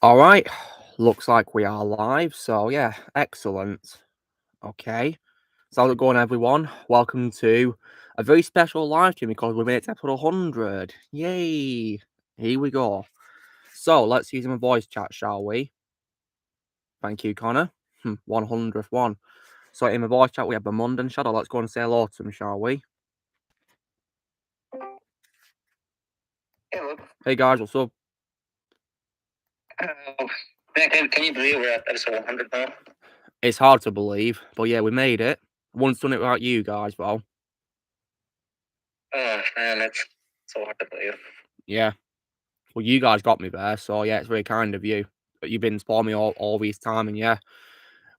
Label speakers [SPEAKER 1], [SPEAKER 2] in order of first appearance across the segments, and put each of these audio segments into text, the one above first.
[SPEAKER 1] All right, looks like we are live. So yeah, excellent. Okay, so how's it going, everyone? Welcome to a very special live stream because we made it to episode 100. Yay! Here we go. So let's use my voice chat, shall we? Thank you, Connor. 100th one. So in my voice chat we have the Mundan Shadow. Let's go and say hello to him, shall we?
[SPEAKER 2] Hello.
[SPEAKER 1] Hey guys, what's up?
[SPEAKER 2] Can you believe we're at episode 100 now?
[SPEAKER 1] It's hard to believe, but yeah, we made it. Once done it without you guys, though.
[SPEAKER 2] Oh man, that's so hard to believe.
[SPEAKER 1] Yeah. Well, you guys got me there, so yeah, it's very kind of you. But you've been supporting me all this time, and yeah,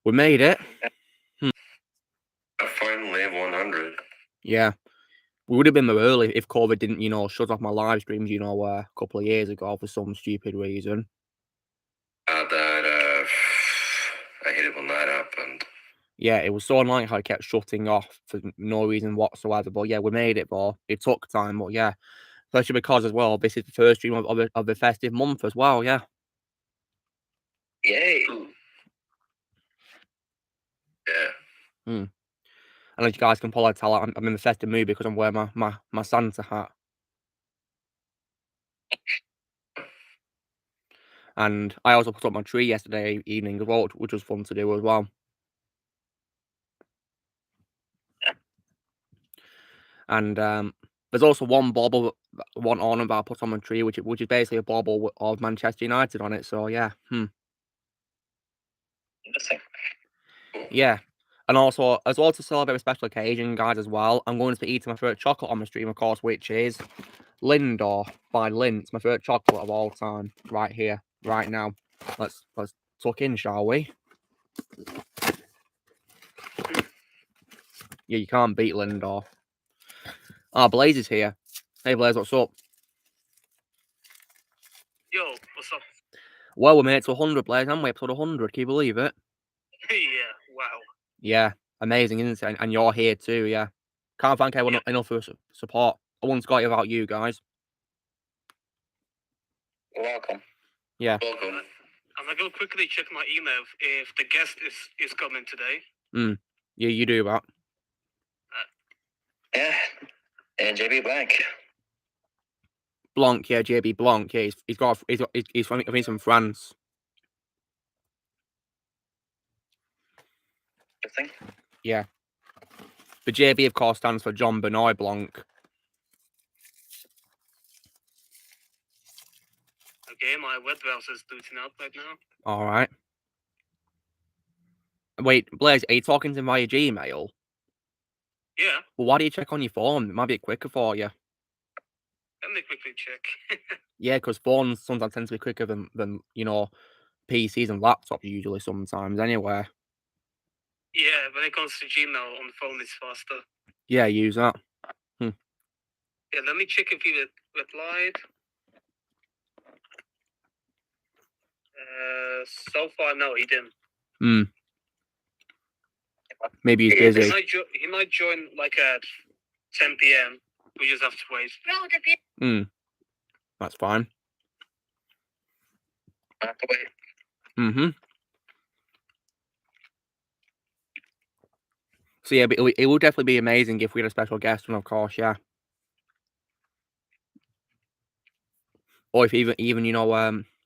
[SPEAKER 1] we made it.
[SPEAKER 2] Finally 100.
[SPEAKER 1] Yeah. We would have been there early if COVID didn't, shut off my live streams, a couple of years ago for some stupid reason.
[SPEAKER 2] I hate it when that happened.
[SPEAKER 1] Yeah, it was so annoying how it kept shutting off for no reason whatsoever. But yeah, we made it, though. It took time, but yeah. Especially because, as well, this is the first stream of the festive month as well, yeah.
[SPEAKER 2] Yay. Yeah.
[SPEAKER 1] And as you guys can probably tell, I'm in the festive mood because I'm wearing my Santa hat. And I also put up my tree yesterday evening as well, which was fun to do as well. And there's also one bauble, one ornament that I put on my tree, which is basically a bauble of Manchester United on it. So yeah,
[SPEAKER 2] Interesting.
[SPEAKER 1] Yeah. And also, as well, to celebrate a special occasion, guys, as well, I'm going to be eating my favourite chocolate on my stream, of course, which is Lindor by Lindt, my favourite chocolate of all time, right here, right now. Let's tuck in, shall we? Yeah, you can't beat Lindor. Blaze is here. Hey, Blaze, what's up?
[SPEAKER 3] Yo, what's up?
[SPEAKER 1] Well, we made it to 100, Blaze, haven't we? Episode 100, can you believe it?
[SPEAKER 3] Yeah, wow.
[SPEAKER 1] Yeah, amazing, isn't it? And you're here too, yeah. Can't thank everyone enough for support. I wouldn't got it without you guys.
[SPEAKER 2] You're welcome.
[SPEAKER 1] Yeah.
[SPEAKER 2] Welcome.
[SPEAKER 3] I'm gonna go quickly check my email if the guest is coming today.
[SPEAKER 1] Yeah, you do that.
[SPEAKER 2] Yeah. And JB Blanc.
[SPEAKER 1] Blanc, yeah, JB Blanc, yeah, he's from France.
[SPEAKER 2] Interesting.
[SPEAKER 1] Yeah. The JB, of course, stands for John Benoit Blanc.
[SPEAKER 3] Okay, my web browser is booting out right now.
[SPEAKER 1] All right. Wait, Blaze, are you talking to him via Gmail?
[SPEAKER 3] Yeah.
[SPEAKER 1] Well, why do you check on your phone? It might be quicker for you.
[SPEAKER 3] Let me quickly check.
[SPEAKER 1] Yeah, because phones sometimes tend to be quicker than PCs and laptops usually sometimes anyway.
[SPEAKER 3] Yeah, when it comes to Gmail on the phone, it's faster.
[SPEAKER 1] Yeah, use that.
[SPEAKER 3] Yeah, let me check if he replied. So far, no, he didn't.
[SPEAKER 1] Maybe he's busy.
[SPEAKER 3] He might join like at 10 p.m. We just have to wait.
[SPEAKER 1] That's fine.
[SPEAKER 2] I have to wait.
[SPEAKER 1] So yeah, but it would definitely be amazing if we had a special guest, and of course, yeah. Or if even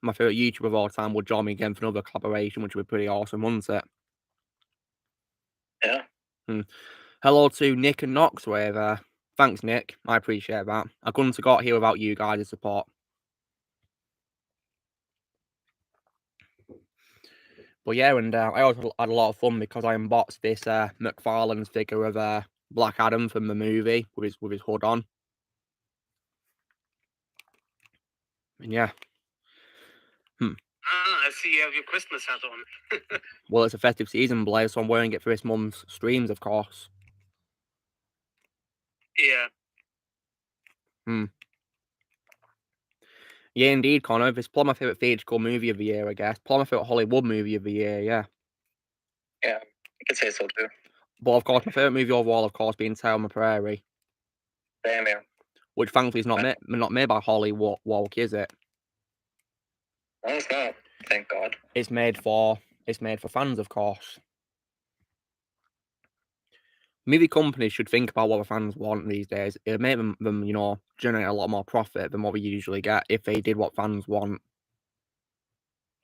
[SPEAKER 1] my favorite YouTuber of all time would join me again for another collaboration, which would be pretty awesome, wouldn't it?
[SPEAKER 2] Yeah.
[SPEAKER 1] Hello to Nick and Knox with thanks, Nick. I appreciate that. I couldn't have got here without you guys' support. But yeah, and I also had a lot of fun because I unboxed this McFarlane's figure of Black Adam from the movie with his hood on. And yeah.
[SPEAKER 3] I see you have your Christmas hat on.
[SPEAKER 1] Well, it's a festive season, Blaze, so I'm wearing it for this month's streams, of course.
[SPEAKER 3] Yeah.
[SPEAKER 1] Yeah, indeed, Connor. It's probably my favourite theatrical movie of the year, I guess. Probably my favourite Hollywood movie of the year, yeah.
[SPEAKER 2] Yeah, I could say so too.
[SPEAKER 1] But of course, my favourite movie overall, of course, being Tale on the Prairie.
[SPEAKER 2] Damn, yeah.
[SPEAKER 1] which thankfully is not made by Holly Woke, is it?
[SPEAKER 2] No, it's not. Thank God.
[SPEAKER 1] It's made for fans, of course. Movie companies should think about what the fans want these days. It'd make them generate a lot more profit than what we usually get if they did what fans want.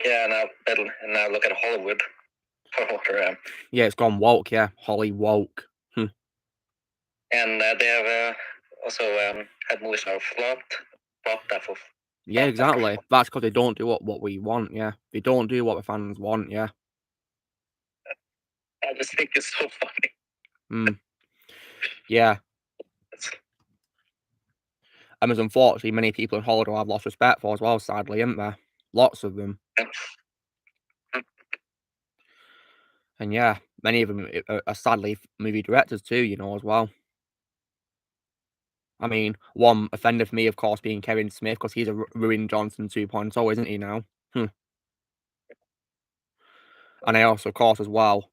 [SPEAKER 2] Yeah, now look at Hollywood.
[SPEAKER 1] Yeah, it's gone woke. Yeah, Holly Woke.
[SPEAKER 2] And they have also had movies that are flopped.
[SPEAKER 1] Yeah, exactly. That's because they don't do what we want. Yeah, they don't do what the fans want. Yeah.
[SPEAKER 2] I just think it's so funny.
[SPEAKER 1] Yeah. And there's unfortunately many people in Hollywood I've lost respect for as well, sadly, isn't there? Lots of them. And yeah, many of them are sadly movie directors too, as well. I mean, one offender for me, of course, being Kevin Smith, because he's a ruined Jørgensen 2.0, isn't he now? And I also, of course, as well,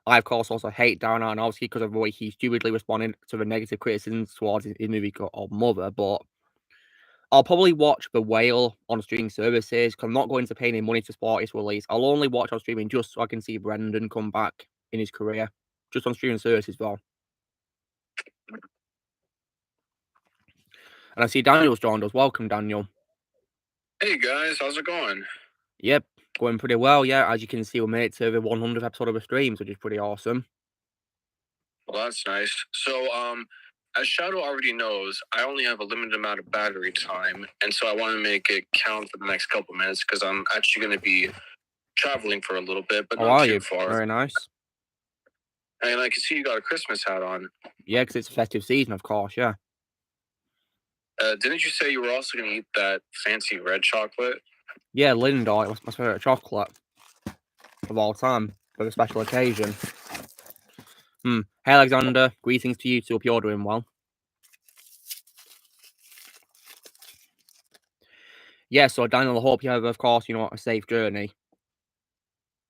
[SPEAKER 1] I, of course, also hate Darren Aronofsky because of the way he stupidly responded to the negative criticisms towards his movie called Mother, but I'll probably watch The Whale on streaming services because I'm not going to pay any money to support its release. I'll only watch on streaming just so I can see Brendan come back in his career. Just on streaming services, though. And I see Daniel's joined us. Welcome, Daniel.
[SPEAKER 4] Hey, guys. How's it going?
[SPEAKER 1] Yep, going pretty well, yeah. As you can see, we made it to the 100th episode of the streams, which is pretty awesome.
[SPEAKER 4] Well, that's nice. So, as Shadow already knows, I only have a limited amount of battery time, and so I want to make it count for the next couple minutes because I'm actually going to be traveling for a little bit, but not too far.
[SPEAKER 1] Very nice.
[SPEAKER 4] And I can see you got a Christmas hat on.
[SPEAKER 1] Yeah, because it's festive season, of course, yeah.
[SPEAKER 4] Didn't you say you were also going to eat that fancy red chocolate?
[SPEAKER 1] Yeah, Lindor. It was my favorite chocolate of all time for a special occasion. Hey, Alexander. Greetings to you too. Hope you're doing well. Yeah, so Daniel, I hope you have, of course, a safe journey.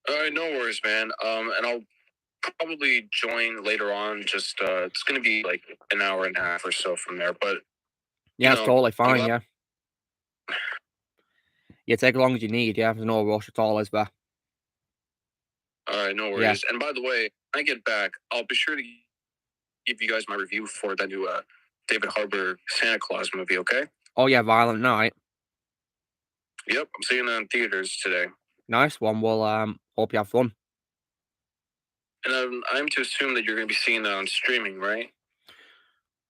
[SPEAKER 4] All right, no worries, man. And I'll probably join later on. Just it's going to be like an hour and a half or so from there, but
[SPEAKER 1] yeah, it's totally fine. Yeah, take as long as you need. Yeah, there's no rush at all, is there?
[SPEAKER 4] All right, no worries. Yeah. And by the way, when I get back, I'll be sure to give you guys my review for that new David Harbour Santa Claus movie. Okay?
[SPEAKER 1] Oh yeah, Violent Night.
[SPEAKER 4] Yep, I'm seeing it in theaters today.
[SPEAKER 1] Nice one. Well, hope you have fun.
[SPEAKER 4] And I'm to assume that you're going to be seeing that on streaming, right?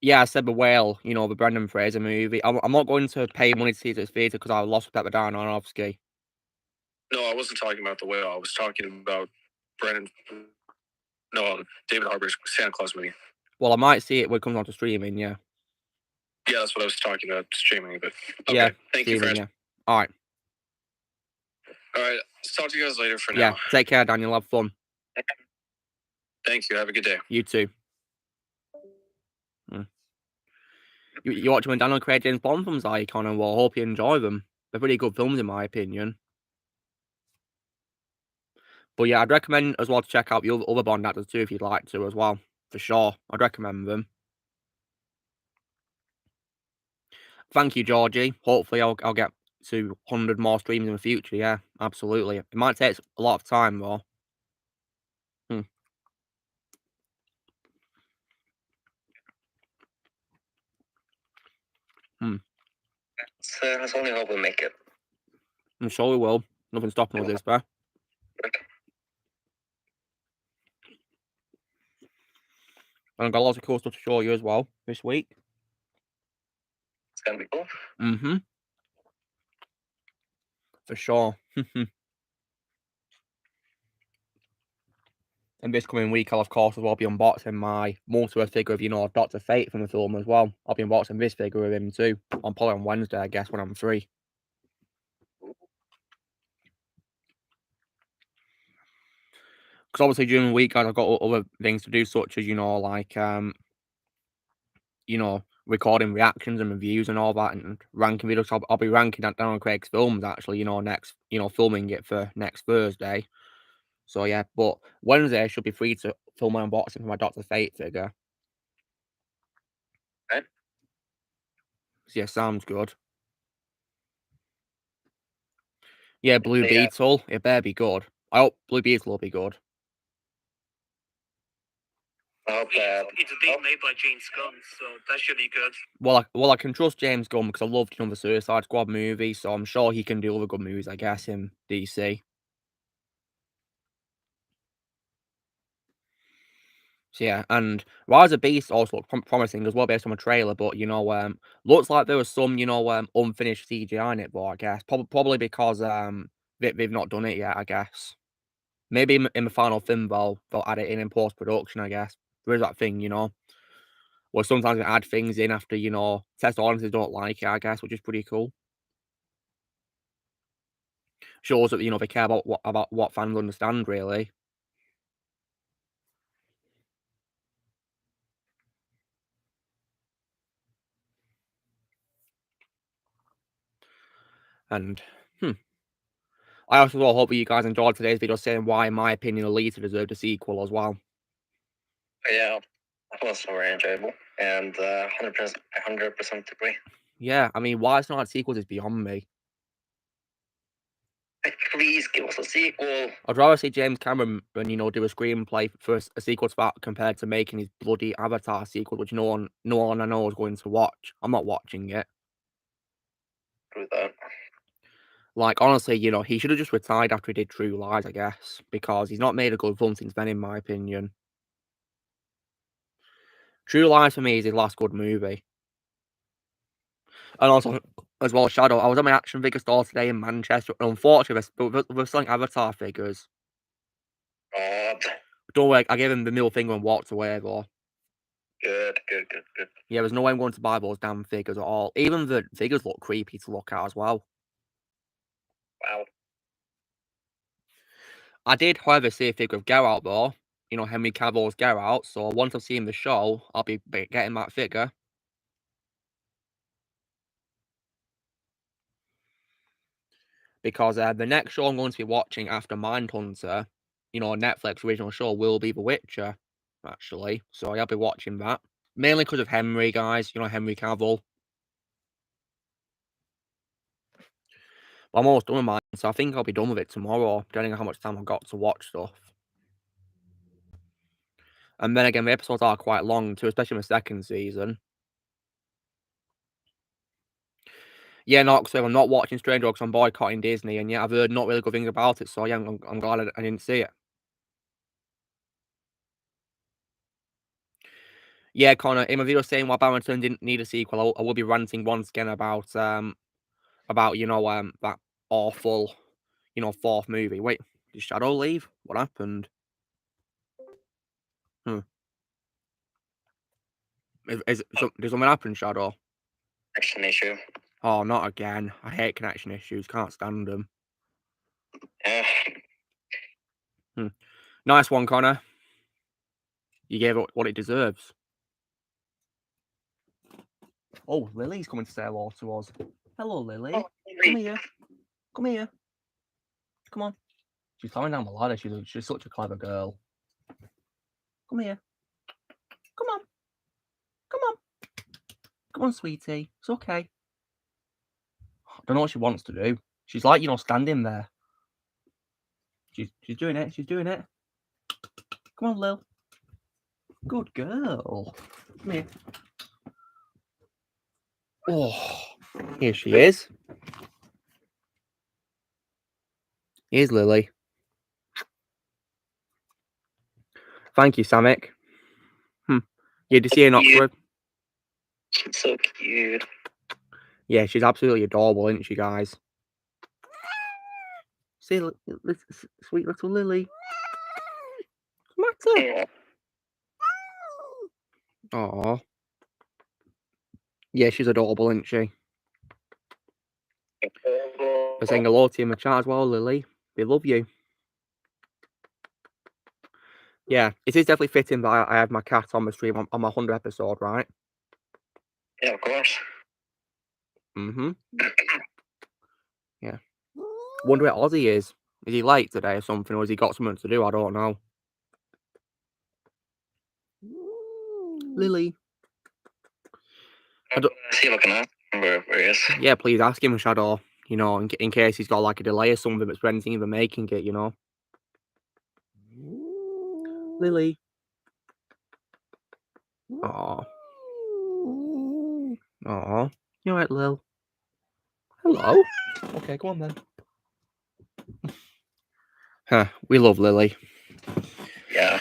[SPEAKER 1] Yeah, I said The Whale, the Brendan Fraser movie. I'm not going to pay money to see it at theatre because I lost respect for Darren Aronofsky.
[SPEAKER 4] No, I wasn't talking about The Whale. I was talking about David Harbour's Santa Claus movie.
[SPEAKER 1] Well, I might see it when it comes on to streaming, yeah.
[SPEAKER 4] Yeah, that's what I was talking about, streaming. But okay,
[SPEAKER 1] yeah,
[SPEAKER 4] thank you, friend.
[SPEAKER 1] Yeah. All right.
[SPEAKER 4] All right, talk to you guys later for now.
[SPEAKER 1] Yeah, take care, Daniel. Have fun.
[SPEAKER 4] Thank you. Have a good day.
[SPEAKER 1] You too. You watch when Daniel created James Bond films, Icon, and well, I hope you enjoy them. They're pretty good films, in my opinion. But yeah, I'd recommend as well to check out the other Bond actors too if you'd like to as well. For sure. I'd recommend them. Thank you, Georgie. Hopefully I'll get to 100 more streams in the future. Yeah, absolutely. It might take a lot of time though.
[SPEAKER 2] Let's only hope we make it.
[SPEAKER 1] I'm sure we will. Nothing stopping us, is there? And I've got lots of cool stuff to show you as well this week.
[SPEAKER 2] It's gonna be cool.
[SPEAKER 1] Mm-hmm. For sure. And this coming week, I'll of course as well be unboxing my multiverse figure of, Dr. Fate from the film as well. I'll be unboxing this figure of him too. Probably on Wednesday, I guess, when I'm free. Because obviously during the week, I've got other things to do, such as, like, recording reactions and reviews and all that, and ranking videos. So I'll be ranking that down on Craig's films, actually, next, filming it for next Thursday. So, yeah, but Wednesday I should be free to film my unboxing for my Dr. Fate figure.
[SPEAKER 2] Right.
[SPEAKER 1] Yeah, sounds good. Yeah, Blue
[SPEAKER 2] Yeah.
[SPEAKER 1] Beetle. It better be good. I hope Blue Beetle will be good.
[SPEAKER 2] I hope
[SPEAKER 3] It's being made by James Gunn, so that should be good.
[SPEAKER 1] Well, I can trust James Gunn because I loved the Suicide Squad movie, so I'm sure he can do other good movies, I guess, in DC. So yeah, and Rise of Beast also looked promising as well based on a trailer, but looks like there was some unfinished CGI in it, but I guess probably because they've not done it yet, I guess. Maybe in the final film they'll add it in post production, I guess. There is that thing, where sometimes they add things in after test audiences don't like it, I guess, which is pretty cool. Shows that they care about what fans understand, really. And I also hope that you guys enjoyed today's video saying why, in my opinion, Alita deserved a sequel as well.
[SPEAKER 2] Yeah, that was very enjoyable, and 100% agree.
[SPEAKER 1] Yeah, I mean, why it's not a sequel is beyond me.
[SPEAKER 2] Please give us a sequel.
[SPEAKER 1] I'd rather see James Cameron do a screenplay for a sequel to that compared to making his bloody Avatar sequel, which no one I know is going to watch. I'm not watching it.
[SPEAKER 2] Do that.
[SPEAKER 1] Like, honestly, he should have just retired after he did True Lies, I guess, because he's not made a good film since then, in my opinion. True Lies for me is his last good movie. And also, as well, Shadow, I was at my action figure store today in Manchester, and unfortunately, we're selling Avatar figures. Don't worry, I gave him the middle finger and walked away, though.
[SPEAKER 2] Good.
[SPEAKER 1] Yeah, there's no way I'm going to buy those damn figures at all. Even the figures look creepy to look at as well.
[SPEAKER 2] Wow.
[SPEAKER 1] I did, however, see a figure of Geralt, though. Henry Cavill's Geralt, so once I've seen the show, I'll be getting that figure. Because the next show I'm going to be watching after Mindhunter, Netflix original show, will be The Witcher, actually. So I'll be watching that. Mainly because of Henry, guys. Henry Cavill. But I'm almost done with mine, so I think I'll be done with it tomorrow, depending on how much time I've got to watch stuff. And then again, the episodes are quite long too, especially in the second season. Yeah, no, so I'm not watching Stranger Things, I'm boycotting Disney, and yeah, I've heard not really good things about it, so yeah, I'm glad I didn't see it. Yeah, Connor, in my video saying why Barrington didn't need a sequel, I will be ranting once again about that awful, fourth movie. Wait, did Shadow leave? What happened? Did something happen, Shadow?
[SPEAKER 2] Connection issue.
[SPEAKER 1] Oh, not again. I hate connection issues. Can't stand them.
[SPEAKER 2] Yeah.
[SPEAKER 1] Nice one, Connor. You gave it what it deserves. Oh, Lily's coming to say hello to us. Hello, Lily.
[SPEAKER 2] Oh,
[SPEAKER 1] Come here. Come here. Come on. She's climbing down the ladder. She's such a clever girl. Come here. Come on. Come on. Come on, sweetie. It's okay. I don't know what she wants to do. She's like, standing there. She's doing it. She's doing it. Come on, Lil. Good girl. Come here. Oh, here she is. Here's Lily. Thank you, Samek. Yeah, did you see her in Oxford?
[SPEAKER 2] She's so cute.
[SPEAKER 1] Yeah, she's absolutely adorable, isn't she, guys? See, sweet little Lily. What's up? Aww. Yeah, she's adorable, isn't she? They're saying hello to you in the chat as well, Lily. They love you. Yeah, it is definitely fitting that I have my cat on the stream on my 100th episode, right?
[SPEAKER 2] Yeah, of course.
[SPEAKER 1] Yeah. Wonder where Ozzy is. Is he late today or something, or has he got something to do? I don't know. Lily.
[SPEAKER 2] Is he looking at? where he is.
[SPEAKER 1] Yeah, please ask him, Shadow. You know, in case he's got like a delay or something that's preventing him from making it, you know. Lily. Aw. Aw. You alright, Lil? Hello. Okay, go on then. Huh, we love Lily.
[SPEAKER 2] Yeah.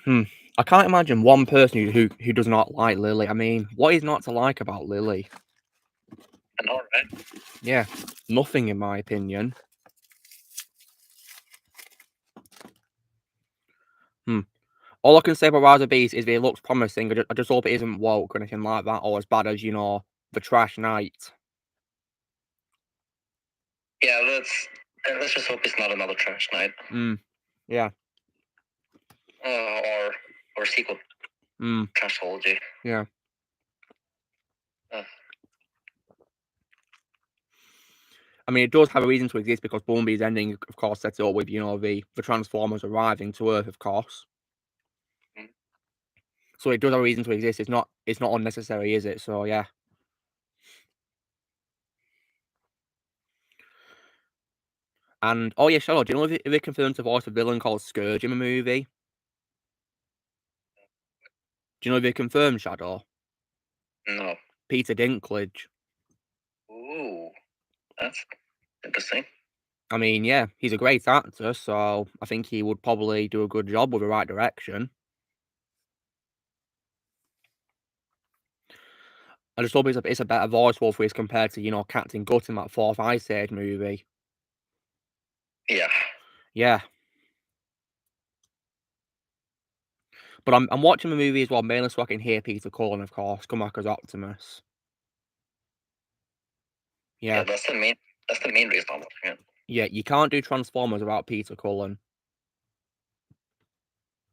[SPEAKER 1] I can't imagine one person who does not like Lily. I mean, what is not to like about Lily?
[SPEAKER 2] I know, right?
[SPEAKER 1] Yeah, nothing in my opinion. All I can say about Rise of Beast is that it looks promising. I just hope it isn't woke or anything like that, or as bad as, you know, the Trash Knight.
[SPEAKER 2] Yeah, let's just hope it's not another Trash Night.
[SPEAKER 1] Yeah.
[SPEAKER 2] Or sequel. Trashology.
[SPEAKER 1] Yeah. I mean, it does have a reason to exist because Bumblebee's ending, of course, sets it up with, you know, the Transformers arriving to Earth, of course. So it does have a reason to exist. It's not unnecessary, is it? So yeah. And oh yeah, Shadow, do you know if it confirmed to voice a villain called Scourge in the movie? Do you know if it confirmed, Shadow?
[SPEAKER 2] No.
[SPEAKER 1] Peter Dinklage.
[SPEAKER 2] Ooh, that's interesting.
[SPEAKER 1] I mean, yeah, he's a great actor, so I think he would probably do a good job with the right direction. I just hope it's a better voice for his compared to, you know, Captain Gut in that fourth Ice Age movie.
[SPEAKER 2] Yeah.
[SPEAKER 1] Yeah. But I'm watching the movie as well, mainly so I can hear Peter Cullen, of course, come back as Optimus.
[SPEAKER 2] Yeah,
[SPEAKER 1] Yeah.
[SPEAKER 2] that's the main reason I'm watching it.
[SPEAKER 1] Yeah, you can't do Transformers without Peter Cullen.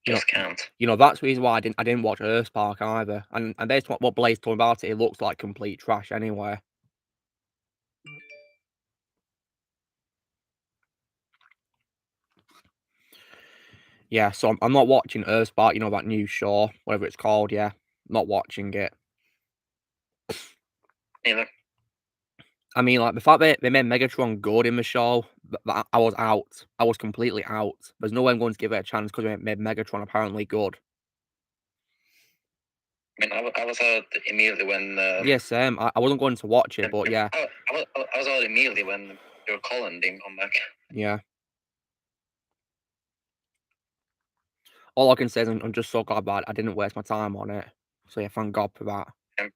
[SPEAKER 2] Just can't.
[SPEAKER 1] You know, that's the reason why I didn't watch Earthspark either. And based on what Blaze told me about it, it looks like complete trash anyway. Yeah, so I'm not watching Earthspark, you know, that new show, whatever it's called, yeah. Not watching it.
[SPEAKER 2] Neither.
[SPEAKER 1] I mean, like, the fact that they made Megatron good in the show, I was out. I was completely out. There's no way I'm going to give it a chance because they made Megatron apparently good.
[SPEAKER 2] I mean, I was out immediately when...
[SPEAKER 1] yeah, same. I wasn't going to watch it, but yeah.
[SPEAKER 2] I was out immediately when your Colin didn't come back.
[SPEAKER 1] Yeah. All I can say is I'm just so glad that I didn't waste my time on it. So yeah, thank God for that.
[SPEAKER 2] Yeah.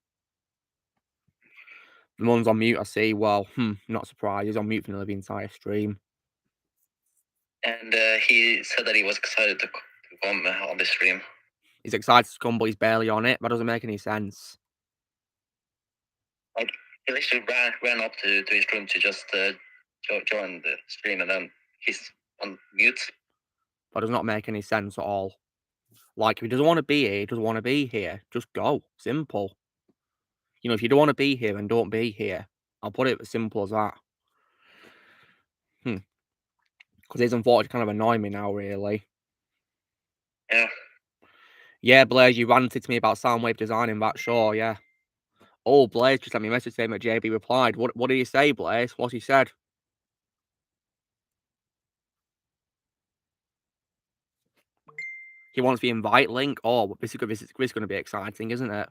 [SPEAKER 1] The one's on mute, I see. Well, not surprised. He's on mute for nearly the entire stream.
[SPEAKER 2] And he said that he was excited to come on this stream.
[SPEAKER 1] He's excited to come, but he's barely on it. That doesn't make any sense.
[SPEAKER 2] Like, he literally ran up to his room to just join the stream, and then he's on mute.
[SPEAKER 1] That does not make any sense at all. Like, if he doesn't want to be here, he doesn't want to be here. Just go. Simple. You know, if you don't want to be here, then don't be here. I'll put it as simple as that. Because his unfortunately kind of annoying me now, really.
[SPEAKER 2] Yeah.
[SPEAKER 1] Yeah, Blaze, you ranted to me about Soundwave designing that show, yeah. Oh, Blaze just sent me a message saying that JB replied. What did he say, Blaze? What's he said? He wants the invite link. Oh, this is going to be exciting, isn't it?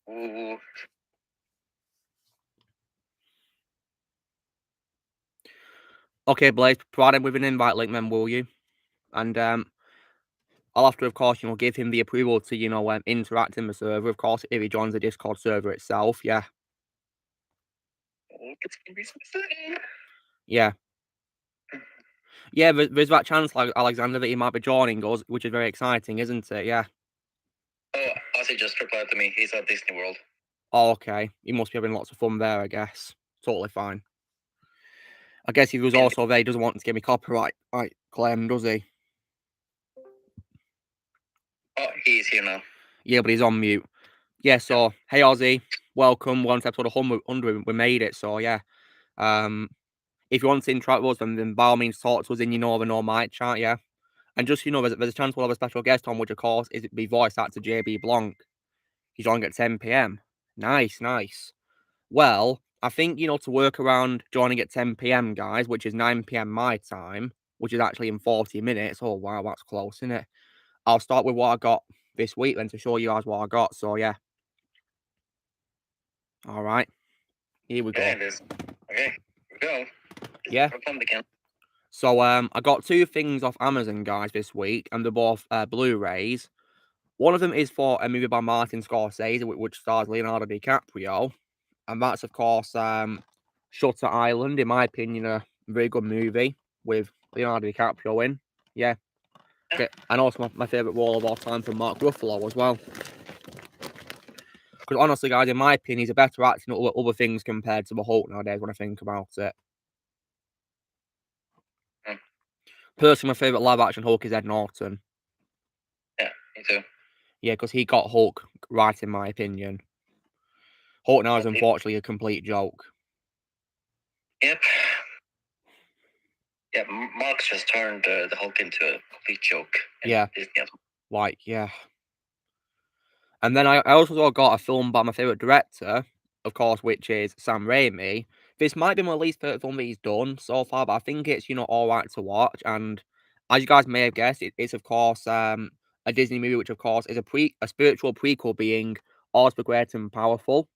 [SPEAKER 2] Ooh.
[SPEAKER 1] Okay, Blaze, provide him with an invite link then, will you? And I'll have to, of course, you know, give him the approval to, you know, interact in the server, of course, if he joins the Discord server itself, yeah.
[SPEAKER 2] It's gonna be so exciting.
[SPEAKER 1] Yeah. Yeah, there's that chance, like Alexander, that he might be joining us, which is very exciting, isn't it? Yeah.
[SPEAKER 2] Oh, Ozzy just replied to me. He's at Disney World.
[SPEAKER 1] Oh, okay. He must be having lots of fun there, I guess. Totally fine. I guess he was also there. He doesn't want to get me copyright claim, does he?
[SPEAKER 2] Oh, he's here now.
[SPEAKER 1] Yeah, but he's on mute. Yeah, so, hey, Ozzy. Welcome. We're on to episode 100. We made it, so yeah. If you want to interact with us, then by all means talk to us in your Northern or Might chat, yeah. And just, you know, there's a chance we'll have a special guest on, which, of course, is be voice actor JB Blanc. He's on at 10 PM. Nice. Well, I think, to work around joining at 10 p.m, guys, which is 9 p.m. my time, which is actually in 40 minutes. Oh, wow, that's close, isn't it? I'll start with what I got this week then to show you guys what I got. So, yeah. All right. Here we go.
[SPEAKER 2] Okay, here we go.
[SPEAKER 1] Yeah.
[SPEAKER 2] Again.
[SPEAKER 1] So, I got 2 things off Amazon, guys, this week, and they're both Blu-rays. One of them is for a movie by Martin Scorsese, which stars Leonardo DiCaprio. And that's, of course, Shutter Island, in my opinion, a very good movie with Leonardo DiCaprio in. Yeah. Okay. And also my favourite role of all time from Mark Ruffalo as well. Because honestly, guys, in my opinion, he's a better actor in other things compared to the Hulk nowadays when I think about it. Personally, my favourite live-action Hulk is Ed Norton.
[SPEAKER 2] Yeah, me too.
[SPEAKER 1] Yeah, because he got Hulk right, in my opinion. Hulk now is unfortunately a complete joke.
[SPEAKER 2] Yep. Yeah, Mark's just turned the Hulk into a complete joke.
[SPEAKER 1] Yeah.
[SPEAKER 2] Disney.
[SPEAKER 1] Like, yeah. And then I also got a film by my favourite director, of course, which is Sam Raimi. This might be my least favourite film that he's done so far, but I think it's, alright to watch. And as you guys may have guessed, it's, of course, a Disney movie, which, of course, is a spiritual prequel being Oz the Great and Powerful.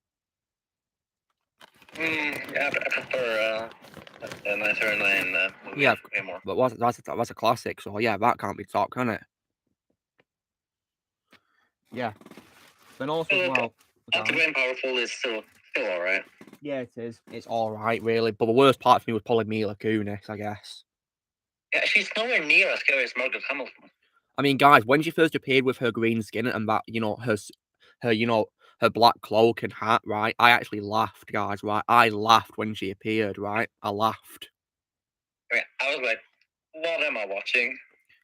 [SPEAKER 2] Yeah, I prefer the 909 movie.
[SPEAKER 1] Yeah,
[SPEAKER 2] way more.
[SPEAKER 1] but that's a classic, so yeah, that can't be topped, can it? Yeah. Then also as well...
[SPEAKER 2] Oz the Great and Powerful is still alright.
[SPEAKER 1] Yeah, it is. It's alright, really. But the worst part for me was probably Mila Kunis, I guess.
[SPEAKER 2] Yeah, she's nowhere near as scary as Margaret Hamilton.
[SPEAKER 1] I mean, guys, when she first appeared with her green skin and that, her black cloak and hat, right? I actually laughed, guys, right? I laughed when she appeared, right? I laughed.
[SPEAKER 2] Yeah, I was like, what am I watching?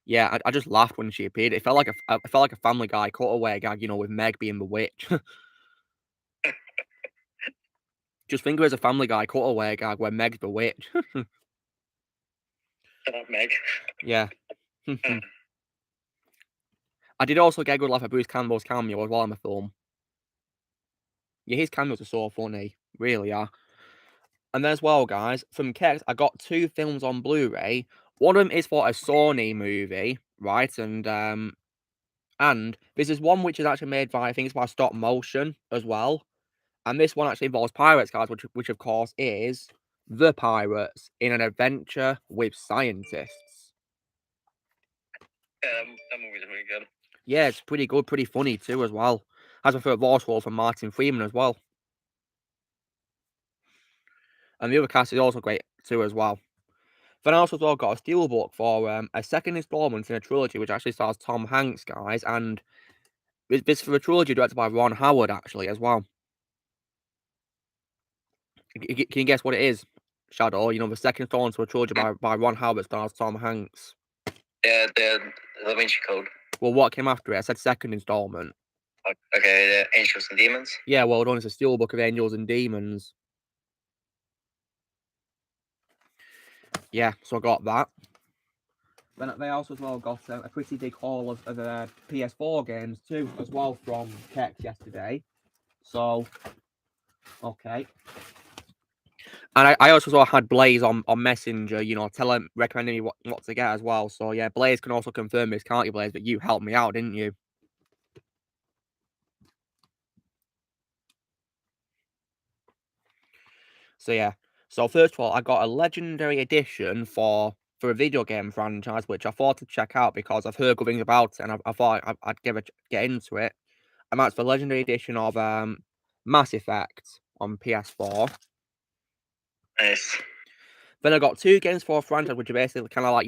[SPEAKER 1] Yeah, I just laughed when she appeared. It felt like a Family Guy cutaway gag, with Meg being the witch. Just think of it as a Family Guy cutaway gag where Meg's the witch.
[SPEAKER 2] Shut up, Meg.
[SPEAKER 1] Yeah. I did also get a good laugh at Bruce Campbell's cameo as well in the film. Yeah, his cameos are so funny. Really are. And then as well, guys, from Kex, I got 2 films on Blu-ray. One of them is for a Sony movie, right? And this is one which is actually made by, I think it's by stop motion as well. And this one actually involves pirates, guys, which of course is The Pirates in an Adventure with Scientists.
[SPEAKER 2] Yeah, that movie's really good.
[SPEAKER 1] Yeah, it's pretty good, pretty funny too as well. Has a third voice role from Martin Freeman as well. And the other cast is also great too as well. Then I also got a steelbook for a second installment in a trilogy, which actually stars Tom Hanks, guys, and it's for a trilogy directed by Ron Howard, actually, as well. Can you guess what it is, Shadow? The second installment to a trilogy by Ron Howard stars Tom Hanks.
[SPEAKER 2] Yeah, the Da Vinci Code.
[SPEAKER 1] Well, what came after it? I said second installment.
[SPEAKER 2] Okay, the Angels and Demons.
[SPEAKER 1] Yeah, well done. It's a steelbook of Angels and Demons. Yeah, so I got that. Then they also as well got a pretty big haul of PS4 games too, as well, from Kex yesterday. So, okay. And I also had Blaze on Messenger, recommending me what to get as well. So yeah, Blaze can also confirm this, can't you, Blaze? But you helped me out, didn't you? So yeah. So first of all, I got a legendary edition for a video game franchise, which I thought to check out because I've heard good things about it, and I thought I'd get into it. And that's the legendary edition of Mass Effect on PS4.
[SPEAKER 2] Nice.
[SPEAKER 1] Then I got 2 games for a franchise, which are basically kind of like,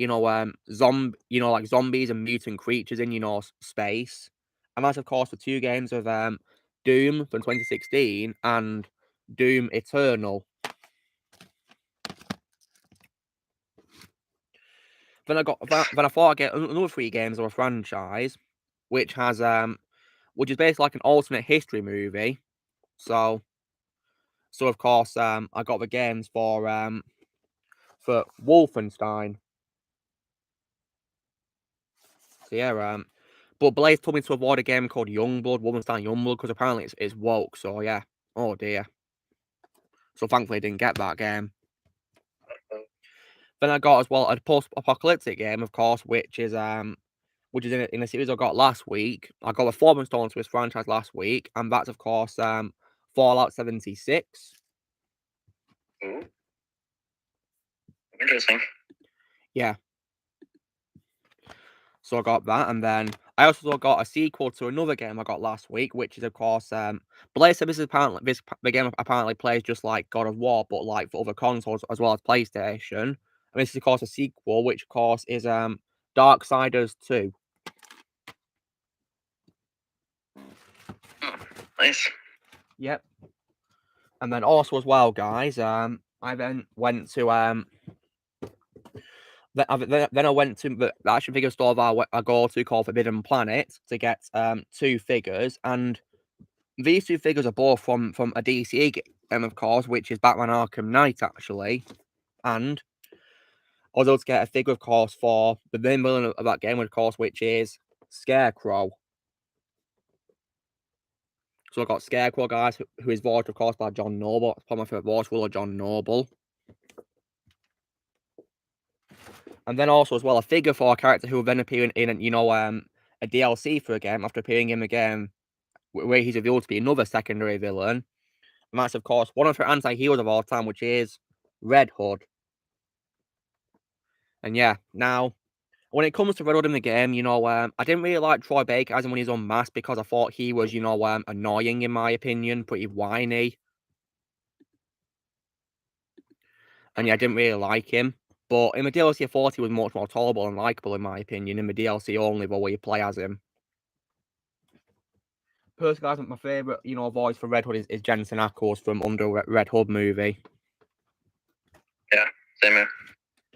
[SPEAKER 1] like zombies and mutant creatures in, space. And that's, of course, the 2 games of Doom from 2016 and Doom Eternal. Then I thought I'd get another 3 games of a franchise, which has which is basically like an alternate history movie. So of course, I got the games for Wolfenstein. So yeah, but Blaze told me to avoid a game called Youngblood, Wolfenstein Youngblood, because apparently it's woke. So yeah, oh dear. So thankfully I didn't get that game. Then I got as well a post-apocalyptic game, of course, which is in a series I got last week. I got the 4th installment to this franchise last week, and that's of course Fallout 76.
[SPEAKER 2] Ooh. Interesting.
[SPEAKER 1] Yeah. So I got that, and then I also got a sequel to another game I got last week, which is of course Blaze said the game apparently plays just like God of War, but like for other consoles as well as PlayStation. And this is of course a sequel, which of course is Darksiders 2.
[SPEAKER 2] Oh, nice.
[SPEAKER 1] Yep. And then also as well, guys, I then went to then I went to the action figure store that I go to called Forbidden Planet to get 2 figures, and these 2 figures are both from a DC game, of course, which is Batman Arkham Knight actually, and I was able to get a figure, of course, for the main villain of that game, of course, which is Scarecrow. So I got Scarecrow, guys, who is voiced, of course, by John Noble. It's probably my favourite voice role of John Noble. And then also as well a figure for a character who will then appear in a DLC for a game after appearing in the game where he's revealed to be another secondary villain. And that's of course one of the anti-heroes of all time, which is Red Hood. And yeah, now when it comes to Red Hood in the game, I didn't really like Troy Baker as in when he's unmasked because I thought he was, annoying in my opinion, pretty whiny. And yeah, I didn't really like him. But in the DLC, I thought he was much more tolerable and likable, in my opinion. In the DLC only, where you play as him. Personally, guys, my favourite, voice for Red Hood is Jensen Ackles from Under Red Hood movie.
[SPEAKER 2] Yeah, same here.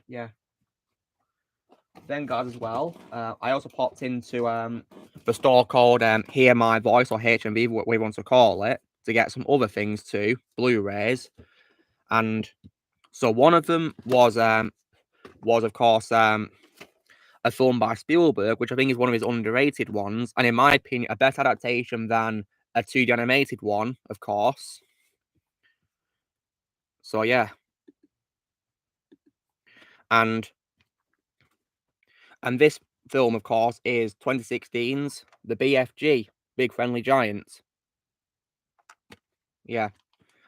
[SPEAKER 1] Yeah. Then, guys, as well, I also popped into the store called Hear My Voice, or HMV, what we want to call it, to get some other things too, Blu-rays. And so one of them was of course a film by Spielberg, which I think is one of his underrated ones, and in my opinion, a better adaptation than a 2D animated one, of course. So yeah, and this film, of course, is 2016's The BFG, Big Friendly Giant. Yeah,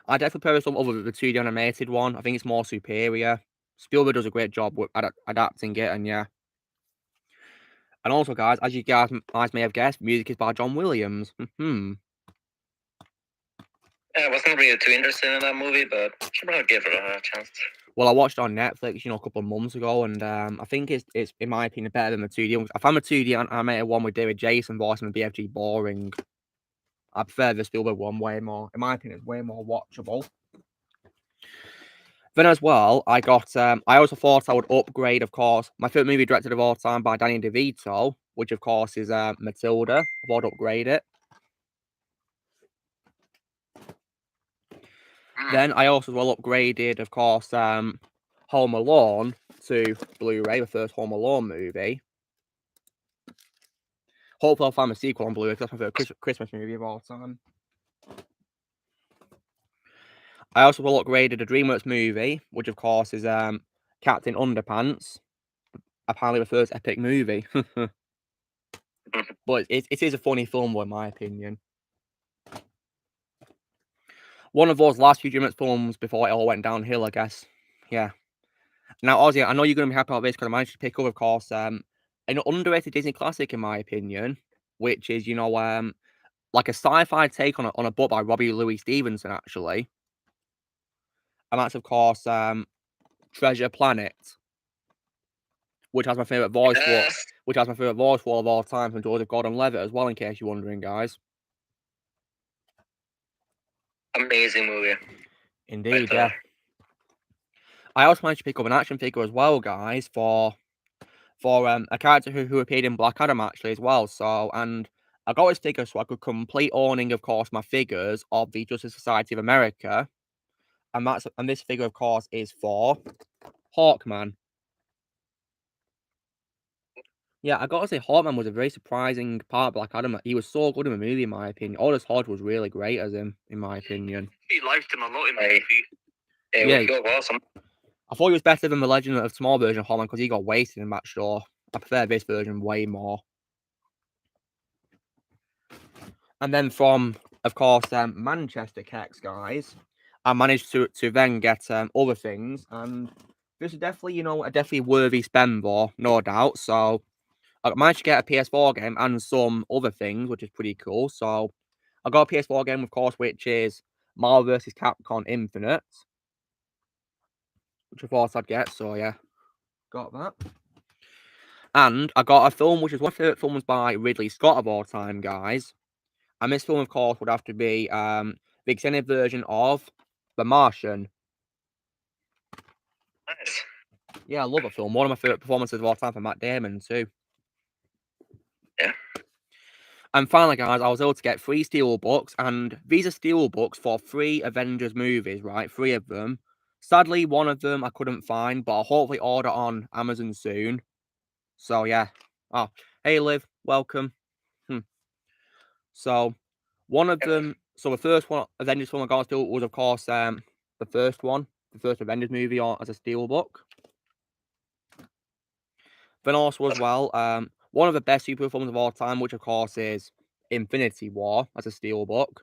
[SPEAKER 1] I definitely prefer some other than the 2D animated one. I think it's more superior. Spielberg does a great job with adapting it, and yeah. And also, guys, as you guys may have guessed, music is by John Williams.
[SPEAKER 2] Yeah, I wasn't really too interested in that movie, but should probably give it a chance.
[SPEAKER 1] Well, I watched it on Netflix, a couple of months ago, and I think it's in my opinion better than the 2D one. I found the 2D animated one with David Jason voicing the BFG boring. I prefer the Spielberg one way more. In my opinion, it's way more watchable. Then as well, I got, I also thought I would upgrade, of course, my favorite movie directed of all time by Danny DeVito, which of course is Matilda. I thought I'd upgrade it. Then I also as well upgraded, of course, Home Alone to Blu-ray, the first Home Alone movie. Hopefully I'll find a sequel on Blu-ray because that's my favorite Christmas movie of all time. I also will upgraded a DreamWorks movie, which of course is Captain Underpants. Apparently the first epic movie. But it is a funny film, in my opinion. One of those last few DreamWorks films before it all went downhill, I guess. Yeah. Now, Ozzy, I know you're going to be happy about this because I managed to pick up, of course, an underrated Disney classic, in my opinion, which is, like a sci-fi take on a book by Robbie Louis Stevenson, actually. And that's, of course, Treasure Planet, which has my favourite voice for of all time from Joseph Gordon-Levitt as well, in case you're wondering, guys.
[SPEAKER 2] Amazing movie.
[SPEAKER 1] Indeed, yeah. I also managed to pick up an action figure as well, guys, for a character who appeared in Black Adam, actually, as well. So, and I got this figure so I could complete owning, of course, my figures of the Justice Society of America. And this figure, of course, is for Hawkman. Yeah, I gotta say, Hawkman was a very surprising part of Black Adam. He was so good in the movie, in my opinion. Aldous Hodge was really great as him, in my opinion.
[SPEAKER 3] He liked him a lot in the movie.
[SPEAKER 1] Yeah.
[SPEAKER 2] He was awesome.
[SPEAKER 1] I thought he was better than the Legend of Small version of Holland because he got wasted in Match Store. I prefer this version way more. And then from, of course, Manchester Kex, guys, I managed to then get other things, and this is definitely, a definitely worthy spend for, no doubt. So I managed to get a PS4 game and some other things, which is pretty cool. So I got a PS4 game, of course, which is Marvel vs. Capcom Infinite, which I thought I'd get. So yeah, got that. And I got a film, which is one of my favourite films by Ridley Scott of all time, guys. And this film, of course, would have to be the extended version of The Martian.
[SPEAKER 2] Nice.
[SPEAKER 1] Yeah, I love the film. One of my favourite performances of all time for Matt Damon, too.
[SPEAKER 2] Yeah.
[SPEAKER 1] And finally, guys, I was able to get 3 steelbooks, and these are steelbooks for 3 Avengers movies, right? 3 of them. Sadly, one of them I couldn't find, but I'll hopefully order on Amazon soon. So, yeah. Oh, hey, Liv. Welcome. So, one of them... So, the first one, Avengers film I got still was, of course, the first one. The first Avengers movie as a steelbook. Then also, as well, one of the best superhero films of all time, which, of course, is Infinity War as a steelbook.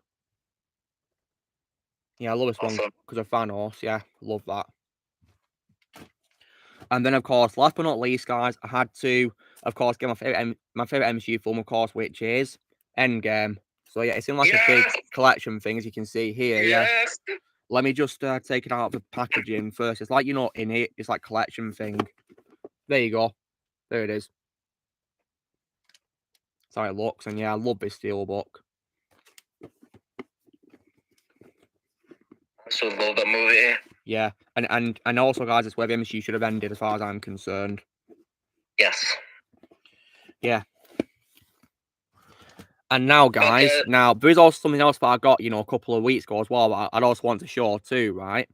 [SPEAKER 1] Yeah, I love this one because of Thanos. Yeah, love that. And then, of course, last but not least, guys, I had to, of course, get my favorite MCU film, of course, which is Endgame. So yeah, it's in like a big collection thing, as you can see here.
[SPEAKER 2] Yes.
[SPEAKER 1] Yeah. Let me just take it out of the packaging first. It's like, in it. It's like collection thing. There you go. There it is. That's how it looks. And yeah, I love this steelbook.
[SPEAKER 2] I also love that movie.
[SPEAKER 1] Yeah, and also, guys, it's where the MCU should have ended, as far as I'm concerned.
[SPEAKER 2] Yes.
[SPEAKER 1] Yeah. And now, guys, now there is also something else that I got, a couple of weeks ago as well. That I'd also want to show too, right?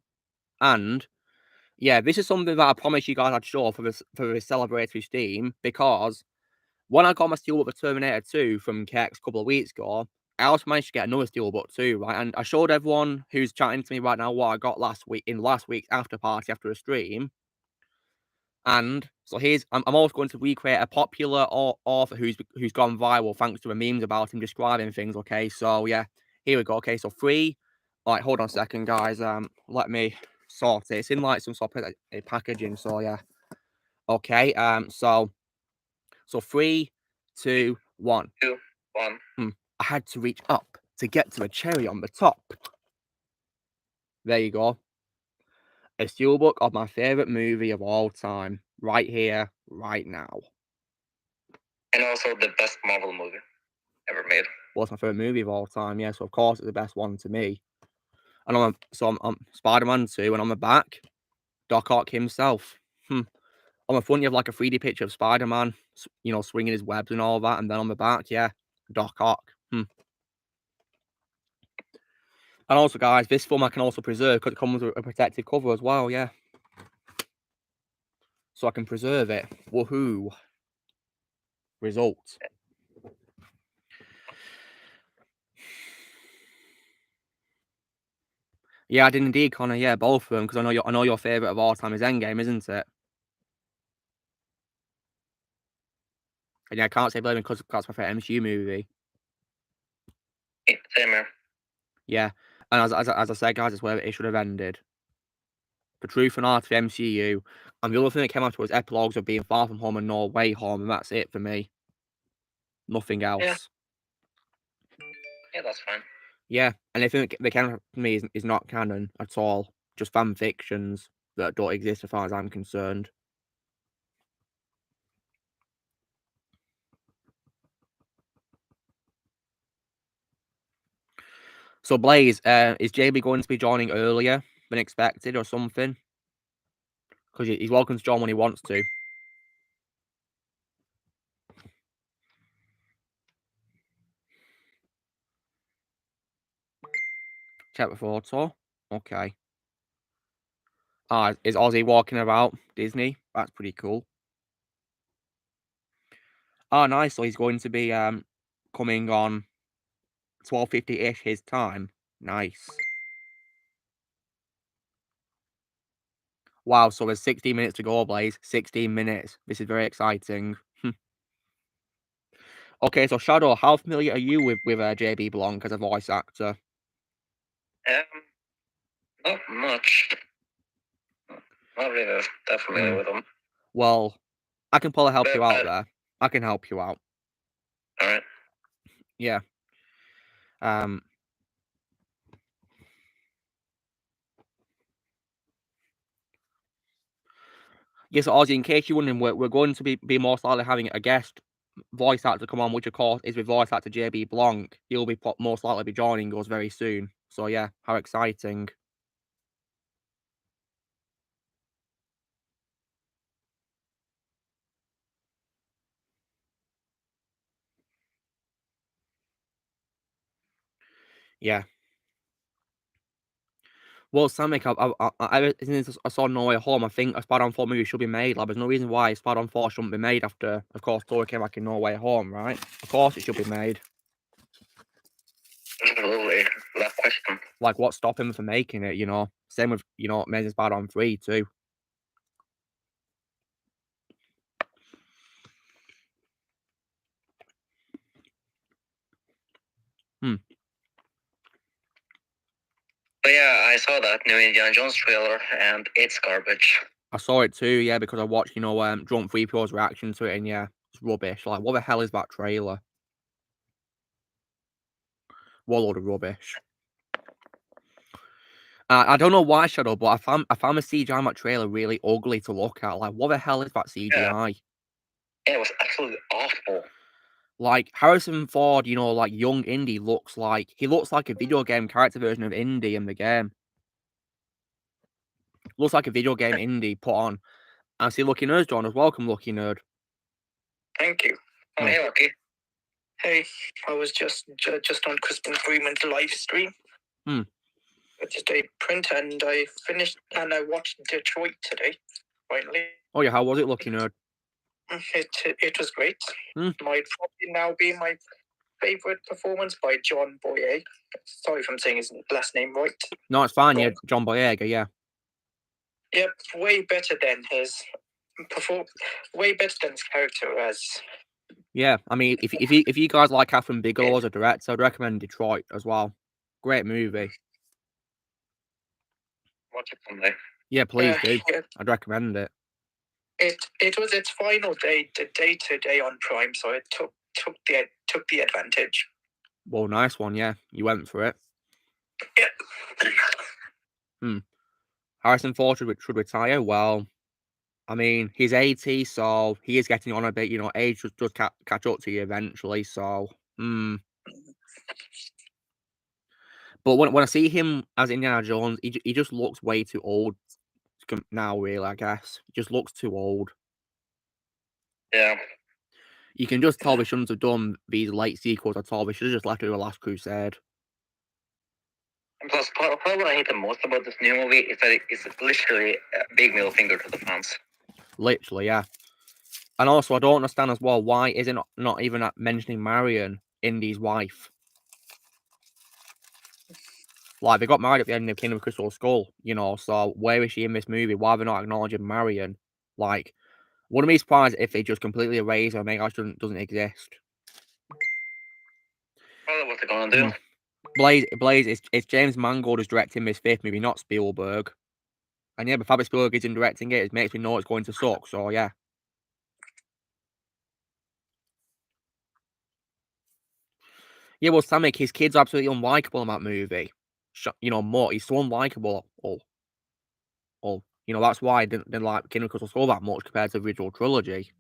[SPEAKER 1] And yeah, this is something that I promised you guys I'd show for this celebratory Steam, because when I got my steelbook for Terminator 2 from Kex a couple of weeks ago, I also managed to get another steelbook too, right? And I showed everyone who's chatting to me right now what I got last week's after party after a stream. And so I'm also going to recreate a popular author who's gone viral thanks to the memes about him describing things. Okay, so yeah, here we go. Okay, so 3. Like, hold on a second, guys. Let me sort it. It's in like some sort of a packaging. So yeah. Okay. So 3, 2, 1.
[SPEAKER 2] 2, 1.
[SPEAKER 1] I had to reach up to get to a cherry on the top. There you go. A steelbook of my favourite movie of all time. Right here, right now.
[SPEAKER 2] And also the best Marvel movie ever made.
[SPEAKER 1] Well, it's my favourite movie of all time, yeah, so of course it's the best one to me. And I'm Spider-Man 2, and on the back, Doc Ock himself. On the front, you have like a 3D picture of Spider-Man, swinging his webs and all that, and then on the back, yeah, Doc Ock. And also, guys, this film I can also preserve because it comes with a protective cover as well, yeah. So I can preserve it. Woohoo. Result. Yeah, I did indeed, Connor. Yeah, both of them, because I know your favourite of all time is Endgame, isn't it? And yeah, I can't say blame because that's my favourite MCU movie.
[SPEAKER 2] Same here.
[SPEAKER 1] Yeah, and as I said, guys, it's where it should have ended. The truth and art of the MCU, and the other thing that came after was epilogues of being Far From Home and No Way Home, and that's it for me. Nothing else.
[SPEAKER 2] Yeah, that's fine.
[SPEAKER 1] Yeah, and anything that came after me is not canon at all. Just fan fictions that don't exist as far as I'm concerned. So, Blaze, is JB going to be joining earlier than expected or something? Because he's welcome to join when he wants to. Check the photo. Okay. Is Ozzy walking about Disney? That's pretty cool. Nice. So he's going to be coming on 12:50-ish his time. Nice. Wow, so there's 16 minutes to go, Blaze. 16 minutes. This is very exciting. Okay, so Shadow, how familiar are you with JB Blanc as a voice actor?
[SPEAKER 2] Not much. Not really that familiar with them.
[SPEAKER 1] Well, I can probably help
[SPEAKER 2] But-
[SPEAKER 1] you out there. I can help you out.
[SPEAKER 2] All right.
[SPEAKER 1] Yeah. Yes, Ozzy, in case you're wondering, we're going to be most likely having a guest voice actor come on, which of course is with voice actor JB Blanc. He'll be most likely be joining us very soon. So yeah, how exciting. Yeah. Well, Samik, since I saw No Way Home, I think a Spider-Man 4 movie should be made. Like, there's no reason why Spider-Man 4 shouldn't be made after, of course, Tory came back in No Way Home, right? Of course it should be made.
[SPEAKER 2] Absolutely. That question.
[SPEAKER 1] Like, what's stopping him from making it, you know? Same with, you know, Amazing Spider-Man 3, too.
[SPEAKER 2] But yeah, I saw that new Indiana Jones trailer, and it's garbage.
[SPEAKER 1] I saw it too, yeah, because I watched, you know, Drunk 3PO's reaction to it, and yeah, it's rubbish. Like, what the hell is that trailer? What a load of rubbish. I don't know why, Shadow, but I found the CGI on that trailer really ugly to look at. Like, what the hell is that CGI?
[SPEAKER 2] Yeah, it was absolutely awful.
[SPEAKER 1] Like, Harrison Ford, you know, like, young Indy looks like a video game character version of Indy in the game. Looks like a video game Indy put on. And see, Lucky Nerd's joined us. Welcome, Lucky Nerd.
[SPEAKER 3] Thank you.
[SPEAKER 2] Oh, hey, Lucky.
[SPEAKER 3] Hey, I was just on Crispin Freeman's live stream. Just a print, and I finished, and I watched Detroit today. Finally.
[SPEAKER 1] Oh yeah, how was it, Lucky Nerd?
[SPEAKER 3] It was great. Might probably now be my favorite performance by John Boyega. Sorry if I'm saying his last name right.
[SPEAKER 1] No, it's fine. Yeah, John Boyega. Yeah.
[SPEAKER 3] Yep, way better than his character as.
[SPEAKER 1] Yeah, I mean, if you guys like Catherine Bigelow as a director, I'd recommend Detroit as well. Great movie.
[SPEAKER 2] Watch it someday.
[SPEAKER 1] Yeah, please do.
[SPEAKER 3] Yeah.
[SPEAKER 1] I'd recommend it.
[SPEAKER 3] It was its final day today on Prime, so it took the advantage.
[SPEAKER 1] Well, nice one. Yeah, you went for it.
[SPEAKER 3] Yeah.
[SPEAKER 1] Harrison Ford should retire. Well, I mean, he's 80, so he is getting on a bit. You know, age does catch up to you eventually. So, But when I see him as Indiana Jones, he just looks way too old now. Really, I guess he just looks too old.
[SPEAKER 2] Yeah.
[SPEAKER 1] You can just tell they shouldn't have done these late sequels at all. They should have just left it with Last Crusade.
[SPEAKER 2] And plus, probably what I hate the most about this new movie is that it's literally a big middle finger to the fans.
[SPEAKER 1] Literally, yeah. And also, I don't understand as well, why isn't not even mentioning Marion, Indy's wife? Like, they got married at the end of Kingdom of Crystal Skull, you know, so where is she in this movie? Why are they not acknowledging Marion? Like, wouldn't be surprised if they just completely erase her and make her doesn't exist.
[SPEAKER 2] Probably what they're gonna do.
[SPEAKER 1] Blaze, it's James Mangold who's directing this fifth movie, not Spielberg. And yeah, the fact that Spielberg isn't directing it makes me know it's going to suck, so yeah. Yeah, well, Samik, his kid's absolutely unlikable in that movie. You know, Mort, he's so unlikable. You know, that's why I didn't like Kingdom of Crystal Skull that much compared to the original trilogy.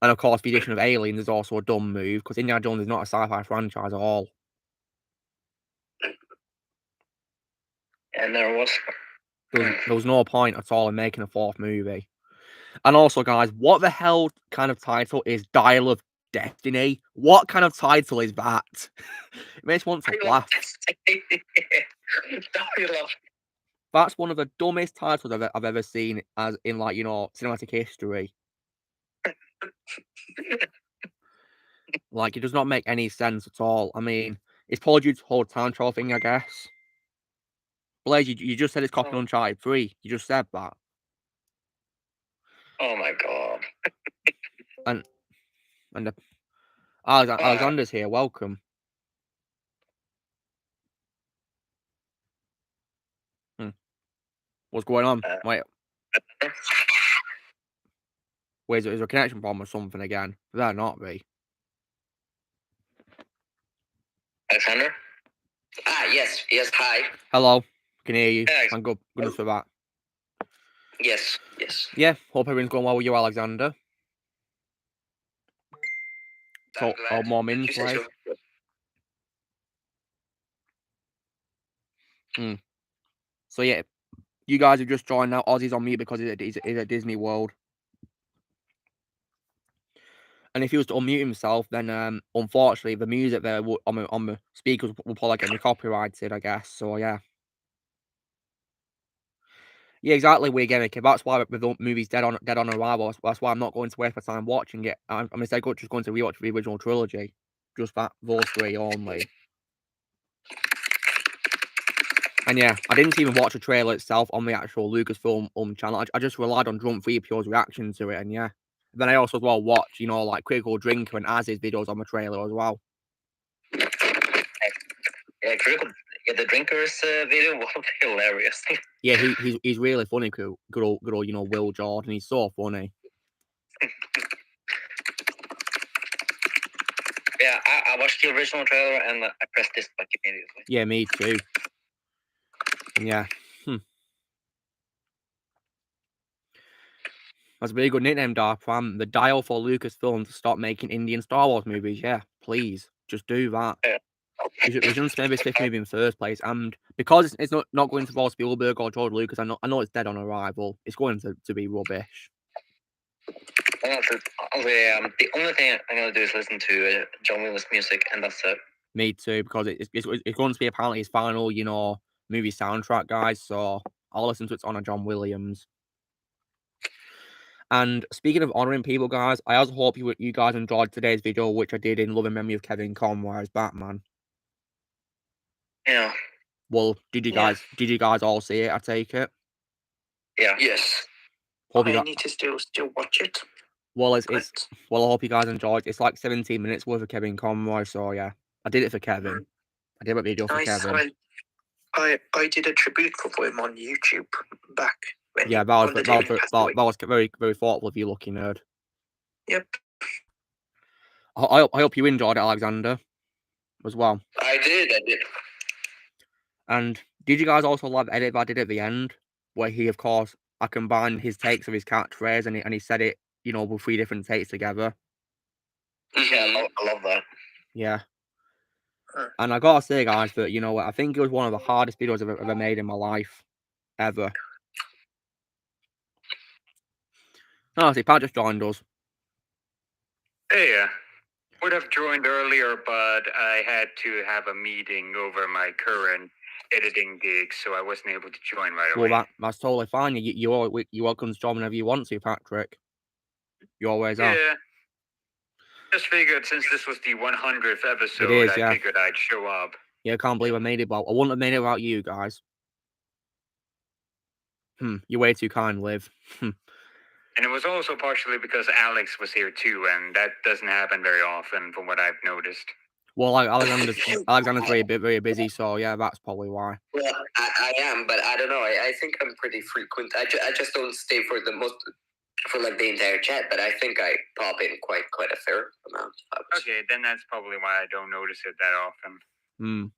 [SPEAKER 1] And of course, the addition of Aliens is also a dumb move, because Indiana Jones is not a sci-fi franchise at all.
[SPEAKER 2] And there
[SPEAKER 1] was no point at all in making a fourth movie. And also, guys, what the hell kind of title is Dial of Destiny? What kind of title is that? It makes me want to laugh. That's one of the dumbest titles I've ever seen, as in, like, you know, cinematic history. Like, it does not make any sense at all. I mean, it's probably due to the whole time trial thing, I guess. Blaze, you just said it's copying Uncharted 3. You just said that.
[SPEAKER 2] Oh my god.
[SPEAKER 1] And Alexander's here. Welcome. What's going on? Wait. Is there a connection problem or something again? That not be.
[SPEAKER 2] Alexander? Yes. Hi.
[SPEAKER 1] Hello. Can hear you.
[SPEAKER 2] Yeah,
[SPEAKER 1] Thank goodness for that.
[SPEAKER 2] Yes.
[SPEAKER 1] Yeah. Hope everything's going well with you, Alexander. So, more mins, right? So yeah, you guys have just joined now. Ozzy's on mute because he's at Disney World. And if he was to unmute himself, then unfortunately the music there on the speakers will probably get me copyrighted, I guess. So yeah. Yeah, exactly. We're getting it. That's why the movie's dead on arrival. That's why I'm not going to waste my time watching it. I'm instead just going to rewatch the original trilogy, just those three only. And yeah, I didn't even watch the trailer itself on the actual Lucasfilm channel. I just relied on Drunk 3PO's reaction to it, and yeah. Then I also as well watch, like Critical Drinker and Az's videos on the trailer as well.
[SPEAKER 2] Yeah, the Drinkers video was hilarious.
[SPEAKER 1] Yeah, he's really funny. Good old Will Jordan. He's so funny.
[SPEAKER 2] Yeah, I watched the original trailer and I pressed this like immediately.
[SPEAKER 1] Yeah, me too. Yeah. That's a very good nickname, Dark Pram. The dial for Lucasfilm to stop making Indian Star Wars movies. Yeah, please, just do that.
[SPEAKER 2] Yeah.
[SPEAKER 1] We shouldn't spend this fifth movie in the first place, and because it's not going to involve Spielberg or George Lucas, I know it's dead on arrival. It's going to be rubbish.
[SPEAKER 2] The only thing I'm gonna do is listen to John Williams music, and that's it.
[SPEAKER 1] Me too, because it's going to be apparently his final, movie soundtrack, guys. So I'll listen to it on a John Williams. And speaking of honouring people, guys, I also hope you guys enjoyed today's video, which I did in loving memory of Kevin Conroy as Batman.
[SPEAKER 2] Yeah.
[SPEAKER 1] Well, did you guys all see it? I take it.
[SPEAKER 2] Yeah. Yes.
[SPEAKER 3] I need to still watch it.
[SPEAKER 1] Well, I hope you guys enjoyed. It's like 17 minutes worth of Kevin Conroy, so yeah, I did it for Kevin. I did a video for Kevin.
[SPEAKER 3] I did a tribute for him on YouTube back.
[SPEAKER 1] Yeah, that was very, very thoughtful of you, lucky nerd.
[SPEAKER 3] Yep.
[SPEAKER 1] I hope you enjoyed it, Alexander, as well.
[SPEAKER 2] I did.
[SPEAKER 1] And did you guys also love the edit I did at the end, where he, of course, I combined his takes of his catchphrase and he said it, with 3 different takes together.
[SPEAKER 2] Yeah, I love that.
[SPEAKER 1] Yeah. And I gotta say, guys, that I think it was one of the hardest videos I've ever made in my life, ever. Oh, see, Pat just joined us.
[SPEAKER 5] Hey, would have joined earlier, but I had to have a meeting over my current editing gig, so I wasn't able to join right away.
[SPEAKER 1] Well, that's totally fine. You're welcome to join whenever you want to, Patrick. You always are.
[SPEAKER 5] Yeah. Just figured since this was the 100th episode, I figured I'd show up.
[SPEAKER 1] Yeah, I can't believe I made it, but I wouldn't have made it without you guys. You're way too kind, Liv.
[SPEAKER 5] And it was also partially because Alex was here too, and that doesn't happen very often from what I've noticed.
[SPEAKER 1] Well, Alexander's very busy, so yeah, that's probably why.
[SPEAKER 2] Well, I am, but I don't know. I think I'm pretty frequent. I just don't stay for the entire chat, but I think I pop in quite a fair amount.
[SPEAKER 5] Okay, then that's probably why I don't notice it that often.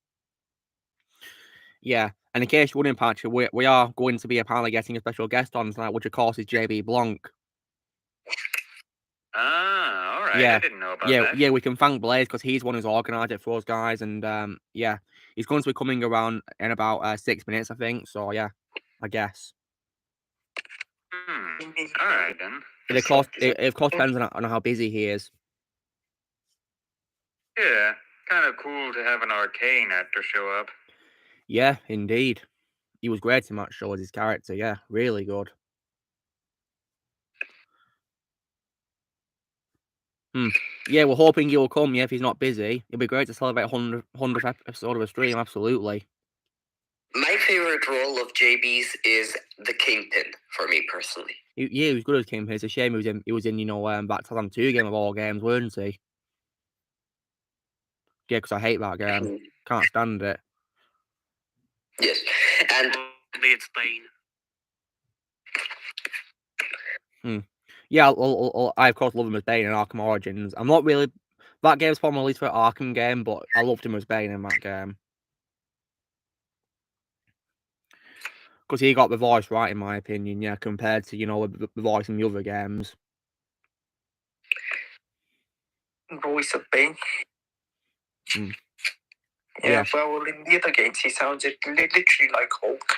[SPEAKER 1] Yeah, and in case you wouldn't, Patrick, we are going to be apparently getting a special guest on tonight, which of course is JB Blanc.
[SPEAKER 5] Ah, all right. Yeah, I didn't know about that.
[SPEAKER 1] Yeah, we can thank Blaze because he's one who's organised it for us guys, and yeah, he's going to be coming around in about 6 minutes, I think. So yeah, I guess.
[SPEAKER 5] All right then.
[SPEAKER 1] It of course depends on how busy he is.
[SPEAKER 5] Yeah, kind of cool to have an arcane actor show up.
[SPEAKER 1] Yeah, indeed. He was great in that show as his character. Yeah, really good. Yeah, we're hoping he will come. Yeah, if he's not busy, it'd be great to celebrate 100th episode of a stream. Absolutely.
[SPEAKER 2] My favorite role of JB's is the Kingpin for me personally.
[SPEAKER 1] He was good as Kingpin. It's a shame he was in that 2002 game of all games, weren't he? Yeah, because I hate that game. Can't stand it.
[SPEAKER 2] Yes, and
[SPEAKER 5] it's Bane.
[SPEAKER 1] Yeah, I of course love him as Bane in Arkham Origins. I'm not really. That game's probably my least favorite Arkham game, but I loved him as Bane in that game. Because he got the voice right, in my opinion, yeah, compared to, the voice in the other games.
[SPEAKER 3] Voice of Bane. Yeah, well, in the other games, he sounded literally like Hulk.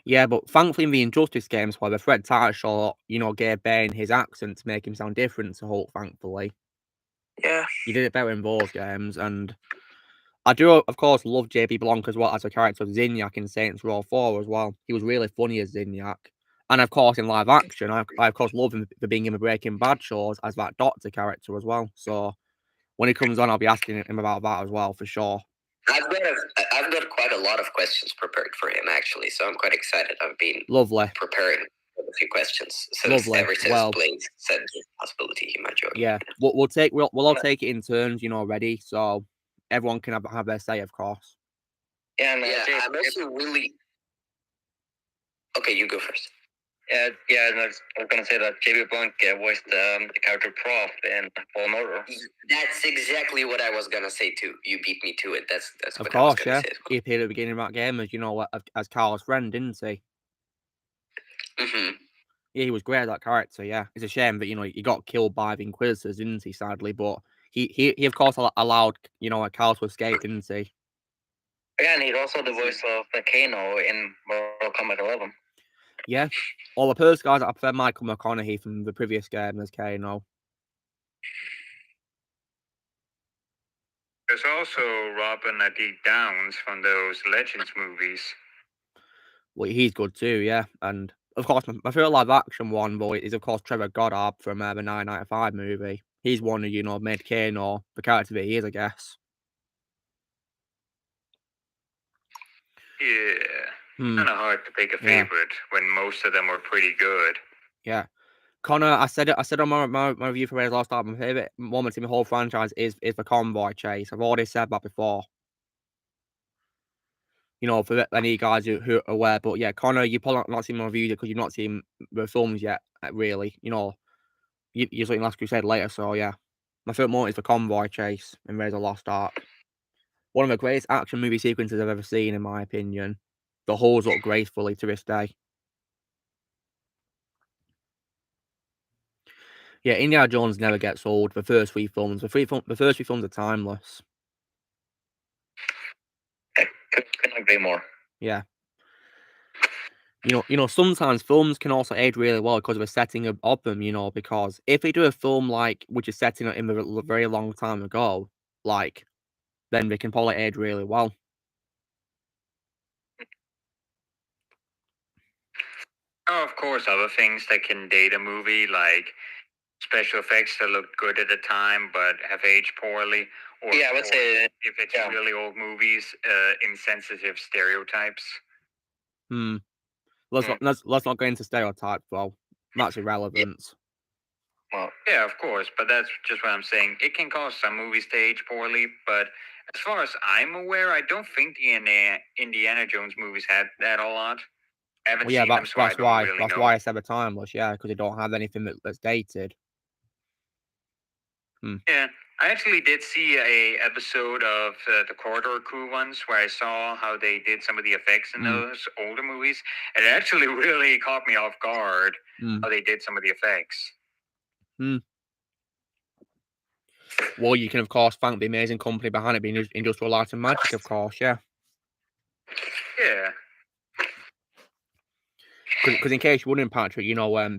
[SPEAKER 1] Yeah, but thankfully in the Injustice games, where the Fred Tatasciore, gave Bane his accent to make him sound different to Hulk, thankfully.
[SPEAKER 3] Yeah.
[SPEAKER 1] He did it better in those games, and I do, of course, love JB Blanc as well as a character of Zinyak in Saints Row 4 as well. He was really funny as Zinyak. And of course, in live action, I of course love him for being in the Breaking Bad shows as that Doctor character as well. So when he comes on, I'll be asking him about that as well, for sure.
[SPEAKER 2] I've got quite a lot of questions prepared for him, actually, so I'm quite excited. I've been preparing a few questions ever since Blade said the possibility he might join.
[SPEAKER 1] Yeah, we'll all take it in turns, ready, so everyone can have their say, of course.
[SPEAKER 2] Yeah, I'm also really. Okay, you go first.
[SPEAKER 6] And I was going to say that JB Blanc voiced the character Prof in Fallen Order.
[SPEAKER 2] That's exactly what I was going to say too. You beat me to it. That's
[SPEAKER 1] of
[SPEAKER 2] what
[SPEAKER 1] course,
[SPEAKER 2] I was going to say.
[SPEAKER 1] He appeared at the beginning of that game as Carl's friend, didn't he?
[SPEAKER 2] Mm-hmm.
[SPEAKER 1] Yeah, he was great at that character. Yeah, it's a shame that he got killed by the Inquisitors, didn't he? Sadly, but he of course allowed Carl to escape, didn't he?
[SPEAKER 6] Yeah, and he's also the voice of Kano in Mortal Kombat 11.
[SPEAKER 1] Yeah. All the first guys, I prefer Michael McConaughey from the previous game as Kano.
[SPEAKER 5] There's also Robin D. Downs from those Legends movies.
[SPEAKER 1] Well, he's good too, yeah. And of course, my favorite live action one, boy, is of course Trevor Goddard from the 1995 movie. He's one who made Kano the character that he is, I guess.
[SPEAKER 5] Yeah. Kind of hard to pick a favorite when most of them were pretty good.
[SPEAKER 1] Yeah. Connor, I said on my review for Raiders Lost Ark, my favorite moment in the whole franchise is the convoy chase. I've already said that before. For any guys who are aware, but yeah, Connor, you probably not seen my reviews because you've not seen the films yet, really. You're looking Last Crusade later, so yeah. My favorite moment is the convoy chase in Raiders of the Lost Ark. One of the greatest action movie sequences I've ever seen, in my opinion. That holds up gracefully to this day. Yeah, Indiana Jones never gets old. The first three films, the first three films are timeless.
[SPEAKER 6] I couldn't agree more.
[SPEAKER 1] Yeah. Sometimes films can also age really well because of the setting of them, because if they do a film which is set in a very long time ago, then they can probably age really well.
[SPEAKER 5] Oh, of course, other things that can date a movie, like special effects that look good at the time but have aged poorly. Or
[SPEAKER 6] I would say
[SPEAKER 5] if it's really old movies, insensitive stereotypes.
[SPEAKER 1] Let's not go into stereotypes, though. That's irrelevant.
[SPEAKER 5] Well, yeah, of course, but that's just what I'm saying. It can cause some movies to age poorly, but as far as I'm aware, I don't think the Indiana Jones movies had that a lot. I haven't seen them, so I don't really know.
[SPEAKER 1] That's why I said they're timeless, yeah, because they don't have anything that's dated.
[SPEAKER 5] Yeah, I actually did see a episode of the Corridor Crew once where I saw how they did some of the effects in those older movies, and it actually really caught me off guard how they did some of the effects.
[SPEAKER 1] Well, you can, of course, thank the amazing company behind it being Industrial Light and Magic, of course, yeah.
[SPEAKER 5] Yeah.
[SPEAKER 1] Because in case you wouldn't, Patrick,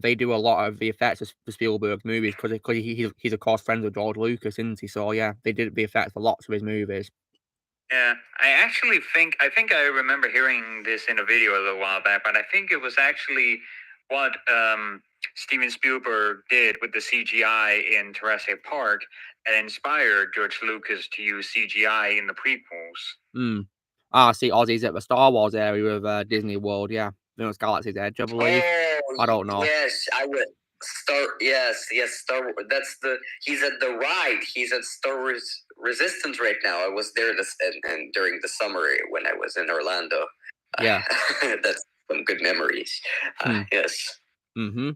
[SPEAKER 1] they do a lot of the effects for Spielberg's movies because he's, of course, friends with George Lucas, isn't he? So, yeah, they did the effects for lots of his movies.
[SPEAKER 5] Yeah, I think I remember hearing this in a video a little while back, but I think it was actually what Steven Spielberg did with the CGI in Jurassic Park that inspired George Lucas to use CGI in the prequels.
[SPEAKER 1] See, Ozzy's at the Star Wars area of Disney World, yeah. I think it's Galaxy's Edge, I believe. I don't know.
[SPEAKER 2] Yes, I would. Yes, Star Wars. He's at the ride. He's at Star Wars Resistance right now. I was there and during the summer when I was in Orlando.
[SPEAKER 1] Yeah.
[SPEAKER 2] That's some good memories. Yes.
[SPEAKER 1] Mm-hmm.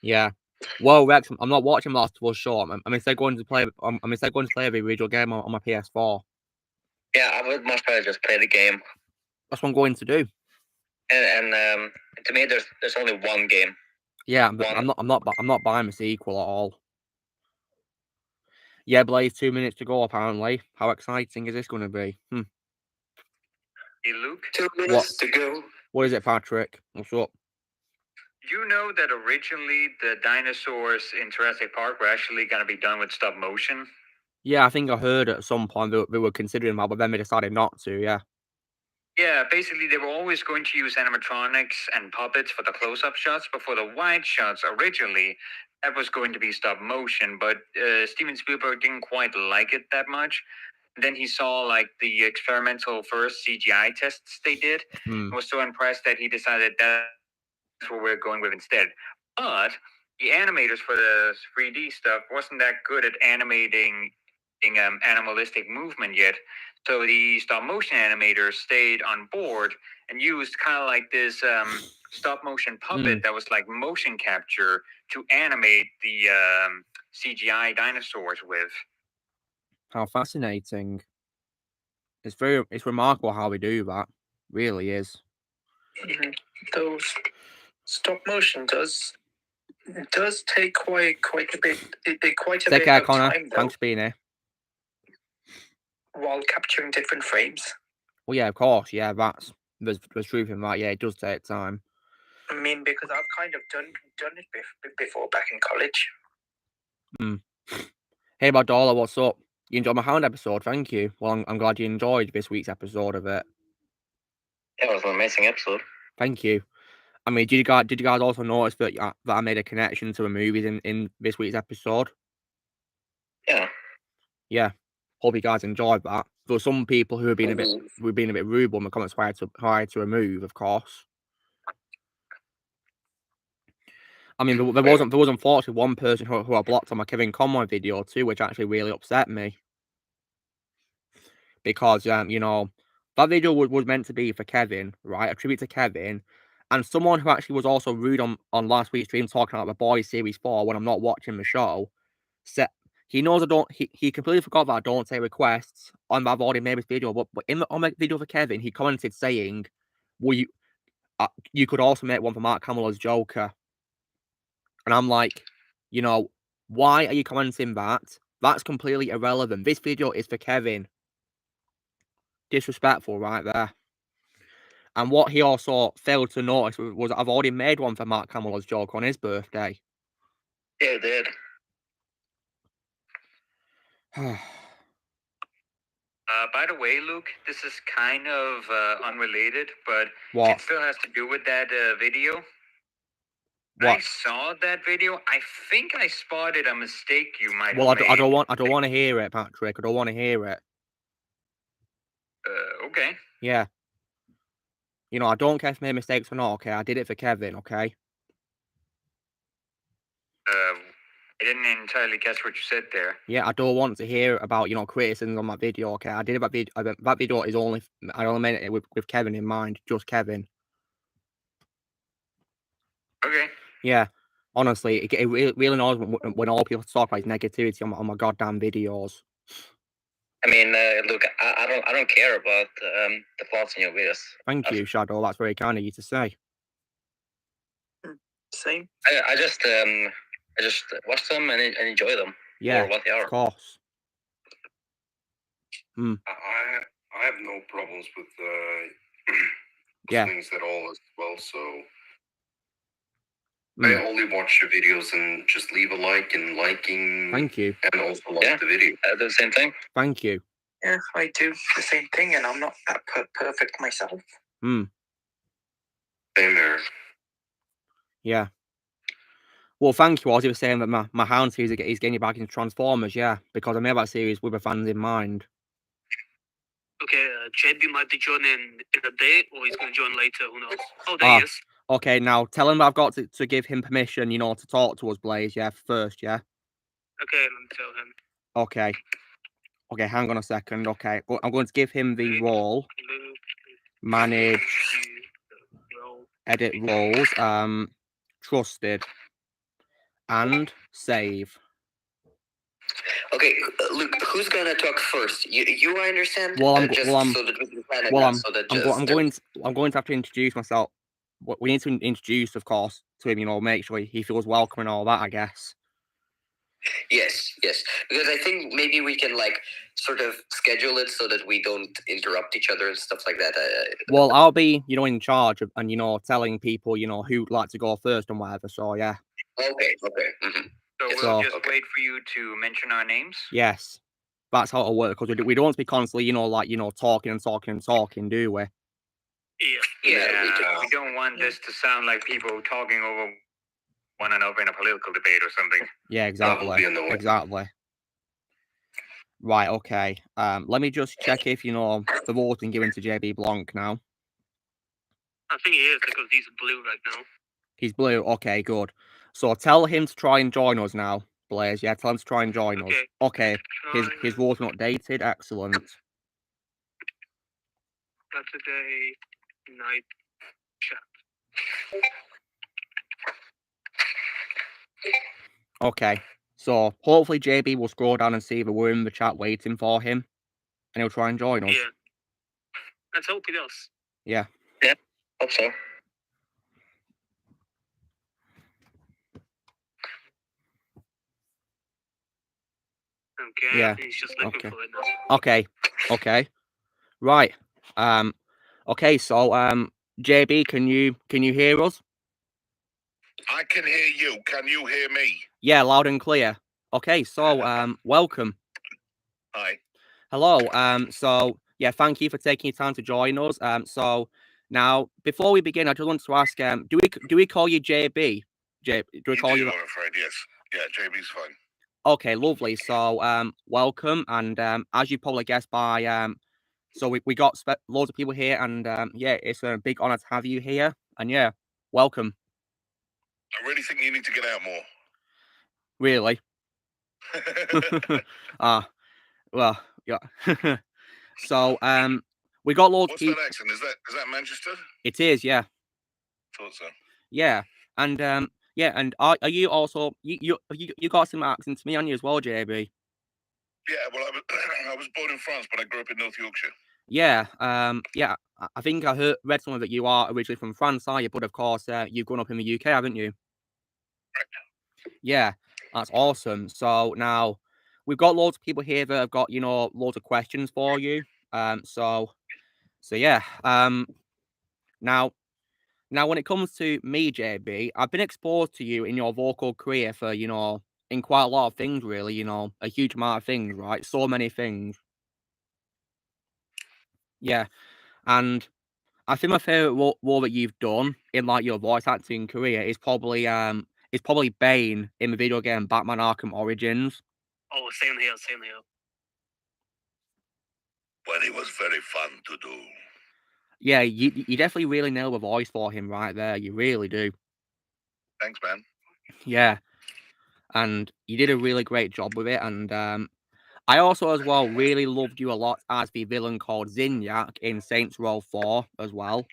[SPEAKER 1] Yeah. Well, Rex, I'm not watching Last of Us short. I'm instead going to play a video game on my PS4.
[SPEAKER 6] Yeah, I would much rather just play the game.
[SPEAKER 1] That's what I'm going to do.
[SPEAKER 6] And to me, there's only one game.
[SPEAKER 1] Yeah, but I'm not buying the sequel at all. Yeah, Blaze, 2 minutes to go apparently. How exciting is this going to be?
[SPEAKER 5] Hey, Luke.
[SPEAKER 2] 2 minutes to go.
[SPEAKER 1] What is it, Patrick? What's up?
[SPEAKER 5] You know that originally the dinosaurs in Jurassic Park were actually going to be done with stop motion?
[SPEAKER 1] Yeah, I think I heard at some point they were considering that, but then they decided not to, yeah.
[SPEAKER 5] Yeah, basically they were always going to use animatronics and puppets for the close-up shots, but for the wide shots originally, that was going to be stop motion, but Steven Spielberg didn't quite like it that much. Then he saw like the experimental first CGI tests they did, and was so impressed that he decided that's what we're going with instead. But the animators for the 3D stuff wasn't that good at animating animalistic movement yet. So the stop motion animators stayed on board and used kind of like this stop motion puppet that was like motion capture to animate the CGI dinosaurs with.
[SPEAKER 1] How fascinating. It's remarkable how we do that. Really is.
[SPEAKER 3] Those stop motion does take quite a bit. Quite a
[SPEAKER 1] Take
[SPEAKER 3] bit
[SPEAKER 1] care,
[SPEAKER 3] of
[SPEAKER 1] Connor.
[SPEAKER 3] time, though,
[SPEAKER 1] Thanks for being here.
[SPEAKER 3] while capturing different frames.
[SPEAKER 1] Well, yeah, of course. Yeah, there's truth in that. Yeah, it does take time.
[SPEAKER 3] I mean, because I've kind of done it before back in college.
[SPEAKER 1] Hey, Badola, what's up? You enjoyed my Hound episode? Thank you. Well, I'm glad you enjoyed this week's episode of it.
[SPEAKER 6] Yeah, it was an amazing episode.
[SPEAKER 1] Thank you. I mean, did you guys also notice that I made a connection to the movies in this week's episode?
[SPEAKER 6] Yeah.
[SPEAKER 1] Yeah. Hope you guys enjoyed that. There were some people who have been a bit rude on the comments prior to remove, of course. I mean, there was unfortunately one person who I blocked on my Kevin Conroy video too, which actually really upset me. Because you know, that video was meant to be for Kevin, right? A tribute to Kevin. And someone who actually was also rude on last week's stream talking about The Boys Series 4 when I'm not watching the show, said he knows he completely forgot that I don't take requests on that I've already made this video, but on my video for Kevin, he commented saying, well, you could also make one for Mark Hamill as Joker. And I'm like, you know, why are you commenting that? That's completely irrelevant. This video is for Kevin. Disrespectful right there. And what he also failed to notice was I've already made one for Mark Hamill as Joker on his birthday.
[SPEAKER 6] Yeah, it did.
[SPEAKER 5] By the way, Luke, this is kind of unrelated, but
[SPEAKER 1] what?
[SPEAKER 5] It still has to do with that video.
[SPEAKER 1] What?
[SPEAKER 5] I saw that video. I think I spotted a mistake you might
[SPEAKER 1] have made. I don't want to hear it, Patrick. I don't want to hear it.
[SPEAKER 5] Okay.
[SPEAKER 1] Yeah. You know, I don't care if I made mistakes or not, okay? I did it for Kevin, okay?
[SPEAKER 5] I didn't entirely catch what you said there.
[SPEAKER 1] Yeah, I don't want to hear about, you know, criticisms on that video, okay? I did it that video is only, I only made it with Kevin in mind, just Kevin.
[SPEAKER 5] Okay.
[SPEAKER 1] Yeah, honestly, it really annoys when all people talk about negativity on my goddamn videos.
[SPEAKER 6] I mean, look, I don't care about the flaws in your videos.
[SPEAKER 1] Thank you, Shadow. That's very kind of you to say.
[SPEAKER 3] Same.
[SPEAKER 6] I just watch them and enjoy them.
[SPEAKER 1] Yeah,
[SPEAKER 6] for what they are.
[SPEAKER 1] Of course.
[SPEAKER 7] I have no problems with things at all as well. So I only watch your videos and just leave a like and liking.
[SPEAKER 1] Thank you.
[SPEAKER 7] And also like the video.
[SPEAKER 6] I do the same thing.
[SPEAKER 1] Thank you.
[SPEAKER 3] Yeah, I do the same thing, and I'm not that perfect myself.
[SPEAKER 7] Same here.
[SPEAKER 1] Yeah. Well, thank you. I was saying that my Hound series is getting you back into Transformers, yeah, because I made that series with the fans in mind.
[SPEAKER 8] Okay,
[SPEAKER 3] JB might be joining in a bit, or he's going to join later. Who knows? Oh, there he is.
[SPEAKER 1] Okay, now tell him I've got to give him permission, to talk to us, Blaze. Yeah, first. Yeah.
[SPEAKER 3] Okay, let me tell him.
[SPEAKER 1] Okay. Okay, hang on a second. Okay, I'm going to give him the role. Manage. Edit roles. Trusted. And save.
[SPEAKER 2] Okay, Luke, who's gonna talk first? You I understand.
[SPEAKER 1] I'm going to have to introduce myself. We need to introduce, of course, to him. Make sure he feels welcome and all that, I guess.
[SPEAKER 2] Yes. Because I think maybe we can sort of schedule it so that we don't interrupt each other and stuff like that.
[SPEAKER 1] Well, I'll be, in charge of, and telling people, who'd like to go first and whatever. So yeah.
[SPEAKER 2] Okay. Mm-hmm.
[SPEAKER 5] So we'll just wait for you to mention our names?
[SPEAKER 1] Yes. That's how it'll work, because we don't want to be constantly, talking, do we?
[SPEAKER 5] Yeah, we don't want this to sound like people talking over one another in a political debate or something.
[SPEAKER 1] Yeah, exactly. Exactly. Right, okay. Let me just check if, the vote's been given to JB Blanc now.
[SPEAKER 3] I think he is, because he's blue right now.
[SPEAKER 1] He's blue? Okay, good. So tell him to try and join us now, Blaze. Yeah, tell him to try and join us. Okay. His vote's not dated. Excellent.
[SPEAKER 5] Saturday night chat.
[SPEAKER 1] Okay. So hopefully JB will scroll down and see that we're in the chat waiting for him, and he'll try and join us.
[SPEAKER 3] Yeah. Let's hope he does.
[SPEAKER 1] Yeah.
[SPEAKER 6] Yeah, hope so.
[SPEAKER 3] Okay.
[SPEAKER 1] Yeah.
[SPEAKER 3] He's just looking for it now.
[SPEAKER 1] Okay. Right. Okay. So JB, can you hear us?
[SPEAKER 8] I can hear you. Can you hear me?
[SPEAKER 1] Yeah, loud and clear. Okay. So welcome.
[SPEAKER 8] Hi.
[SPEAKER 1] Hello. So yeah, thank you for taking your time to join us. So now before we begin, I just want to ask, do we call you JB? Do we call you?
[SPEAKER 8] I'm afraid, yes. Yeah, JB's fine.
[SPEAKER 1] Okay, lovely. So welcome, and as you probably guessed by so we got loads of people here, and yeah, it's a big honor to have you here, and yeah, welcome.
[SPEAKER 8] I really think you need to get out more.
[SPEAKER 1] Really? Well, yeah. So we got loads of people.
[SPEAKER 8] What's that accent? Is that Manchester?
[SPEAKER 1] It is, yeah.
[SPEAKER 8] Thought so.
[SPEAKER 1] Yeah, and yeah, and are you also you got some accent to me on you as well, JB?
[SPEAKER 8] Yeah, well, I was born in France, but I grew up in North Yorkshire.
[SPEAKER 1] Yeah, yeah. I think I read somewhere that you are originally from France, are you? But of course, you've grown up in the UK, haven't you?
[SPEAKER 8] Right.
[SPEAKER 1] Yeah, that's awesome. So now we've got loads of people here that have got loads of questions for you. So yeah. Now when it comes to me, JB, I've been exposed to you in your vocal career for in quite a lot of things, really. A huge amount of things, right? So many things. Yeah, and I think my favorite role that you've done in your voice acting career is probably Bane in the video game Batman Arkham Origins.
[SPEAKER 3] Oh, same here.
[SPEAKER 8] Well, it was very fun to do.
[SPEAKER 1] Yeah, you definitely really nailed the voice for him right there. You really do.
[SPEAKER 8] Thanks, man.
[SPEAKER 1] Yeah, and you did a really great job with it, and I also, as well, really loved you a lot as the villain called Zinyak in Saints Row 4 as well.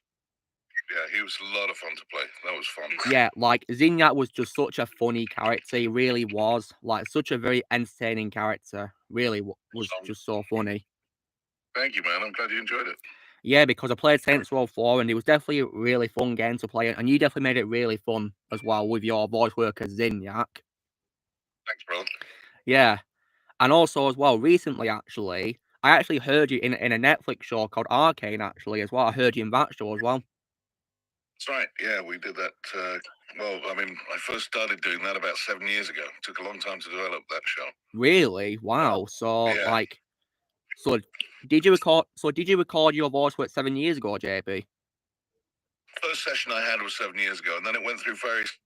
[SPEAKER 8] Yeah, he was a lot of fun to play. That was fun.
[SPEAKER 1] Yeah, Zinyak was just such a funny character. He really was. Such a very entertaining character. Really was just so funny.
[SPEAKER 8] Thank you, man. I'm glad you enjoyed it.
[SPEAKER 1] Yeah, because I played Saints Row 4, and it was definitely a really fun game to play, and you definitely made it really fun as well with your voice work as Zinyak.
[SPEAKER 8] Thanks, bro.
[SPEAKER 1] Yeah. And also, as well, recently, actually, I actually heard you in a Netflix show called Arcane, actually, as well. I heard you in that show as well.
[SPEAKER 8] That's right. Yeah, we did that. Well, I mean, I first started doing that about 7 years ago. It took a long time to develop that show.
[SPEAKER 1] Really? Wow. So,
[SPEAKER 8] yeah.
[SPEAKER 1] So did you record your voice work 7 years ago, JB?
[SPEAKER 8] First session I had was 7 years ago, and then it went through various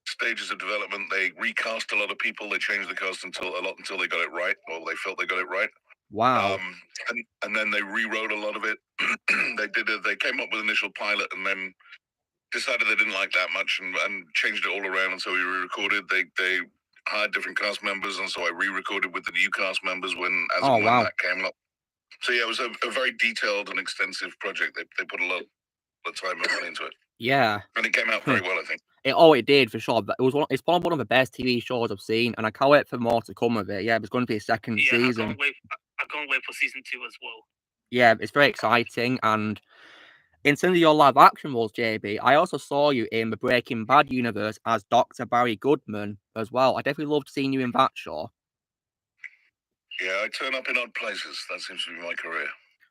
[SPEAKER 8] stages of development. They recast a lot of people. They changed the cast until they got it right, or they felt they got it right.
[SPEAKER 1] Wow.
[SPEAKER 8] And then they rewrote a lot of it. They came up with initial pilot and then decided they didn't like that much and changed it all around. And so we re-recorded. They hired different cast members, and so I re-recorded with the new cast members when that came up. So yeah, it was a very detailed and extensive project. They put a lot of time and money into it.
[SPEAKER 1] Yeah.
[SPEAKER 8] And it came out very well, I think.
[SPEAKER 1] It did, for sure. But it's one of the best TV shows I've seen, and I can't wait for more to come of it. Yeah, there's going to be a second season.
[SPEAKER 3] I can't wait for season 2 as well.
[SPEAKER 1] Yeah, it's very exciting. And in terms of your live action roles, JB, I also saw you in the Breaking Bad universe as Dr. Barry Goodman as well. I definitely loved seeing you in that show.
[SPEAKER 8] Yeah, I turn up in odd places. That seems to be my career.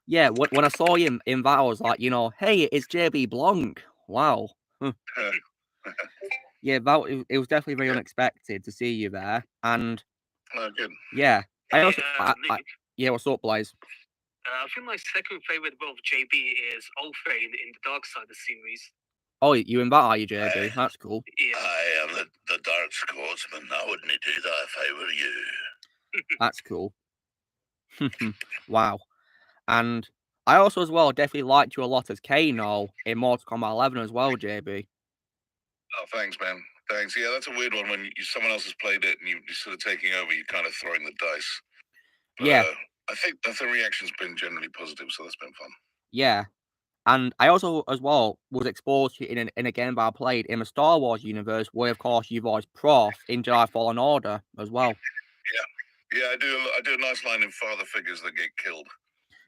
[SPEAKER 1] Yeah, when I saw you in that, I was like, hey, it's JB Blanc. Wow. Yeah, it was definitely very unexpected to see you there. And
[SPEAKER 8] good.
[SPEAKER 1] Yeah, yeah, what's up, Blaze?
[SPEAKER 3] I think my second favorite role of JB is Alfred in the Dark Side of the series.
[SPEAKER 1] Oh, you in that, are you, JB? That's cool.
[SPEAKER 3] Yeah.
[SPEAKER 8] I am the Dark Swordsman. I wouldn't do that if I were you.
[SPEAKER 1] That's cool. Wow. And I also, as well, definitely liked you a lot as Kano in Mortal Kombat 11 as well, JB.
[SPEAKER 8] Oh, thanks, man. Thanks. Yeah, that's a weird one when someone else has played it and you're sort of taking over, you're kind of throwing the dice. But,
[SPEAKER 1] yeah.
[SPEAKER 8] I think the reaction's been generally positive, so that's been fun.
[SPEAKER 1] Yeah. And I also, as well, was exposed to in a game that I played in the Star Wars universe, where, of course, you voiced Prof in Jedi Fallen Order as well.
[SPEAKER 8] Yeah, I do a nice line in Father Figures that get killed.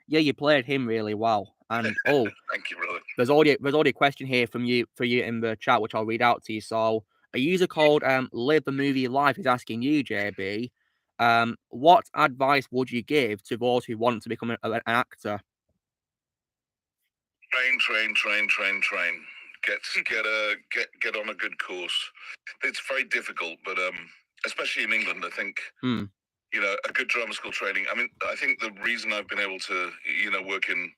[SPEAKER 1] Yeah, you played him really well. And
[SPEAKER 8] thank you, brother.
[SPEAKER 1] There's already a question here for you in the chat, which I'll read out to you. So a user called Live the Movie Life is asking you, JB, what advice would you give to those who want to become an actor?
[SPEAKER 8] Train. Get on a good course. It's very difficult, but especially in England, I think a good drama school training. I mean, I think the reason I've been able to work in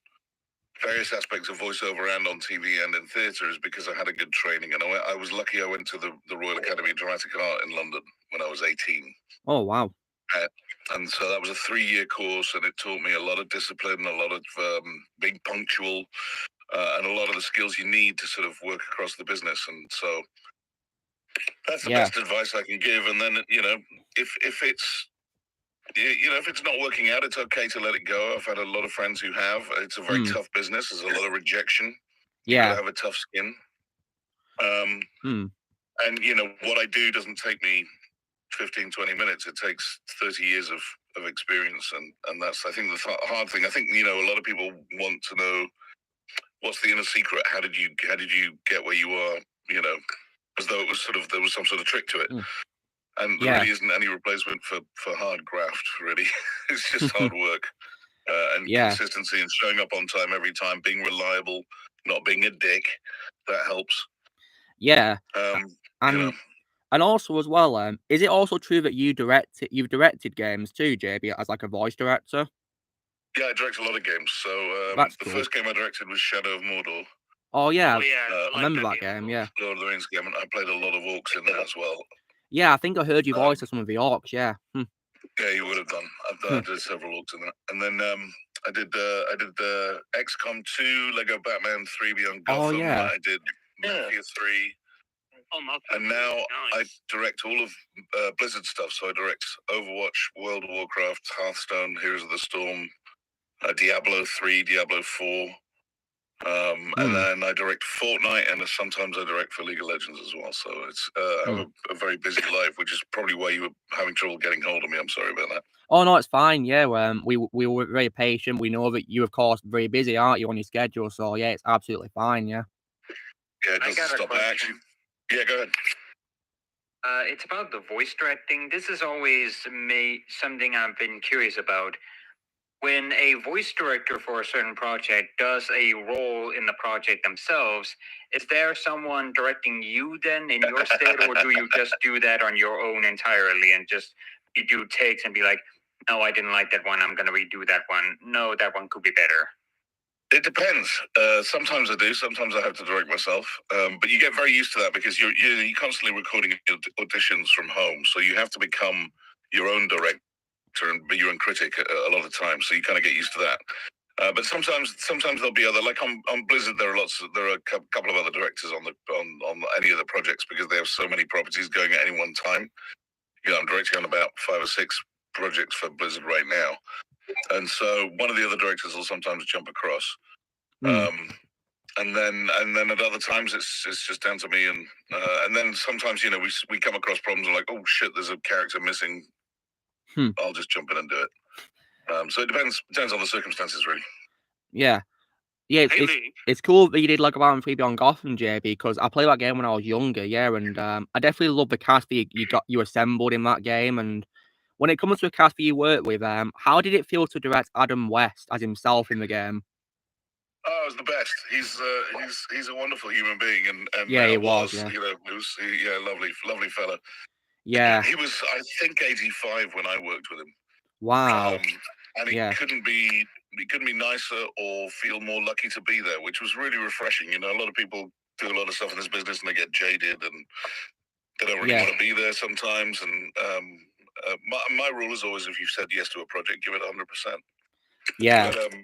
[SPEAKER 8] various aspects of voiceover and on TV and in theatre is because I had a good training, and I was lucky. I went to the Royal Academy of Dramatic Art in London when I was 18.
[SPEAKER 1] Oh wow!
[SPEAKER 8] And so that was a 3-year course, and it taught me a lot of discipline, a lot of being punctual, and a lot of the skills you need to sort of work across the business. And so that's the best advice I can give. And then if it's if it's not working out, it's okay to let it go. I've had a lot of friends who have. It's a very tough business. There's a lot of rejection. You gotta have a tough skin. And what I do doesn't take me 15, 20 minutes. It takes 30 years of experience. And that's, I think, the hard thing. I think, a lot of people want to know what's the inner secret. How did you get where you are, as though it was there was some sort of trick to it. And there really isn't any replacement for hard graft, really. It's just hard work and consistency and showing up on time every time, being reliable, not being a dick. That helps.
[SPEAKER 1] Yeah. And also, as well, is it also true that you've directed games too, JB, as like a voice director?
[SPEAKER 8] Yeah, I direct a lot of games. So the first game I directed was Shadow of Mordor.
[SPEAKER 1] Oh yeah, I remember that game. Yeah,
[SPEAKER 8] Lord of the Rings game, and I played a lot of orcs in that as well.
[SPEAKER 1] Yeah, I think I heard you voice some of the orcs. Yeah.
[SPEAKER 8] Yeah, you would have done. I did several orcs in that, and then I did the XCOM 2, Lego Batman 3 Beyond Gotham.
[SPEAKER 1] Oh yeah.
[SPEAKER 8] I did Mafia 3. And now I direct all of Blizzard stuff. So I direct Overwatch, World of Warcraft, Hearthstone, Heroes of the Storm, Diablo 3, Diablo 4. And then I direct Fortnite, and sometimes I direct for League of Legends as well. So it's I have a very busy life, which is probably why you were having trouble getting hold of me. I'm sorry about that.
[SPEAKER 1] Oh no, it's fine. Yeah, we were very patient. We know that you, of course, very busy, aren't you, on your schedule? So yeah, it's absolutely fine. Yeah.
[SPEAKER 8] Yeah, it doesn't stop. Actually, yeah, go ahead.
[SPEAKER 5] It's about the voice directing. This is always something I've been curious about. When a voice director for a certain project does a role in the project themselves, is there someone directing you then in your stead, or do you just do that on your own entirely and just you do takes and be like, no, I didn't like that one, I'm going to redo that one. No, that one could be better.
[SPEAKER 8] It depends. Sometimes I do. Sometimes I have to direct myself. But you get very used to that because you're constantly recording auditions from home, so you have to become your own director. and be your own critic a lot of the time, so you kind of get used to that. But sometimes there'll be other, like on Blizzard, there are a couple of other directors on any of the projects because they have so many properties going at any one time. I'm directing on about 5 or 6 projects for Blizzard right now, and so one of the other directors will sometimes jump across. And then at other times it's just down to me, and then sometimes we come across problems and like, oh shit, there's a character missing. I'll just jump in and do it. So it depends on the circumstances, really.
[SPEAKER 1] Yeah, it's cool that you did like about 3 Beyond Gotham, JB, because I played that game when I was younger, and I definitely love the cast that you assembled in that game. And when it comes to a cast that you work with, how did it feel to direct Adam West as himself in the game?
[SPEAKER 8] Oh, it was the best. He's a wonderful human being, and
[SPEAKER 1] yeah, he was. Yeah.
[SPEAKER 8] It was lovely fella.
[SPEAKER 1] Yeah,
[SPEAKER 8] he was, I think, 85 when I worked with him.
[SPEAKER 1] Wow.
[SPEAKER 8] And he couldn't be nicer or feel more lucky to be there, which was really refreshing. A lot of people do a lot of stuff in this business and they get jaded and they don't really want to be there sometimes. And my rule is always, if you've said yes to a project, give it 100%.
[SPEAKER 1] Yeah.
[SPEAKER 8] But,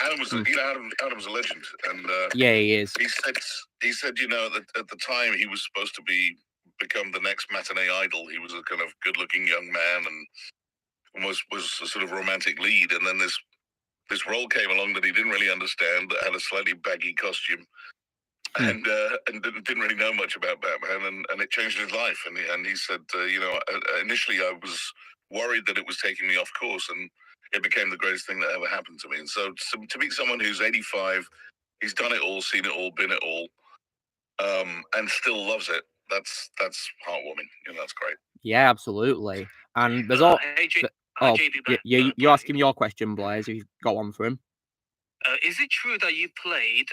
[SPEAKER 8] Adam was Adam's a legend, and
[SPEAKER 1] he is.
[SPEAKER 8] He said, that at the time he was supposed to become the next matinee idol. He was a kind of good-looking young man and was a sort of romantic lead, and then this role came along that he didn't really understand, that had a slightly baggy costume, and didn't really know much about Batman, and it changed his life. And he said, initially I was worried that it was taking me off course, and it became the greatest thing that ever happened to me. And so to meet someone who's 85, he's done it all, seen it all, been it all, and still loves it. That's heartwarming. That's great.
[SPEAKER 1] Yeah, absolutely. And there's all. You're asking me your question, Blaze. If you've got one for him.
[SPEAKER 9] Is it true that you played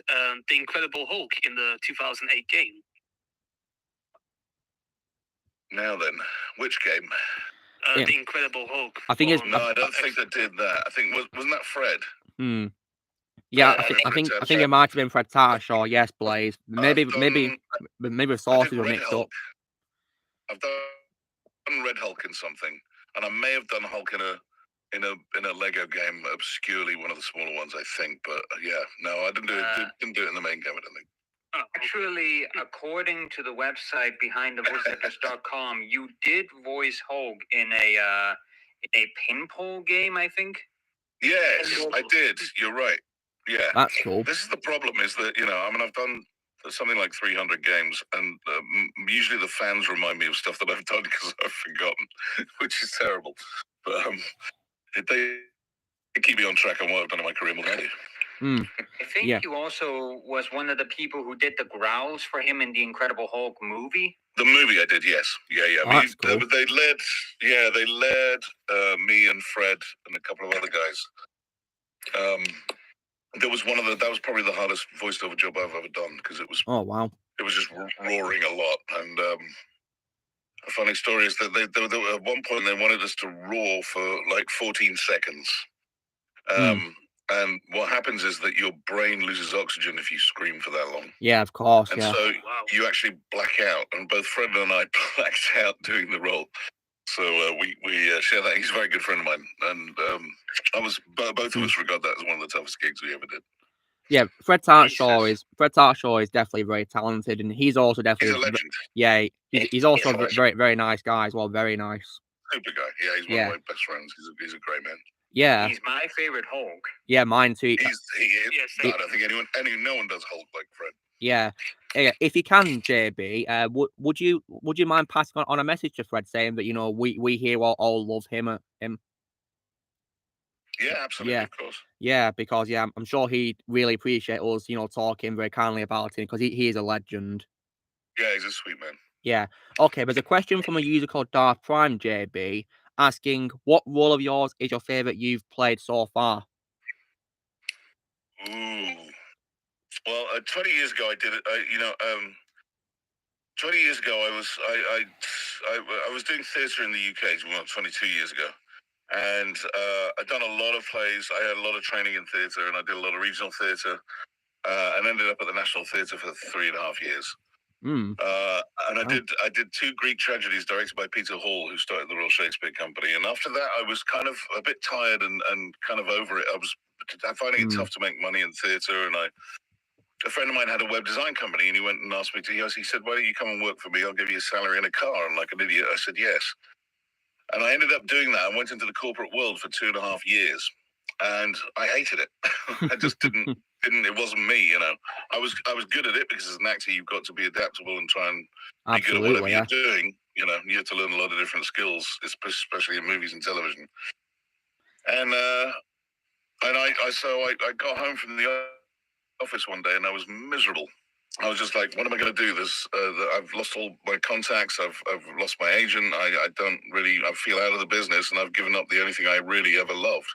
[SPEAKER 9] the Incredible Hulk in the 2008 game?
[SPEAKER 8] Now then, which game?
[SPEAKER 9] The Incredible Hulk.
[SPEAKER 1] I think it's.
[SPEAKER 8] No, I don't think I did that. I think wasn't that Fred?
[SPEAKER 1] Yeah, I think it might have been Fred Tarshaw. Yes, Blaze. Maybe the sources were mixed up.
[SPEAKER 8] I've done Red Hulk in something, and I may have done Hulk in a Lego game, obscurely, one of the smaller ones, I think. But no, I didn't do it in the main game, I don't think.
[SPEAKER 5] Actually, according to the website behindthevoiceactors.com, you did voice Hulk in a pinball game, I think.
[SPEAKER 8] Yes, I did. You're right. Yeah,
[SPEAKER 1] that's cool.
[SPEAKER 8] This is the problem: is that I've done something like 300 games, and usually the fans remind me of stuff that I've done because I've forgotten, which is terrible. But they keep me on track on what I've done in my career more than I do.
[SPEAKER 5] I think you also was one of the people who did the growls for him in the Incredible Hulk movie.
[SPEAKER 8] The movie I did, yes. Yeah.
[SPEAKER 1] That's cool.
[SPEAKER 8] They led me and Fred and a couple of other guys. There was that was probably the hardest voiceover job I've ever done because it was.
[SPEAKER 1] Oh wow!
[SPEAKER 8] It was just roaring a lot, and a funny story is that they at one point they wanted us to roar for like 14 seconds. And what happens is that your brain loses oxygen if you scream for that long.
[SPEAKER 1] Yeah, of course.
[SPEAKER 8] And so you actually black out, and both Fred and I blacked out doing the role. So we share that. He's a very good friend of mine, and both of us regard that as one of the toughest gigs we ever did.
[SPEAKER 1] Yeah, Fred Tarshaw is definitely very talented, and he's also definitely
[SPEAKER 8] a legend.
[SPEAKER 1] Yeah, he's also a very, very nice guy as well. Very nice.
[SPEAKER 8] Super guy. Yeah, he's one of my best friends. He's a great man.
[SPEAKER 1] Yeah,
[SPEAKER 5] he's my favorite Hulk.
[SPEAKER 1] Yeah, mine too.
[SPEAKER 8] He is. I don't think no one does Hulk like Fred.
[SPEAKER 1] Yeah. If you can, JB, would you mind passing on a message to Fred saying that we here all love him?
[SPEAKER 8] Yeah, absolutely, of course.
[SPEAKER 1] Yeah, because I'm sure he'd really appreciate us, talking very kindly about him because he is a legend.
[SPEAKER 8] Yeah, he's a sweet man.
[SPEAKER 1] Yeah. Okay, there's a question from a user called Dark Prime, JB, asking what role of yours is your favorite you've played so far.
[SPEAKER 8] Ooh. Well, 20 years ago I did it. 20 years ago I was doing theatre in the UK. Well, 22 years ago. And I'd done a lot of plays. I had a lot of training in theatre, and I did a lot of regional theatre, and ended up at the National Theatre for 3.5 years. And I did 2 Greek tragedies directed by Peter Hall, who started the Royal Shakespeare Company. And after that, I was kind of a bit tired and kind of over it. I was finding it tough to make money in theatre. And a friend of mine had a web design company, and he went and asked me to. He said, "Why don't you come and work for me? I'll give you a salary and a car." And like an idiot, I said yes. And I ended up doing that. I went into the corporate world for 2.5 years, and I hated it. I just didn't. It wasn't me, you know. I was good at it because as an actor, you've got to be adaptable and try and be good at whatever you're doing. You know, you have to learn a lot of different skills, especially in movies and television. And I got home from the office one day and I was miserable. I was just like, what am I going to do? I've lost all my contacts. I've lost my agent. I feel out of the business, and I've given up the only thing I really ever loved.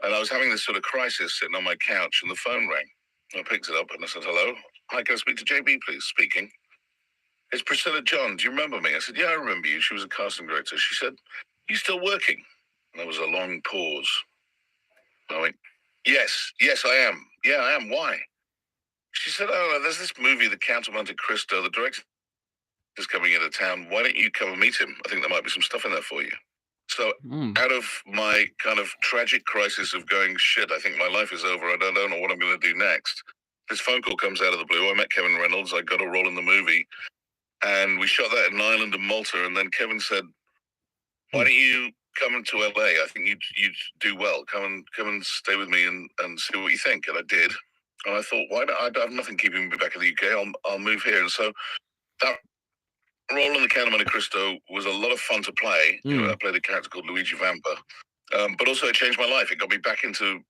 [SPEAKER 8] And I was having this sort of crisis sitting on my couch, and the phone rang. I picked it up and I said, "Hello, hi, can I speak to JB, please?" Speaking. "It's Priscilla John. Do you remember me?" I said, "Yeah, I remember you." She was a casting director. She said, "You still working?" And there was a long pause. I went, Yes, I am. Yeah, I am. Why?" She said, "Oh, there's this movie, The Count of Monte Cristo. The director is coming into town. Why don't you come and meet him? I think there might be some stuff in there for you." So out of my kind of tragic crisis of going, shit, I think my life is over. I don't know what I'm going to do next. This phone call comes out of the blue. I met Kevin Reynolds. I got a role in the movie. And we shot that in Ireland and Malta. And then Kevin said, "Why don't you come to LA? I think you'd do well. Come and stay with me and see what you think." And I did. And I thought, why not? I have nothing keeping me back in the UK. I'll move here. And so that role in The Count of Monte Cristo was a lot of fun to play. You know, I played a character called Luigi Vampa. But also it changed my life. It got me back into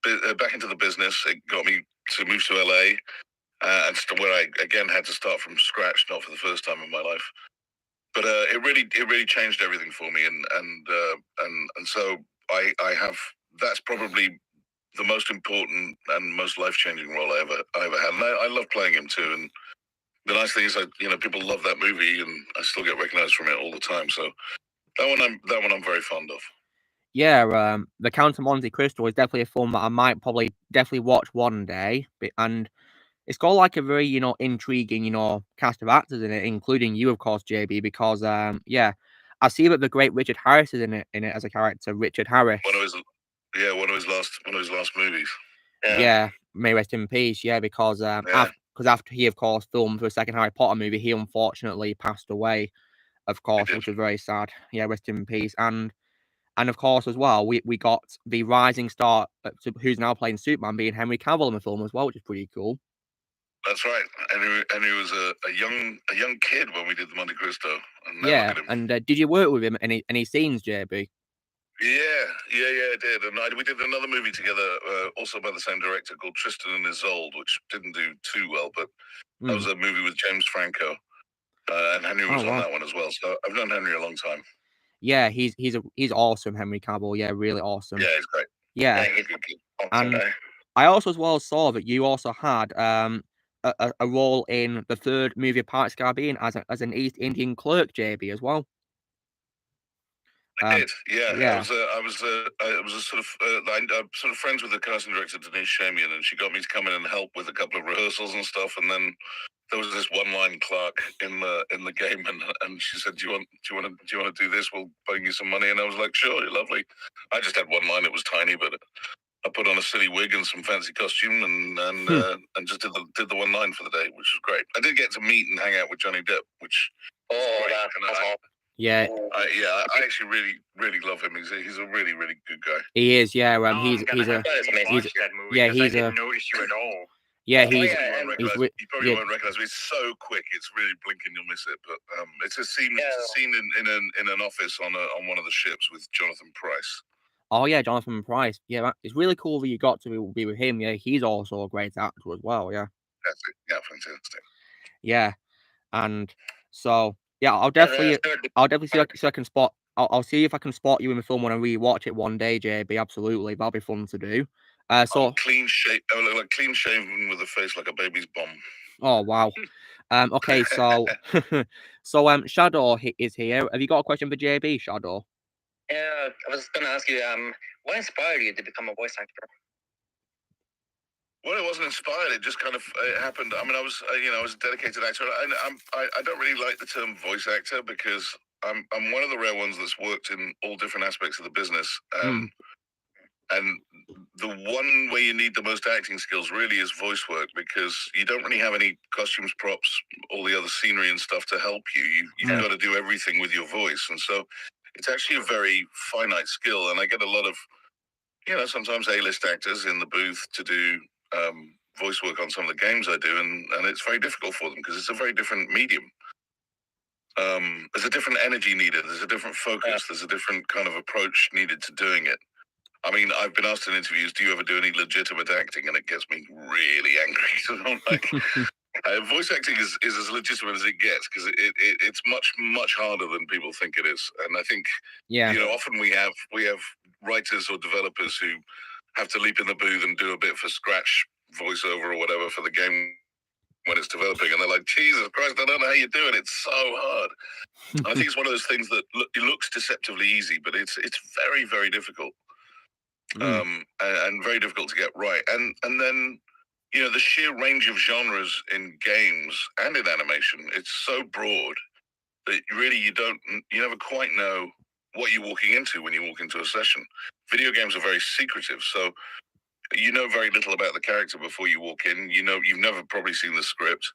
[SPEAKER 8] the business. It got me to move to LA, where I again had to start from scratch, not for the first time in my life. But it really changed everything for me, and so I have. That's probably the most important and most life-changing role I ever had. And I love playing him too. And the nice thing is, people love that movie, and I still get recognized from it all the time. So that one I'm very fond of.
[SPEAKER 1] Yeah, The Count of Monte Cristo is definitely a film that I might probably definitely watch one day, and it's got like a very, intriguing, cast of actors in it, including you, of course, JB, because, I see that the great Richard Harris is in it as a character, Richard Harris.
[SPEAKER 8] One of his last movies.
[SPEAKER 1] Yeah, may rest in peace. Yeah, because after he, of course, filmed the second Harry Potter movie, he unfortunately passed away, of course, which was very sad. Yeah, rest in peace. And of course, as well, we got the rising star who's now playing Superman, being Henry Cavill in the film as well, which is pretty cool.
[SPEAKER 8] That's right, and he was a young kid when we did the Monte Cristo.
[SPEAKER 1] And did you work with him any scenes, JB?
[SPEAKER 8] Yeah, I did, and we did another movie together, also by the same director, called Tristan and Isolde, which didn't do too well, but that was a movie with James Franco, and Henry was on that one as well. So I've known Henry a long time.
[SPEAKER 1] Yeah, he's awesome, Henry Cavill. Yeah, really awesome.
[SPEAKER 8] Yeah, he's great.
[SPEAKER 1] Yeah, and I also as well saw that you also had a role in the third movie of Pirates of the Caribbean as an East Indian clerk, JB, as well.
[SPEAKER 8] I did, yeah. I was sort of friends with the casting director Denise Shamian, and she got me to come in and help with a couple of rehearsals and stuff. And then there was this one-line clerk in the game, and she said, "Do you want to do this? We'll pay you some money." And I was like, "Sure, you're lovely." I just had one line; it was tiny, but I put on a silly wig and some fancy costume, and just did the one line for the day, which was great. I did get to meet and hang out with Johnny Depp, which
[SPEAKER 1] yeah.
[SPEAKER 8] I actually really, really love him. He's a really, really good guy.
[SPEAKER 1] He is, yeah.
[SPEAKER 5] He's that movie. I didn't notice you at all.
[SPEAKER 1] Yeah,
[SPEAKER 8] you probably won't recognize me. It's so quick; it's really blinking, you'll miss it. But it's a scene in an office on one of the ships with Jonathan Pryce.
[SPEAKER 1] Oh yeah, Jonathan Pryce. Yeah, it's really cool that you got to be with him. Yeah, he's also a great actor as well. Yeah.
[SPEAKER 8] That's it. Yeah, fantastic.
[SPEAKER 1] Yeah, and so yeah, I'll definitely see if I can spot. I'll see if I can spot you in the film when I rewatch it one day, JB. Absolutely, that'll be fun to do. So
[SPEAKER 8] clean shaven with a face like a baby's bum.
[SPEAKER 1] Oh wow. Okay, so Shadow is here. Have you got a question for JB, Shadow?
[SPEAKER 6] Yeah, I was going to ask you, what inspired you to become a voice actor?
[SPEAKER 8] Well, it wasn't inspired. It just kind of happened. I mean, I was a dedicated actor. I don't really like the term voice actor because I'm one of the rare ones that's worked in all different aspects of the business. And the one way you need the most acting skills really is voice work, because you don't really have any costumes, props, all the other scenery and stuff to help you. You've got to do everything with your voice. And so it's actually a very finite skill. And I get a lot of, sometimes A-list actors in the booth to do voice work on some of the games I do. And it's very difficult for them because it's a very different medium. There's a different energy needed. There's a different focus. There's a different kind of approach needed to doing it. I mean, I've been asked in interviews, do you ever do any legitimate acting? And it gets me really angry. So I'm like, voice acting is as legitimate as it gets, because it's much, much harder than people think it is. And I think, often we have writers or developers who have to leap in the booth and do a bit for scratch voiceover or whatever for the game when it's developing. And they're like, Jesus Christ, I don't know how you do it. It's so hard. And I think it's one of those things that it looks deceptively easy, but it's very, very difficult. And very difficult to get right. And then, the sheer range of genres in games and in animation, it's so broad that really you never quite know what you're walking into when you walk into a session. Video games are very secretive, so you know very little about the character before you walk in. You've never probably seen the script.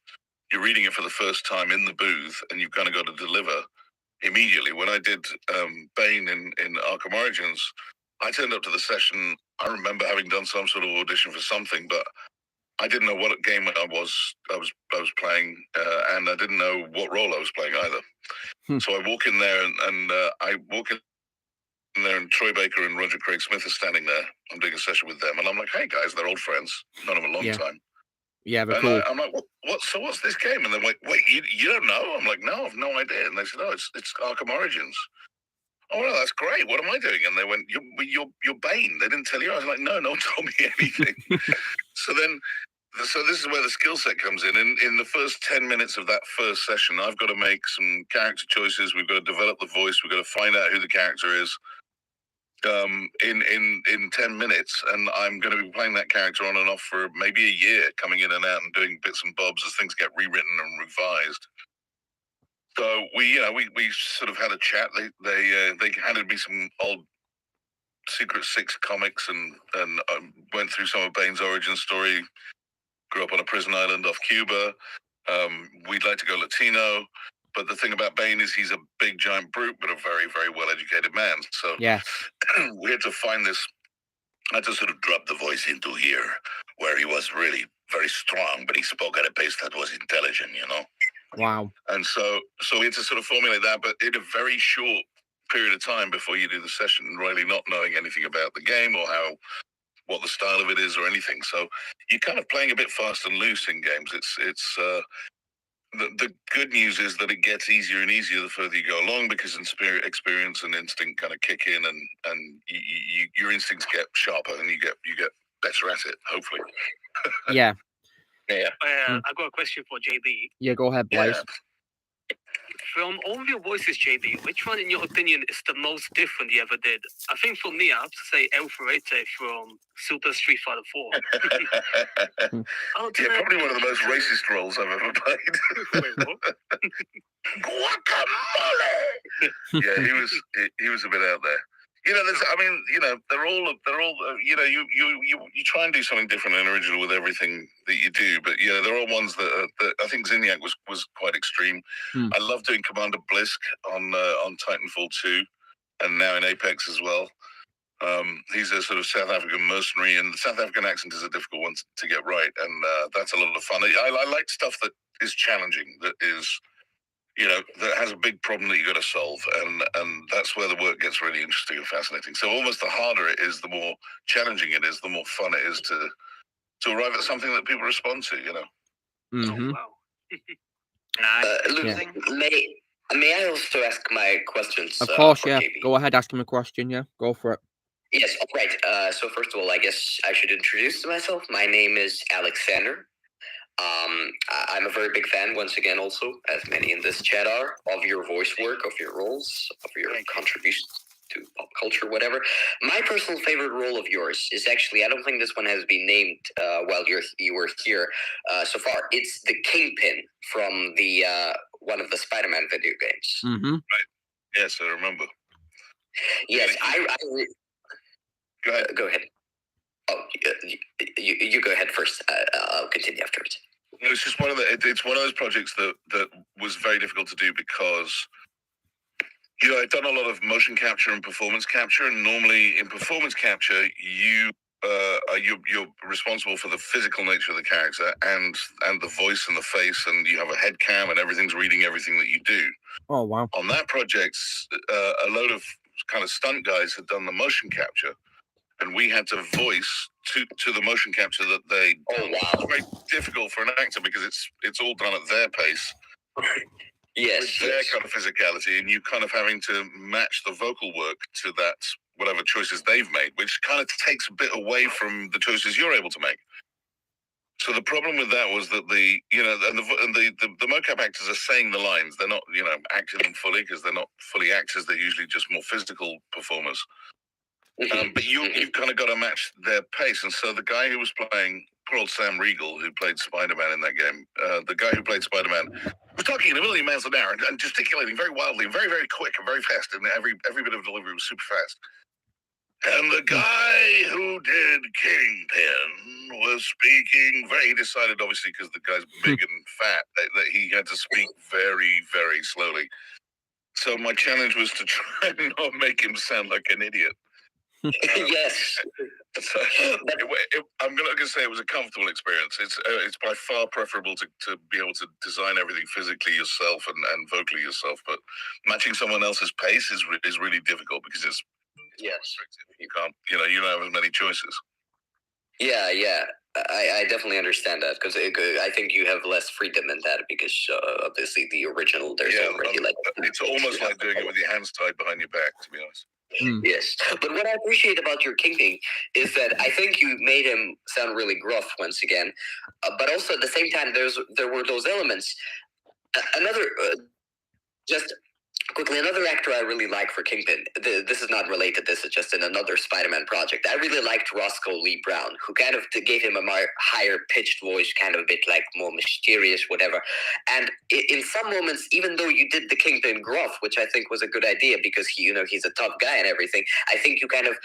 [SPEAKER 8] You're reading it for the first time in the booth, and you've kind of got to deliver immediately. When I did Bane in Arkham Origins, I turned up to the session. I remember having done some sort of audition for something, but I didn't know what game I was playing, and I didn't know what role I was playing either. So I walk in there, and I walk in there, and Troy Baker and Roger Craig Smith are standing there. I'm doing a session with them, and I'm like, "Hey guys, they're old friends, known them a long time."
[SPEAKER 1] Yeah, but cool.
[SPEAKER 8] I'm like, So what's this game? And they're like, "Wait, you don't know?" I'm like, "No, I've no idea." And they said, "Oh, it's Arkham Origins." Oh, well, that's great. What am I doing? And they went, you're Bane. They didn't tell you. I was like, no one told me anything. So this is where the skill set comes in. In the first 10 minutes of that first session, I've got to make some character choices. We've got to develop the voice. We've got to find out who the character is in 10 minutes. And I'm going to be playing that character on and off for maybe a year, coming in and out and doing bits and bobs as things get rewritten and revised. So we sort of had a chat. They handed me some old Secret Six comics and went through some of Bane's origin story. Grew up on a prison island off Cuba. We'd like to go Latino, but the thing about Bane is he's a big giant brute, but a very, very well educated man. So we had to find this. I had to sort of drop the voice into here, where he was really very strong, but he spoke at a pace that was intelligent,
[SPEAKER 1] Wow.
[SPEAKER 8] And so we had to sort of formulate that, but in a very short period of time before you do the session, really not knowing anything about the game or what the style of it is or anything. So you're kind of playing a bit fast and loose in games. It's the good news is that it gets easier and easier the further you go along, because experience and instinct kind of kick in, and your instincts get sharper and you get better at it, hopefully.
[SPEAKER 1] Yeah.
[SPEAKER 2] Yeah.
[SPEAKER 9] I got a question for JB.
[SPEAKER 1] Yeah, go ahead, Blaze.
[SPEAKER 9] Yeah. From all of your voices, JB, which one, in your opinion, is the most different you ever did? I think for me, I have to say El Ferrete from Super Street Fighter 4.
[SPEAKER 8] Yeah, probably one of the most racist roles I've ever played.
[SPEAKER 9] Wait, what?
[SPEAKER 8] Guacamole! Yeah, he was a bit out there. They're all. You try and do something different and original with everything that you do, but there are ones that I think Zinyak was quite extreme. I love doing Commander Blisk on Titanfall 2, and now in Apex as well. He's a sort of South African mercenary, and the South African accent is a difficult one to get right, and that's a lot of fun. I like stuff that is challenging, that is, that has a big problem that you got to solve, and that's where the work gets really interesting and fascinating. So almost the harder it is, the more challenging it is, the more fun it is to arrive at something that people respond to.
[SPEAKER 1] Mm-hmm.
[SPEAKER 9] Oh, wow.
[SPEAKER 2] Luke, may I also ask my questions?
[SPEAKER 1] Of course, yeah.
[SPEAKER 2] JB?
[SPEAKER 1] Go ahead, ask him a question. Yeah, go for it.
[SPEAKER 2] Yes, right. So first of all, I guess I should introduce myself. My name is Alexander. I'm a very big fan, once again, also, as many in this chat are, of your voice work, of your roles, of your contributions to pop culture, whatever. My personal favorite role of yours is actually, I don't think this one has been named while you were here so far. It's the Kingpin from the one of the Spider-Man video games.
[SPEAKER 8] Right. Yes, I remember.
[SPEAKER 2] Yes,
[SPEAKER 8] Go ahead.
[SPEAKER 2] Go ahead. Oh, you go ahead first. I'll continue afterwards.
[SPEAKER 8] It's just it's one of those projects that was very difficult to do because, I've done a lot of motion capture and performance capture, and normally in performance capture, you're responsible for the physical nature of the character and the voice and the face, and you have a head cam and everything's reading everything that you do.
[SPEAKER 1] Oh, wow.
[SPEAKER 8] On that project, a load of kind of stunt guys had done the motion capture, and we had to voice to the motion capture that they.
[SPEAKER 2] Oh, wow!
[SPEAKER 8] It's very difficult for an actor because it's all done at their pace.
[SPEAKER 2] Yes,
[SPEAKER 8] with their kind of physicality, and you kind of having to match the vocal work to that whatever choices they've made, which kind of takes a bit away from the choices you're able to make. So the problem with that was that the mocap actors are saying the lines. They're not, acting them fully because they're not fully actors. They're usually just more physical performers. But you've kind of got to match their pace. And so the guy who was playing, poor old Sam Riegel, who played Spider-Man in that game, the guy who played Spider-Man was talking at 1 million miles an hour and gesticulating very wildly, very, very quick and very fast. And every bit of delivery was super fast. And the guy who did Kingpin was speaking he decided, obviously, because the guy's big and fat, that he had to speak very, very slowly. So my challenge was to try and not make him sound like an idiot.
[SPEAKER 2] Yes.
[SPEAKER 8] So, I'm going to say it was a comfortable experience. It's by far preferable to be able to design everything physically yourself and vocally yourself, but matching someone else's pace is really difficult because it's restrictive. You can't, you don't have as many choices. Yeah.
[SPEAKER 2] I definitely understand that because I think you have less freedom in that because obviously the original there's already
[SPEAKER 8] it's almost like doing it with your hands tied behind your back, to be honest.
[SPEAKER 2] Yes, but what I appreciate about your Kingpin is that I think you made him sound really gruff once again, but also at the same time there were those elements. Another actor I really like for Kingpin, this is not related, this is just in another Spider-Man project. I really liked Roscoe Lee Brown, who kind of gave him a more higher pitched voice, kind of a bit like more mysterious, whatever. And in some moments, even though you did the Kingpin gruff, which I think was a good idea because he's a tough guy and everything, I think you kind of,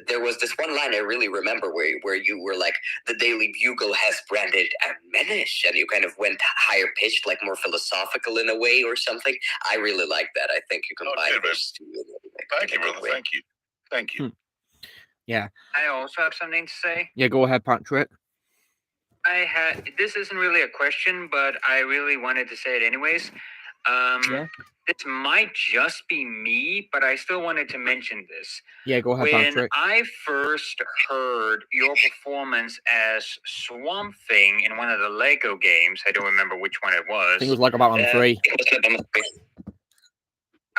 [SPEAKER 2] there was this one line I really remember where you were like, the Daily Bugle has branded a menace, and you kind of went higher pitched, like more philosophical in a way or something. I really like that. I think you can buy those two.
[SPEAKER 8] Thank you, brother. Thank you.
[SPEAKER 1] Yeah.
[SPEAKER 5] I also have something to say.
[SPEAKER 1] Yeah, go ahead, Patrick.
[SPEAKER 5] This isn't really a question, but I really wanted to say it anyways. This might just be me, but I still wanted to mention this.
[SPEAKER 1] Yeah, go ahead,
[SPEAKER 5] When
[SPEAKER 1] Patrick.
[SPEAKER 5] I first heard your performance as Swamp Thing in one of the Lego games, I don't remember which one it was.
[SPEAKER 1] I think it was like about 3.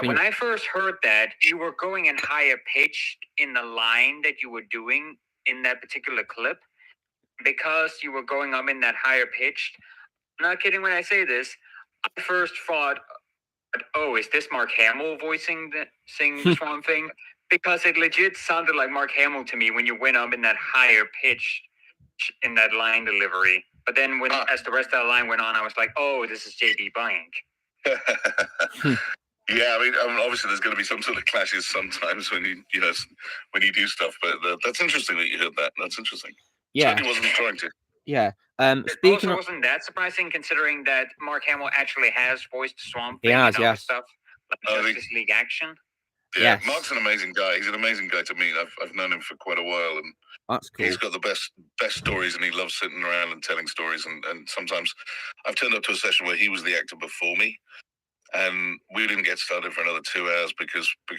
[SPEAKER 5] When I first heard that, you were going in higher pitch in the line that you were doing in that particular clip. Because you were going up in that higher pitch, I'm not kidding when I say this, I first thought, is this Mark Hamill singing the Swamp Thing? Because it legit sounded like Mark Hamill to me when you went up in that higher pitch in that line delivery. But then as the rest of the line went on, I was like, this is JB Blanc.
[SPEAKER 8] Yeah, I mean, obviously there's going to be some sort of clashes sometimes when you do stuff, but that's interesting that you heard that. That's interesting.
[SPEAKER 1] Yeah,
[SPEAKER 8] certainly wasn't trying to.
[SPEAKER 1] Yeah.
[SPEAKER 5] It also wasn't that surprising considering that Mark Hamill actually has voiced Swamp Thing
[SPEAKER 1] and
[SPEAKER 5] other stuff like Justice League Action.
[SPEAKER 8] Yeah, yes. Mark's an amazing guy. He's an amazing guy to meet. I've known him for quite a while, and
[SPEAKER 1] that's cool.
[SPEAKER 8] He's got the best stories, and he loves sitting around and telling stories. And sometimes I've turned up to a session where he was the actor before me, and we didn't get started for another 2 hours because we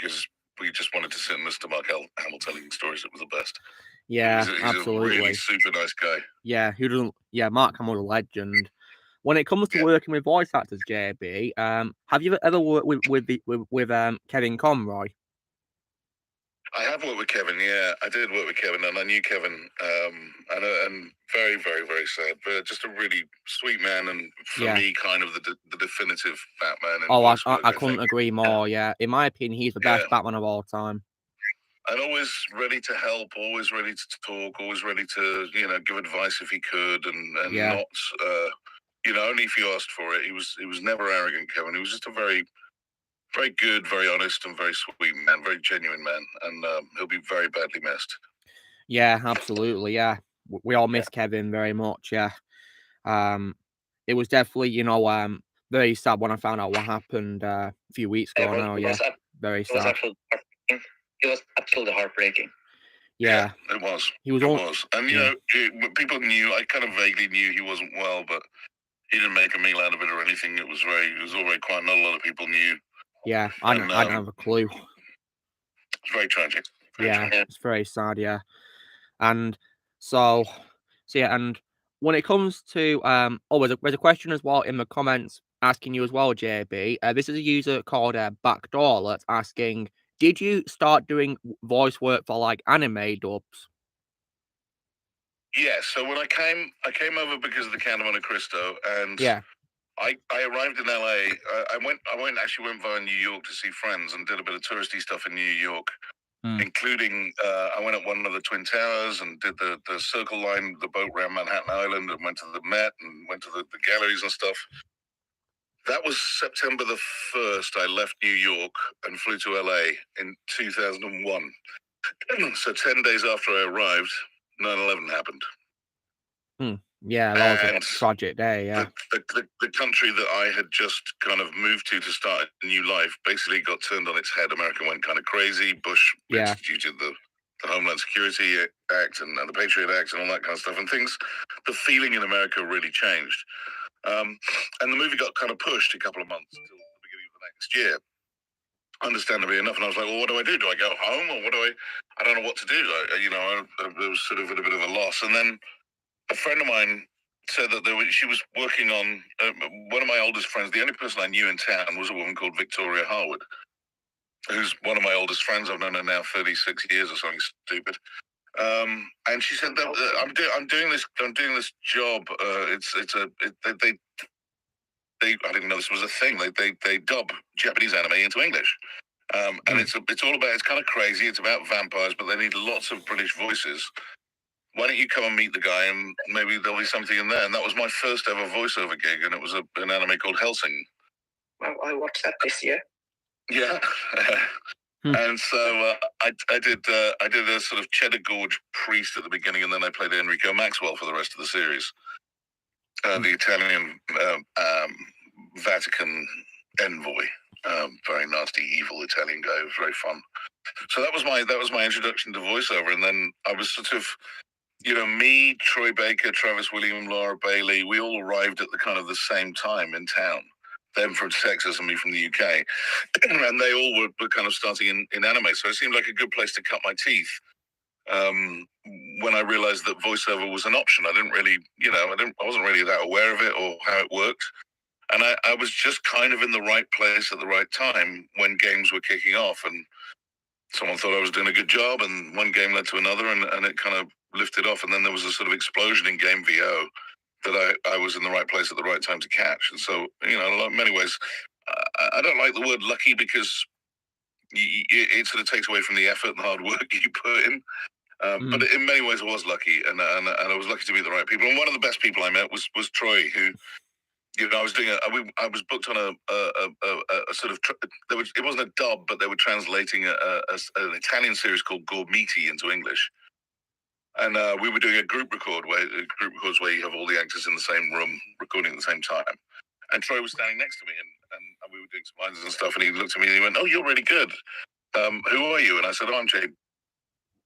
[SPEAKER 8] just wanted to sit and listen to Mark Hamill telling stories. It was the best.
[SPEAKER 1] Yeah,
[SPEAKER 8] he's
[SPEAKER 1] absolutely.
[SPEAKER 8] a really super nice guy.
[SPEAKER 1] Yeah, who doesn't? Yeah, Mark Hamill's a legend. When it comes to working with voice actors, JB, have you ever worked with Kevin Conroy?
[SPEAKER 8] I have worked with Kevin. Yeah, I did work with Kevin, and I knew Kevin. And very, very, very sad. But just a really sweet man, and for me, kind of the definitive Batman.
[SPEAKER 1] I couldn't agree more. Yeah, in my opinion, he's the best Batman of all time.
[SPEAKER 8] and always ready to help, always ready to talk, always ready to, give advice if he could, and not, only if you asked for it. He was never arrogant, Kevin. He was just a very, very good, very honest, and very sweet man, very genuine man, and he'll be very badly missed.
[SPEAKER 1] Yeah, absolutely. Yeah, we all miss Kevin very much. Yeah, it was definitely, very sad when I found out what happened a few weeks ago now. Yeah, very sad.
[SPEAKER 6] It was absolutely heartbreaking.
[SPEAKER 1] Yeah,
[SPEAKER 8] it was.
[SPEAKER 1] He was.
[SPEAKER 8] It was, and people knew. I kind of vaguely knew he wasn't well, but he didn't make a meal out of it or anything. It was all very quiet. Not a lot of people knew.
[SPEAKER 1] Yeah, I didn't have a clue.
[SPEAKER 8] It's very tragic.
[SPEAKER 1] It's very sad. Yeah, and so yeah, and when it comes to there's a question as well in the comments asking you as well, JB. This is a user called Backdoor that's asking, did you start doing voice work for like anime dubs?
[SPEAKER 8] Yeah, so when I came over because of the Count of Monte Cristo, and I arrived in LA. I went via New York to see friends and did a bit of touristy stuff in New York, including I went up one of the Twin Towers and did the Circle Line, the boat around Manhattan Island, and went to the Met and went to the galleries and stuff. That was September the 1st. I left New York and flew to LA in 2001. So 10 days after I arrived, 9/11 happened.
[SPEAKER 1] Yeah, that was a tragic day. Yeah,
[SPEAKER 8] the country that I had just kind of moved to start a new life basically got turned on its head. America went kind of crazy. Bush instituted the Homeland Security Act and the Patriot Act and all that kind of stuff. And the feeling in America really changed. And the movie got kind of pushed a couple of months until the beginning of the next year. Understandably enough, and I was like, well, what do I do? Do I go home, or what do I don't know what to do. I was sort of at a bit of a loss. And then a friend of mine said that she was working on one of my oldest friends. The only person I knew in town was a woman called Victoria Harwood, who's one of my oldest friends. I've known her now 36 years or something stupid. And she said that I'm doing this job. I didn't know this was a thing. They dub Japanese anime into English. And it's kind of crazy. It's about vampires, but they need lots of British voices. Why don't you come and meet the guy, and maybe there'll be something in there. And that was my first ever voiceover gig, and it was an anime called Helsing.
[SPEAKER 3] Well, I watched that this year.
[SPEAKER 8] Yeah. And so I did a sort of Cheddar Gorge priest at the beginning, and then I played Enrico Maxwell for the rest of the series. The Italian Vatican envoy, very nasty, evil Italian guy. It was very fun. So that was my introduction to voiceover, and then I was sort of, me, Troy Baker, Travis William, Laura Bailey, we all arrived at the kind of the same time in town. Them from Texas and me from the UK, and they all were kind of starting in anime. So it seemed like a good place to cut my teeth. When I realized that voiceover was an option, I didn't really, I wasn't really that aware of it or how it worked. And I was just kind of in the right place at the right time when games were kicking off, and someone thought I was doing a good job, and one game led to another, and it kind of lifted off. And then there was a sort of explosion in game VO that I was in the right place at the right time to catch. And so, in many ways, I don't like the word lucky because it sort of takes away from the effort and hard work you put in. But in many ways, I was lucky, and I was lucky to meet the right people. And one of the best people I met was Troy, who, I was doing I was booked on a sort of it wasn't a dub, but they were translating an Italian series called Gormiti into English. And we were doing a group records where you have all the actors in the same room recording at the same time. And Troy was standing next to me, and we were doing some lines and stuff. And he looked at me and he went, "Oh, you're really good. Who are you?" And I said, "Oh, I'm JB."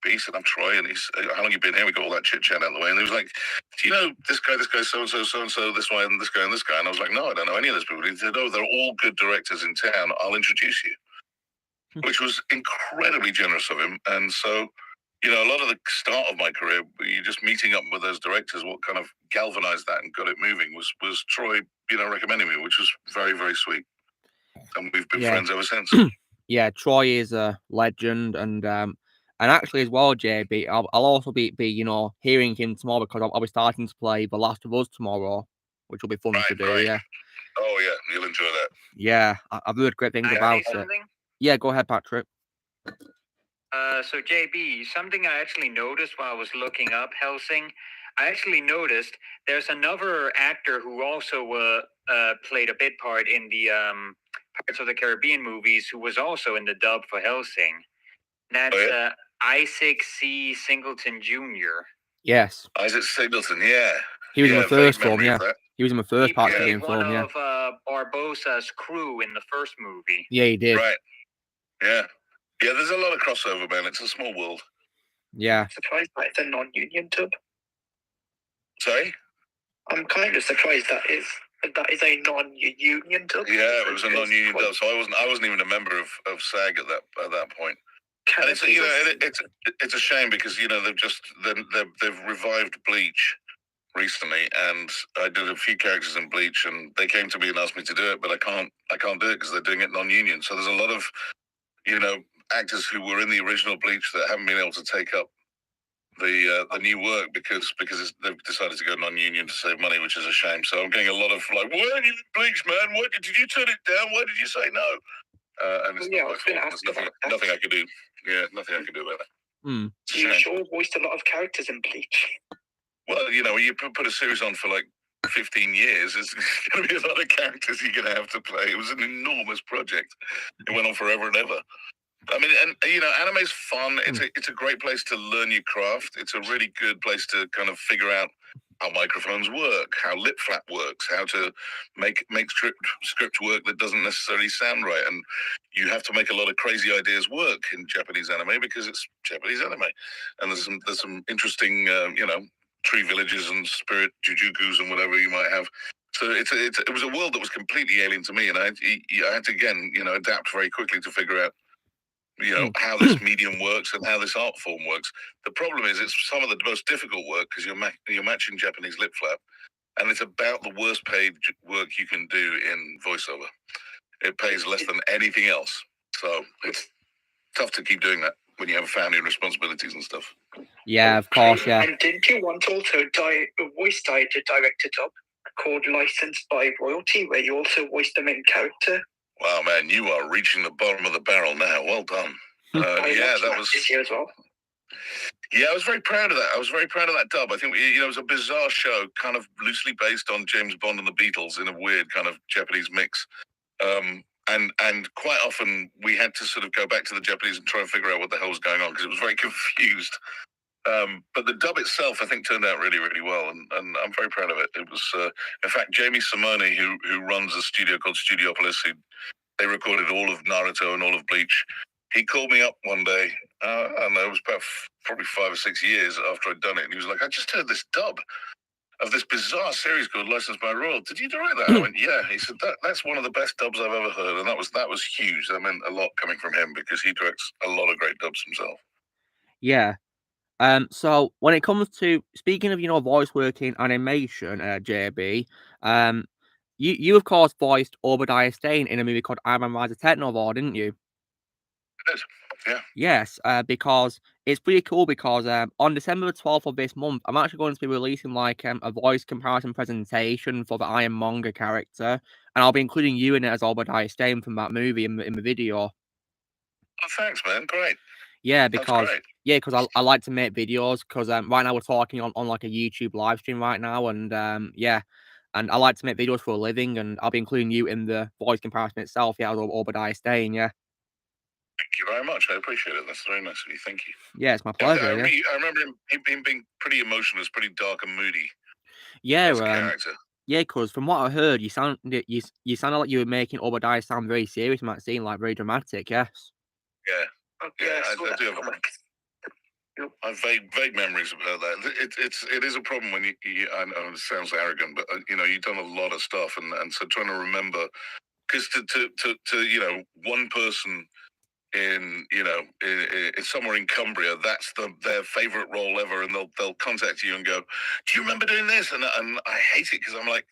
[SPEAKER 8] He said, "I'm Troy." And he's, "How long you been here?" We got all that chit chat out of the way. And he was like, "Do you know this guy, so and so, this one, and this guy, and this guy?" And I was like, "No, I don't know any of those people." He said, "Oh, they're all good directors in town. I'll introduce you," which was incredibly generous of him. And so, a lot of the start of my career, you just meeting up with those directors, what kind of galvanized that and got it moving was Troy, recommending me, which was very, very sweet. And we've been friends ever since.
[SPEAKER 1] Yeah, Troy is a legend, and actually as well, JB, I'll also be hearing him tomorrow because I'll be starting to play The Last of Us tomorrow, which will be fun to do. Yeah.
[SPEAKER 8] Oh yeah, you'll enjoy that.
[SPEAKER 1] Yeah, I've heard great things about it. Yeah, go ahead, Patrick.
[SPEAKER 5] So JB, something I actually noticed while I was looking up Helsing, I actually noticed there's another actor who also played a bit part in the Pirates of the Caribbean movies who was also in the dub for Helsing. That's Isaac C. Singleton Jr.
[SPEAKER 1] Yes.
[SPEAKER 8] Isaac Singleton, yeah.
[SPEAKER 1] He was in the first film, yeah.
[SPEAKER 8] That.
[SPEAKER 1] He was in the first part of the game
[SPEAKER 5] film,
[SPEAKER 1] yeah.
[SPEAKER 5] One of Barbossa's crew in the first movie.
[SPEAKER 1] Yeah, he did.
[SPEAKER 8] Right. Yeah. Yeah, there's a lot of crossover, man. It's a small world.
[SPEAKER 1] Yeah.
[SPEAKER 3] I'm surprised that it's a non-union dub.
[SPEAKER 8] Sorry?
[SPEAKER 3] I'm kind of surprised that is a non-union dub.
[SPEAKER 8] Yeah, it was a non-union dub, so I wasn't even a member of SAG at that point. And it's a shame because they've revived Bleach recently, and I did a few characters in Bleach, and they came to me and asked me to do it, but I can't do it because they're doing it non-union. So there's a lot of actors who were in the original Bleach that haven't been able to take up the new work because they've decided to go non-union to save money, which is a shame. So I'm getting a lot of like, why are you in Bleach, man? Why did you turn it down? Why did you say no? And it's not my fault. There's nothing I could do. Yeah, nothing I can do about that.
[SPEAKER 3] You sure voiced a lot of characters in Bleach.
[SPEAKER 8] Well, you put a series on for like 15 years, there's going to be a lot of characters you're going to have to play. It was an enormous project. It went on forever and ever. I mean, and anime's fun. It's a great place to learn your craft. It's a really good place to kind of figure out how microphones work, how lip flap works, how to make script work that doesn't necessarily sound right. And you have to make a lot of crazy ideas work in Japanese anime because it's Japanese anime. And there's some interesting, tree villages and spirit jujukus and whatever you might have. So it was a world that was completely alien to me, and I had to again, adapt very quickly to figure out, how this medium works and how this art form works. The problem is it's some of the most difficult work because you're matching Japanese lip flap, and it's about the worst paid work you can do in voiceover. It pays less than anything else, so it's tough to keep doing that when you have family responsibilities and stuff.
[SPEAKER 1] Yeah, of course, yeah.
[SPEAKER 3] And didn't you once also voice directed dub called Licensed by Royalty, where you also voiced the main character?
[SPEAKER 8] Wow, man, you are reaching the bottom of the barrel now. Well done. That was
[SPEAKER 3] this year as well.
[SPEAKER 8] Yeah, I was very proud of that. I was very proud of that dub. I think it was a bizarre show, kind of loosely based on James Bond and the Beatles in a weird kind of Japanese mix. And quite often we had to sort of go back to the Japanese and try and figure out what the hell was going on because it was very confused. But the dub itself, I think, turned out really, really well, and I'm very proud of it. It was, in fact, Jamie Simone, who runs a studio called Studiopolis, they recorded all of Naruto and all of Bleach. He called me up one day, I don't know, it was about probably 5 or 6 years after I'd done it, and he was like, I just heard this dub of this bizarre series called Licensed by Royalty. Did you direct that? I went, yeah. He said, that's one of the best dubs I've ever heard, and that was huge. That meant a lot coming from him because he directs a lot of great dubs himself.
[SPEAKER 1] Yeah. So when it comes to speaking of voice work in animation, JB, you of course voiced Obadiah Stane in a movie called Iron Man Rise of Technovore, didn't you?
[SPEAKER 8] I did. Yeah.
[SPEAKER 1] Yes, because it's pretty cool because on December 12th of this month, I'm actually going to be releasing like a voice comparison presentation for the Iron Monger character, and I'll be including you in it as Obadiah Stane from that movie in the video.
[SPEAKER 8] Oh, thanks, man. Great.
[SPEAKER 1] Yeah, because I like to make videos because right now we're talking on like a YouTube live stream right now, and and I like to make videos for a living, and I'll be including you in the voice comparison itself. Yeah, as Obadiah Stane. Yeah.
[SPEAKER 8] Thank you very much. I appreciate it. That's very nice of you. Thank you.
[SPEAKER 1] Yeah, it's my pleasure.
[SPEAKER 8] I remember him being pretty emotional. It's pretty dark and moody.
[SPEAKER 1] Yeah,
[SPEAKER 8] as a character.
[SPEAKER 1] Yeah, because from what I heard, you sounded like you were making Obadiah sound very serious in that scene, like very dramatic. Yes.
[SPEAKER 8] Yeah. I do have I have vague memories about that. It is a problem when you I know it sounds arrogant, but you've done a lot of stuff, and so trying to remember, because to one person in somewhere in Cumbria, that's their favorite role ever, and they'll contact you and go, do you remember doing this? And I hate it because I'm like,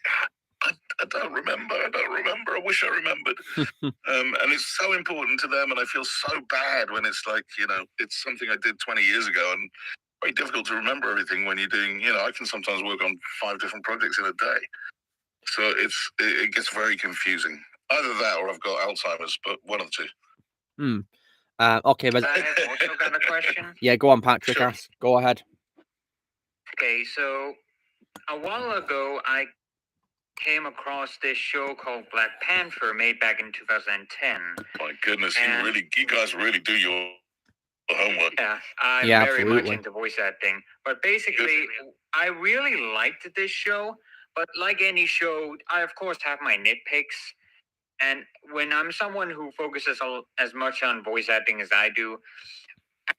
[SPEAKER 8] I don't remember. I wish I remembered. And it's so important to them, and I feel so bad when it's like, it's something I did 20 years ago, and very difficult to remember everything when you're doing, I can sometimes work on 5 different projects in a day. So it gets very confusing. Either that or I've got Alzheimer's, but one of the two.
[SPEAKER 1] Okay, but
[SPEAKER 5] I have also got a question.
[SPEAKER 1] yeah, go on, Patrick.
[SPEAKER 8] Sure.
[SPEAKER 1] Ask. Go ahead.
[SPEAKER 5] Okay, so a while ago, I came across this show called Black Panther, made back in 2010.
[SPEAKER 8] My goodness,
[SPEAKER 5] And-
[SPEAKER 8] you guys really do your homework.
[SPEAKER 5] Yeah, I'm
[SPEAKER 1] Yeah,
[SPEAKER 5] very
[SPEAKER 1] absolutely.
[SPEAKER 5] much into voice acting. But basically, I really liked this show. But like any show, I of course have my nitpicks. And when I'm someone who focuses as much on voice acting as I do,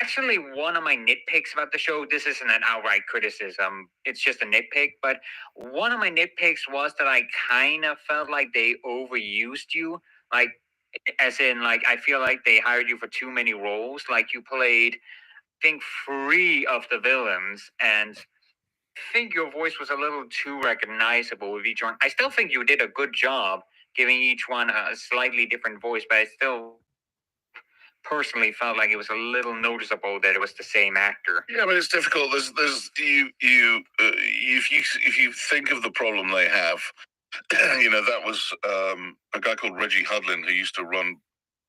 [SPEAKER 5] actually one of my nitpicks about the show, this isn't an outright criticism, it's just a nitpick, but one of my nitpicks was that I kind of felt like they overused you. Like, as in, like, I feel like they hired you for too many roles. Like, you played, I think, 3 of the villains, and I think your voice was a little too recognizable with each one. I still think you did a good job giving each one a slightly different voice, but I still personally felt like it was a little noticeable that it was the same actor.
[SPEAKER 8] Yeah, but it's difficult. There's if you think of the problem they have, that was a guy called Reggie Hudlin who used to run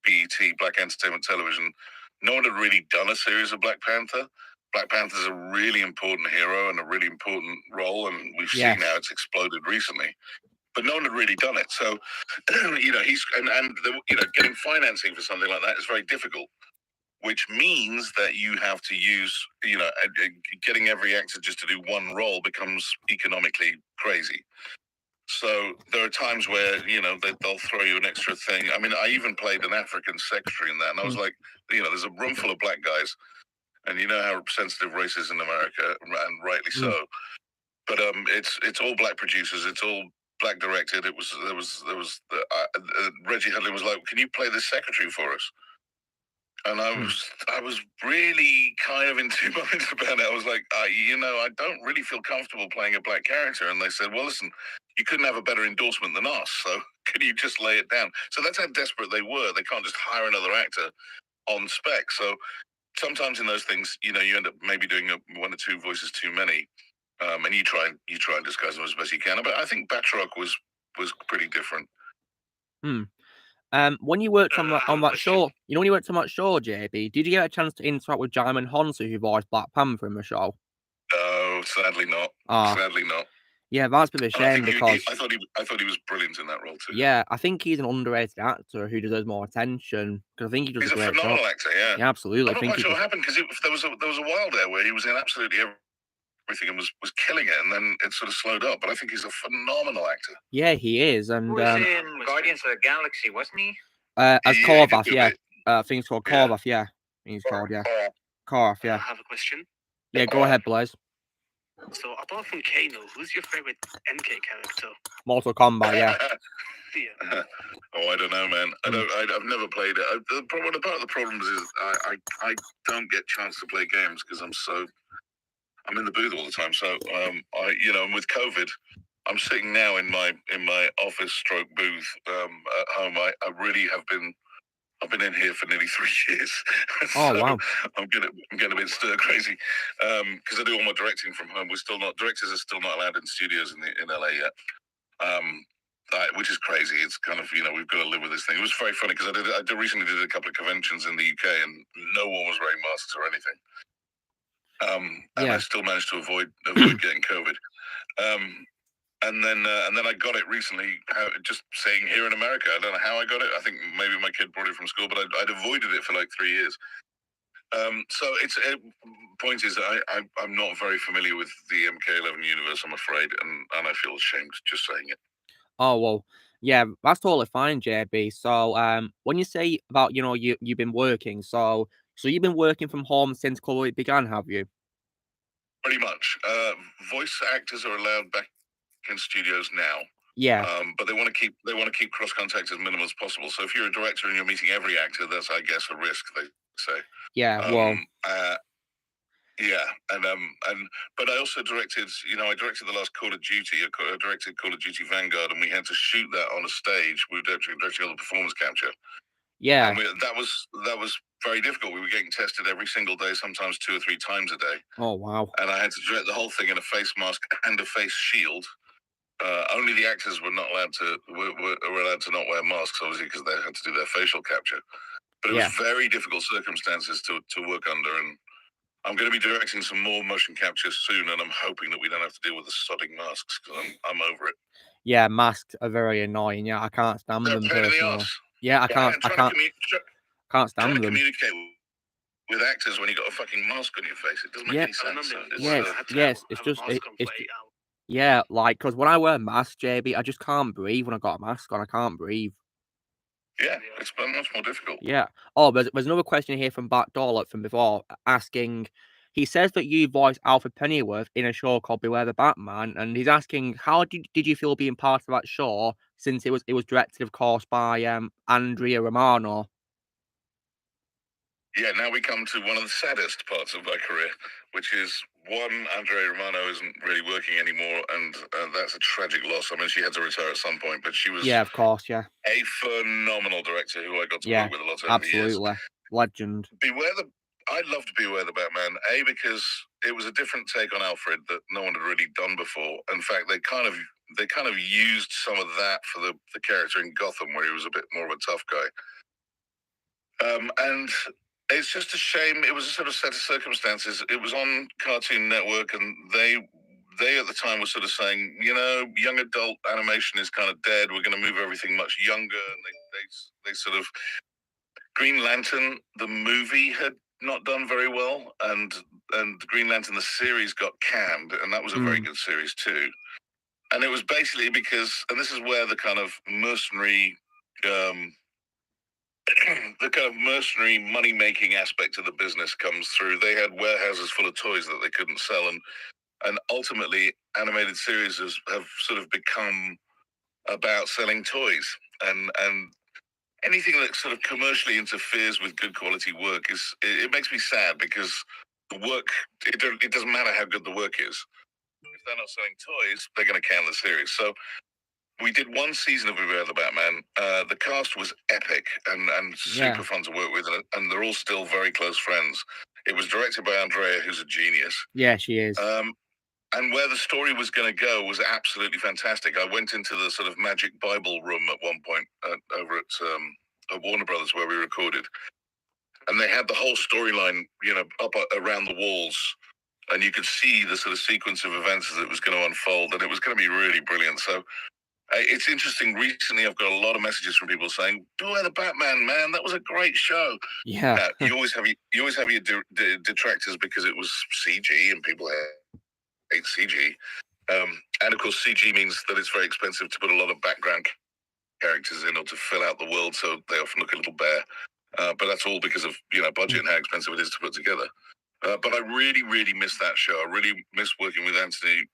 [SPEAKER 8] BET, Black Entertainment Television. No one had really done a series of Black Panther. Black Panther's a really important hero and a really important role, and we've seen how it's exploded recently. But no one had really done it. So, getting financing for something like that is very difficult, which means that you have to use, getting every actor just to do one role becomes economically crazy. So there are times where, they'll throw you an extra thing. I mean, I even played an African secretary in that, and I was like, there's a room full of black guys, and you know how sensitive race is in America, and rightly so. But it's all black producers, it's all black directed. Reggie Hudlin was like, "Can you play this secretary for us?" And I was really kind of in 2 minds about it. I was like, I don't really feel comfortable playing a black character. And they said, well, listen, you couldn't have a better endorsement than us. So can you just lay it down? So that's how desperate they were. They can't just hire another actor on spec. So sometimes in those things, you end up maybe doing 1 or 2 voices too many. And you try and disguise them as best you can. But I think Batroc was pretty different.
[SPEAKER 1] When you worked on that show, when you worked on that show, JB, did you get a chance to interact with Jaimin Honsu, who voiced Black Panther in the show?
[SPEAKER 8] No, sadly not. Sadly not.
[SPEAKER 1] Yeah, that's a bit of a shame because
[SPEAKER 8] I thought he was brilliant in that role too.
[SPEAKER 1] Yeah, I think he's an underrated actor who deserves more attention because I think he does
[SPEAKER 8] he's
[SPEAKER 1] a great job.
[SPEAKER 8] He's a phenomenal actor. Yeah.
[SPEAKER 1] Yeah, absolutely.
[SPEAKER 8] I'm not quite sure what happened because there was a while there where he was in absolutely everything and was killing it, and then it sort of slowed up. But I think he's a phenomenal actor.
[SPEAKER 1] Yeah, he is. And
[SPEAKER 5] he was in Guardians of the Galaxy, wasn't he?
[SPEAKER 1] As Korvath, yeah. I think it's called Korvath, yeah. He's called, yeah. Korvath, yeah.
[SPEAKER 9] I have a question.
[SPEAKER 1] Yeah, go ahead, Blaze.
[SPEAKER 9] So, apart from Kano, who's your favorite MK character?
[SPEAKER 1] Mortal Kombat, yeah.
[SPEAKER 9] Yeah.
[SPEAKER 8] Oh, I don't know, man. I've never played it. One of the problems is I don't get chance to play games because I'm in the booth all the time. So and with COVID, I'm sitting now in my office stroke booth at home. I really have been. I've been in here for nearly 3 years.
[SPEAKER 1] Oh, wow.
[SPEAKER 8] I'm getting a bit stir crazy because I do all my directing from home. Directors are still not allowed in studios in LA yet, which is crazy. It's kind of, we've got to live with this thing. It was very funny because I recently did a couple of conventions in the UK and no one was wearing masks or anything. And I still managed to avoid getting COVID. And then I got it recently, just saying here in America. I don't know how I got it. I think maybe my kid brought it from school, but I'd avoided it for like 3 years. So point is, I'm not very familiar with the MK11 universe, I'm afraid, and I feel ashamed just saying it.
[SPEAKER 1] Oh, well, yeah, that's totally fine, JB. So, when you say about, you've been working, so you've been working from home since COVID began, have you?
[SPEAKER 8] Pretty much. Voice actors are allowed back in studios now.
[SPEAKER 1] Yeah.
[SPEAKER 8] But they want to keep cross contact as minimal as possible. So if you're a director and you're meeting every actor, that's, I guess, a risk, they say.
[SPEAKER 1] Yeah. Well.
[SPEAKER 8] Yeah, but I also directed. I directed the last Call of Duty. I directed Call of Duty Vanguard, and we had to shoot that on a stage. We were directing all the performance capture.
[SPEAKER 1] Yeah.
[SPEAKER 8] And that was very difficult. We were getting tested every single day, sometimes 2 or 3 times a day.
[SPEAKER 1] Oh, wow.
[SPEAKER 8] And I had to direct the whole thing in a face mask and a face shield. Only the actors were not allowed to not wear masks, obviously, because they had to do their facial capture. But it was very difficult circumstances to work under, and I'm going to be directing some more motion capture soon, and I'm hoping that we don't have to deal with the sodding masks, because I'm over it.
[SPEAKER 1] Yeah, masks are very annoying. Yeah, I can't stand them personally. Yeah, I can't stand them.
[SPEAKER 8] Communicate with actors when you got a fucking mask on your face. It doesn't make any sense.
[SPEAKER 1] Yeah, like, because when I wear a mask, JB, I just can't breathe when I got a mask on. I can't breathe.
[SPEAKER 8] Yeah, it's much more difficult.
[SPEAKER 1] Yeah. Oh, there's another question here from Backdoor from before asking. He says that you voiced Alfred Pennyworth in a show called Beware the Batman, and he's asking how did you feel being part of that show, since it was directed, of course, by Andrea Romano.
[SPEAKER 8] Yeah, now we come to one of the saddest parts of my career, which is, one, Andrea Romano isn't really working anymore, and that's a tragic loss. I mean, she had to retire at some point, but she was
[SPEAKER 1] of course,
[SPEAKER 8] a phenomenal director who I got to work with a lot over the years.
[SPEAKER 1] Legend.
[SPEAKER 8] I loved Beware the Batman, because it was a different take on Alfred that no one had really done before. In fact, they kind of used some of that for the character in Gotham, where he was a bit more of a tough guy. And it's just a shame. It was a sort of set of circumstances. It was on Cartoon Network, and they at the time were sort of saying, young adult animation is kind of dead. We're going to move everything much younger. And they sort of, Green Lantern, the movie, had not done very well, and Green Lantern, the series, got canned, and that was a very good series too. And it was basically because, and this is where the kind of mercenary money-making aspect of the business comes through. They had warehouses full of toys that they couldn't sell, and ultimately animated series have sort of become about selling toys, and anything that sort of commercially interferes with good quality work it makes me sad, because the work, it doesn't matter how good the work is. If they're not selling toys, they're going to can the series. So we did one season of Beware the Batman. The cast was epic and super fun to work with, and they're all still very close friends. It was directed by Andrea, who's a genius.
[SPEAKER 1] Yeah, she is.
[SPEAKER 8] And where the story was going to go was absolutely fantastic. I went into the sort of magic Bible room at one point over at Warner Brothers, where we recorded, and they had the whole storyline, up around the walls, and you could see the sort of sequence of events as it was going to unfold, and it was going to be really brilliant. So it's interesting. Recently, I've got a lot of messages from people saying, "Beware the Batman, man, that was a great show."
[SPEAKER 1] Yeah.
[SPEAKER 8] You always have your detractors, because it was CG, and people hate CG. And of course, CG means that it's very expensive to put a lot of background characters in, or to fill out the world, so they often look a little bare. But that's all because of budget and how expensive it is to put together. But I really, really miss that show. I really miss working with Anthony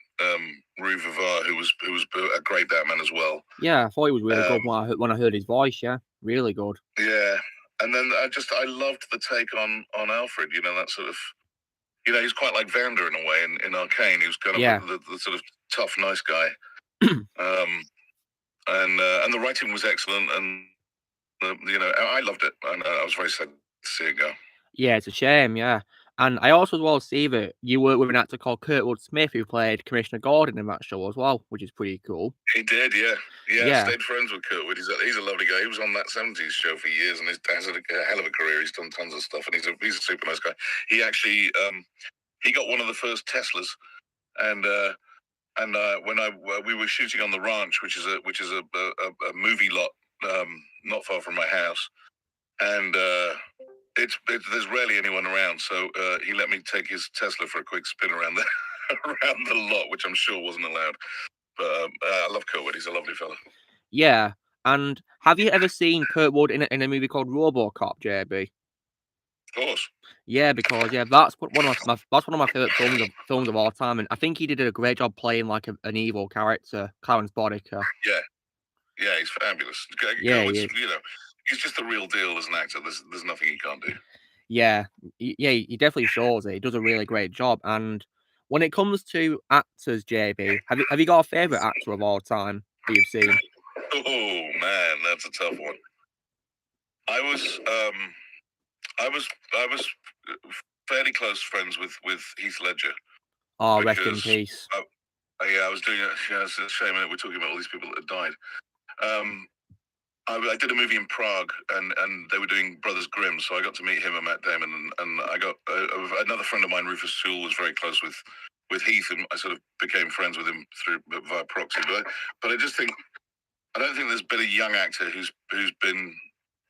[SPEAKER 8] Rue-Vivar, who was a great Batman as well.
[SPEAKER 1] Yeah, I thought he was really good when I heard his voice. Yeah, really good.
[SPEAKER 8] Yeah, and then I loved the take on Alfred. That sort of, he's quite like Vander in a way in Arcane. He was kind of the sort of tough, nice guy. And the writing was excellent, and I loved it, and I was very sad to see it go.
[SPEAKER 1] Yeah, it's a shame. Yeah, and I also as well see that you work with an actor called Kurtwood Smith, who played Commissioner Gordon in that show as well, which is pretty cool.
[SPEAKER 8] He did, yeah. I stayed friends with Kurtwood. He's a lovely guy. He was on that 70s show for years, and he's had a hell of a career. He's done tons of stuff, and he's a super nice guy. He actually he got one of the first Teslas, and when we were shooting on the ranch, which is a movie lot not far from my house, and there's rarely anyone around, so he let me take his Tesla for a quick spin around the lot, which I'm sure wasn't allowed. But I love Kurtwood. He's a lovely fella.
[SPEAKER 1] Yeah, and have you ever seen Kurtwood in a movie called RoboCop, JB?
[SPEAKER 8] Of course.
[SPEAKER 1] Yeah, because that's one of my favorite films of all time, and I think he did a great job playing like an evil character, Clarence Boddicker.
[SPEAKER 8] Yeah, he's fabulous. He's just the real deal as an actor. There's nothing he can't do.
[SPEAKER 1] Yeah, he definitely shows it. He does a really great job. And when it comes to actors, JB, have you got a favorite actor of all time that you've seen?
[SPEAKER 8] Oh man, that's a tough one. I was fairly close friends with Heath Ledger.
[SPEAKER 1] Oh, rest in peace.
[SPEAKER 8] I was doing it. It's a shame that we're talking about all these people that have died. I did a movie in Prague, and they were doing Brothers Grimm, so I got to meet him and Matt Damon, and I got another friend of mine, Rufus Sewell, was very close with Heath, and I sort of became friends with him via proxy. But I just think I don't think there's been a young actor who's been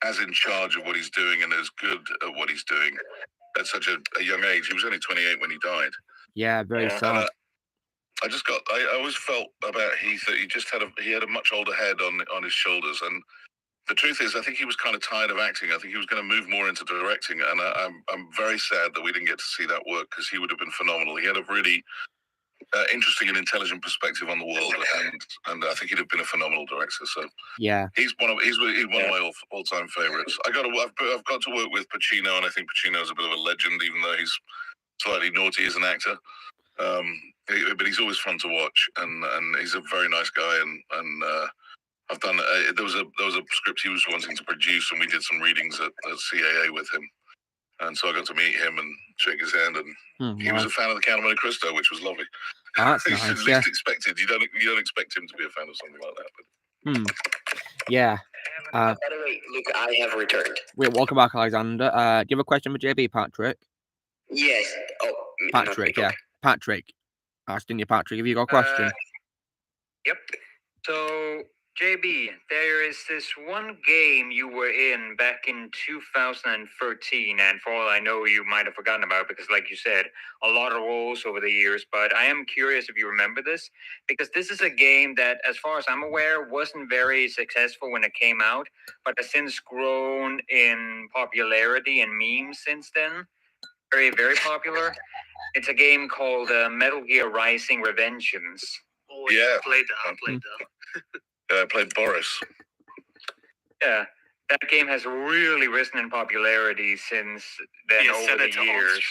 [SPEAKER 8] as in charge of what he's doing and as good at what he's doing at such a young age. He was only 28 when he died.
[SPEAKER 1] Yeah, very sad.
[SPEAKER 8] I always felt about Heath that he had a much older head on his shoulders, and the truth is, I think he was kind of tired of acting. I think he was going to move more into directing, and I'm very sad that we didn't get to see that work, because he would have been phenomenal. He had a really interesting and intelligent perspective on the world, and I think he'd have been a phenomenal director. So
[SPEAKER 1] yeah,
[SPEAKER 8] he's one of my all-time favorites. I've got to work with Pacino, and I think Pacino's a bit of a legend, even though he's slightly naughty as an actor. But he's always fun to watch, and he's a very nice guy, and I've done. There was a script he was wanting to produce, and we did some readings at CAA with him, and so I got to meet him and shake his hand, and he was a fan of the Count of Monte Cristo, which was lovely.
[SPEAKER 1] That's nice.
[SPEAKER 8] It's least expected. You don't expect him to be a fan of something like that, but
[SPEAKER 1] yeah.
[SPEAKER 2] By the way, Luke, I have returned.
[SPEAKER 1] Wait, welcome back, Alexander. Do you have a question for JB, Patrick?
[SPEAKER 2] Yes. Oh,
[SPEAKER 1] Patrick. Yeah, Patrick. Asking you, Patrick, have you got a question?
[SPEAKER 5] Yep. So, JB, there is this one game you were in back in 2013, and for all I know, you might have forgotten about it because, like you said, a lot of roles over the years, but I am curious if you remember this, because this is a game that, as far as I'm aware, wasn't very successful when it came out, but has since grown in popularity and memes since then. Very, very popular. It's a game called Metal Gear Rising: Revengeance.
[SPEAKER 9] Oh, yeah, I played that.
[SPEAKER 8] I played Boris.
[SPEAKER 5] Yeah, that game has really risen in popularity since then over the years.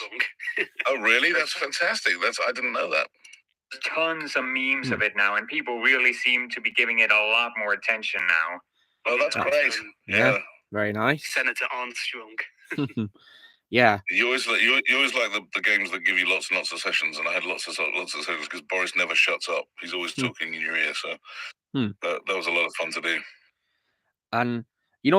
[SPEAKER 8] Oh, really? That's fantastic. I didn't know that.
[SPEAKER 5] There's tons of memes of it now, and people really seem to be giving it a lot more attention now.
[SPEAKER 8] Oh, that's great.
[SPEAKER 1] Yeah, very nice.
[SPEAKER 9] Senator Armstrong.
[SPEAKER 1] Yeah.
[SPEAKER 8] You always like the games that give you lots and lots of sessions, and I had lots of sessions because Boris never shuts up. He's always talking in your ear, so that was a lot of fun to do.
[SPEAKER 1] And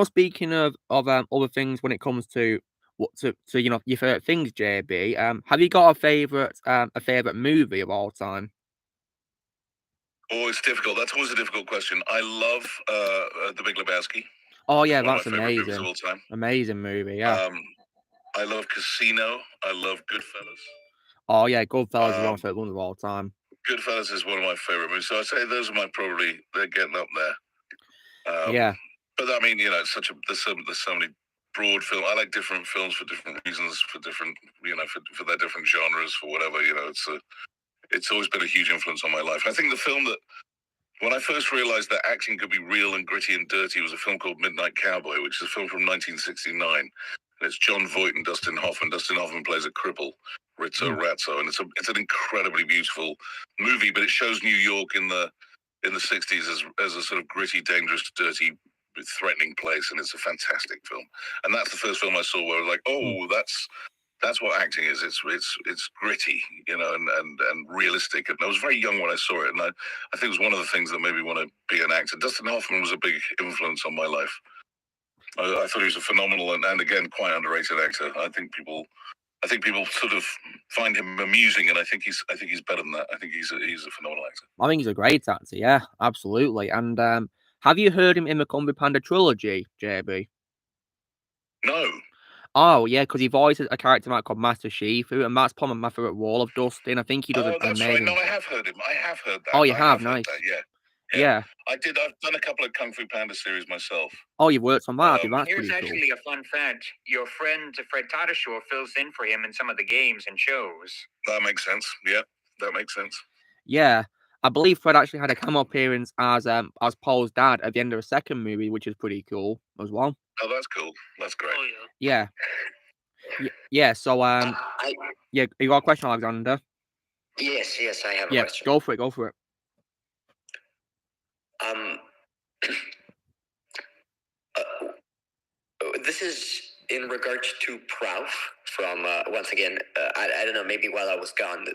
[SPEAKER 1] speaking of other things when it comes to your favorite things, JB, have you got a favorite movie of all time?
[SPEAKER 8] Oh, it's difficult. That's always a difficult question. I love The Big Lebowski.
[SPEAKER 1] Oh yeah,
[SPEAKER 8] that's
[SPEAKER 1] amazing.
[SPEAKER 8] Movies of all time.
[SPEAKER 1] Amazing movie, yeah.
[SPEAKER 8] I love Casino. I love Goodfellas.
[SPEAKER 1] Oh yeah, Goodfellas is one of my favorite ones of all time.
[SPEAKER 8] Goodfellas is one of my favorite movies. So I'd say those are they're getting up there.
[SPEAKER 1] Yeah.
[SPEAKER 8] But I mean, it's there's so many broad films. I like different films for different reasons, for different, for their different genres, for whatever, it's always been a huge influence on my life. I think the film that, when I first realized that acting could be real and gritty and dirty, was a film called Midnight Cowboy, which is a film from 1969. And it's John Voight and Dustin Hoffman. Dustin Hoffman plays a cripple, Rizzo Razzo, and it's an incredibly beautiful movie. But it shows New York in the 60s as a sort of gritty, dangerous, dirty, threatening place, and it's a fantastic film. And that's the first film I saw where I was like, oh, that's what acting is. It's gritty, and realistic. And I was very young when I saw it, and I think it was one of the things that made me want to be an actor. Dustin Hoffman was a big influence on my life. I thought he was a phenomenal and again quite underrated actor. I think people sort of find him amusing, and I think he's better than that. I think he's a phenomenal actor.
[SPEAKER 1] I think he's a great actor. Yeah, absolutely. And have you heard him in the Kung Fu Panda trilogy, JB?
[SPEAKER 8] No.
[SPEAKER 1] Oh yeah, because he voices a character called Master Shifu, and that's probably my favorite role of Dustin. I think he does an amazing.
[SPEAKER 8] Right. No, I have heard him. I have heard that.
[SPEAKER 1] Oh, you have? Nice. Yeah.
[SPEAKER 8] I've done a couple of Kung Fu Panda series myself.
[SPEAKER 1] Oh, you've worked on that. That's
[SPEAKER 5] here's
[SPEAKER 1] pretty
[SPEAKER 5] actually a fun fact. Your friend Fred Tatasciore fills in for him in some of the games and shows.
[SPEAKER 8] That makes sense. Yeah, that makes sense.
[SPEAKER 1] Yeah. I believe Fred actually had a cameo appearance as Paul's dad at the end of the second movie, which is pretty cool as well.
[SPEAKER 8] Oh, that's cool. That's great.
[SPEAKER 9] Oh,
[SPEAKER 1] yeah. Yeah. So you got a question, Alexander?
[SPEAKER 2] Yes, I have a question.
[SPEAKER 1] Go for it.
[SPEAKER 2] This is in regards to Prof from, once again, I don't know, maybe while I was gone,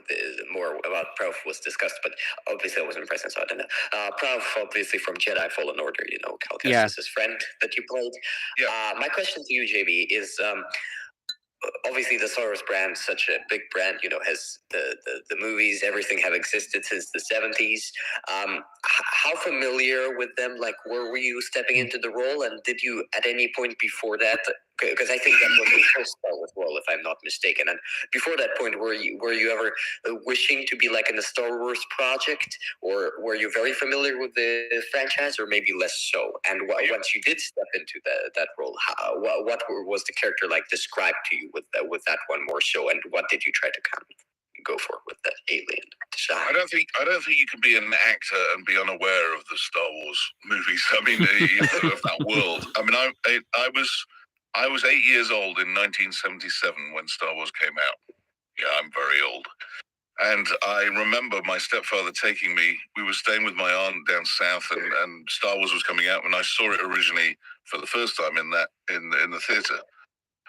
[SPEAKER 2] more about Prof was discussed, but obviously I wasn't present, so I don't know. Prof, obviously from Jedi Fallen Order, Cal Kestis' friend that you played. Yeah. My question to you, JB, is obviously the Star Wars brand, such a big brand, has the movies, everything have existed since the 70s. How familiar with them, were you stepping into the role, and did you at any point before that, because I think that was the first Star Wars role, if I'm not mistaken, and before that point, were you ever wishing to be in a Star Wars project, or were you very familiar with the franchise, or maybe less so? And once you did step into that role, what was the character described to you with that one more so, and what did you try to kind of go for with that alien design?
[SPEAKER 8] I don't think you can be an actor and be unaware of the Star Wars movies. I mean, of that world. I mean, I was 8 years old in 1977 when Star Wars came out. Yeah, I'm very old. And I remember my stepfather taking me. We were staying with my aunt down south, and Star Wars was coming out, and I saw it originally for the first time in the theater.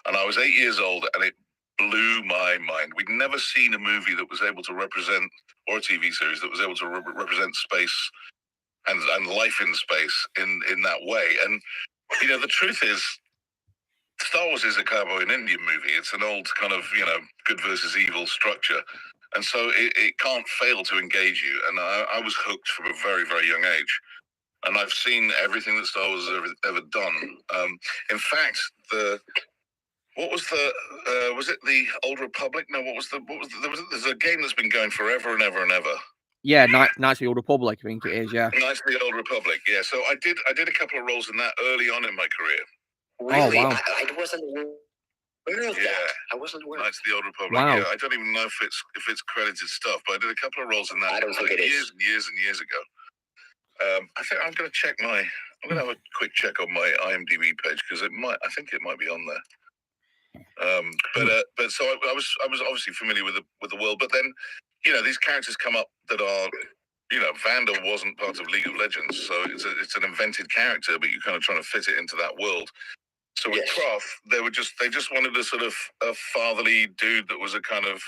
[SPEAKER 8] And I was 8 years old, and it blew my mind. We'd never seen a movie that was able to represent, or a TV series that was able to represent space and life in space in that way. And the truth is, Star Wars is a cowboy and Indian movie. It's an old kind of good versus evil structure, and so it can't fail to engage you. And I was hooked from a very, very young age. And I've seen everything that Star Wars has ever done. In fact, was it the Old Republic? No, there's a game that's been going forever and ever and ever.
[SPEAKER 1] Yeah, Knights of the Old Republic, I think it is, yeah.
[SPEAKER 8] Knights of the Old Republic, yeah. So I did a couple of roles in that early on in my career.
[SPEAKER 2] Really?
[SPEAKER 1] Oh, wow.
[SPEAKER 2] I wasn't aware of that. I wasn't aware.
[SPEAKER 8] Knights of the Old Republic,
[SPEAKER 1] wow.
[SPEAKER 8] Yeah. I don't even know if it's credited stuff, but I did a couple of roles in that.
[SPEAKER 2] I don't think it is.
[SPEAKER 8] Years and years ago. I think I'm going to have a quick check on my IMDb page, because I think it might be on there. But so I was obviously familiar with the world, but then these characters come up that are Vander wasn't part of League of Legends, so it's an invented character, but you're kind of trying to fit it into that world. So with Prof, they just wanted a sort of a fatherly dude that was a kind of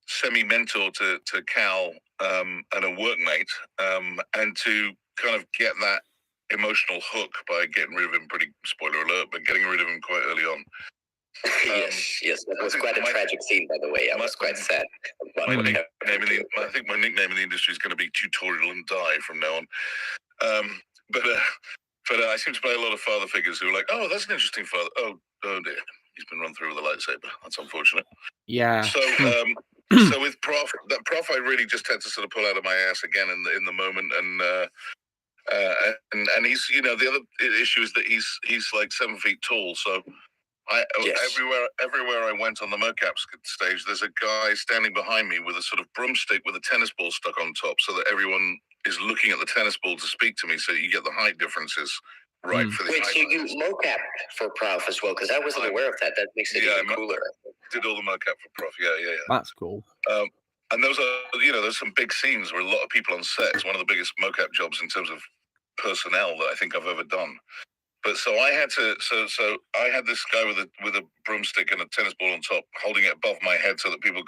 [SPEAKER 8] semi-mentor to Cal and a workmate, and to kind of get that emotional hook by getting rid of him. Pretty spoiler alert, but getting rid of him quite early on.
[SPEAKER 2] Yes, that was quite a tragic scene, by the way. I was quite sad.
[SPEAKER 8] I think my nickname in the industry is going to be Tutorial and Die from now on. But I seem to play a lot of father figures who are like, oh, that's an interesting father. Oh dear, he's been run through with a lightsaber. That's unfortunate.
[SPEAKER 1] Yeah.
[SPEAKER 8] So so with Prof, I really just had to sort of pull out of my ass again in the moment, and he's the other issue is that he's like 7 feet tall, so. Everywhere I went on the mocap stage, there's a guy standing behind me with a sort of broomstick with a tennis ball stuck on top, so that everyone is looking at the tennis ball to speak to me, so you get the height differences right for the.
[SPEAKER 2] Wait, so you mocap for Prof as well? Because I wasn't aware of that. That makes it even cooler.
[SPEAKER 8] Did all the mocap for Prof? Yeah.
[SPEAKER 1] That's cool.
[SPEAKER 8] And there's some big scenes where a lot of people on set. It's one of the biggest mocap jobs in terms of personnel that I think I've ever done. But so I had this guy with a broomstick and a tennis ball on top, holding it above my head so that people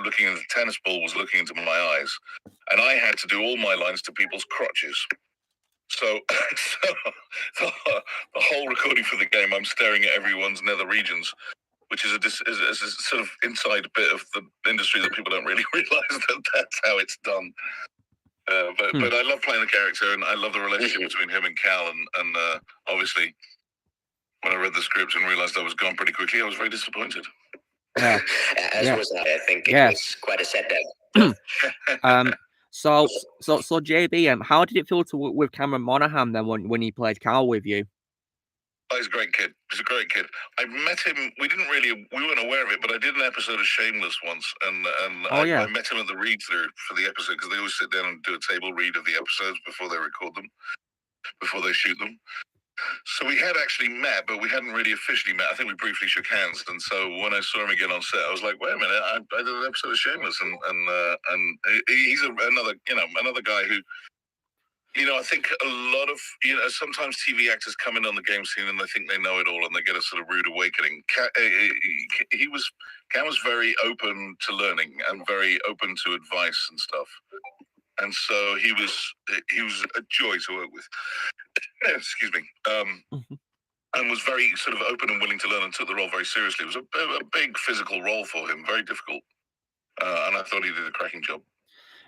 [SPEAKER 8] looking at the tennis ball was looking into my eyes, and I had to do all my lines to people's crotches. So the whole recording for the game, I'm staring at everyone's nether regions, which is a sort of inside bit of the industry that people don't really realize that's how it's done. But I love playing the character, and I love the relationship between him and Cal, and obviously when I read the script and realized I was gone pretty quickly, I was very disappointed.
[SPEAKER 1] Yeah.
[SPEAKER 2] As was I think it was quite a setback.
[SPEAKER 1] So JB, how did it feel to work with Cameron Monaghan then when he played Cal with you?
[SPEAKER 8] Oh, he's a great kid. I met him. We weren't aware of it, but I did an episode of Shameless once, and I met him at the read-through for the episode, because they always sit down and do a table read of the episodes before they record them, before they shoot them. So we had actually met, but we hadn't really officially met. I think we briefly shook hands, and so when I saw him again on set, I was like, "Wait a minute! I did an episode of Shameless," and he's another guy who I think a lot of, sometimes TV actors come in on the game scene and they think they know it all and they get a sort of rude awakening. Cam was very open to learning and very open to advice and stuff. And so he was a joy to work with. Excuse me. And was very sort of open and willing to learn and took the role very seriously. It was a big physical role for him, very difficult. And I thought he did a cracking job.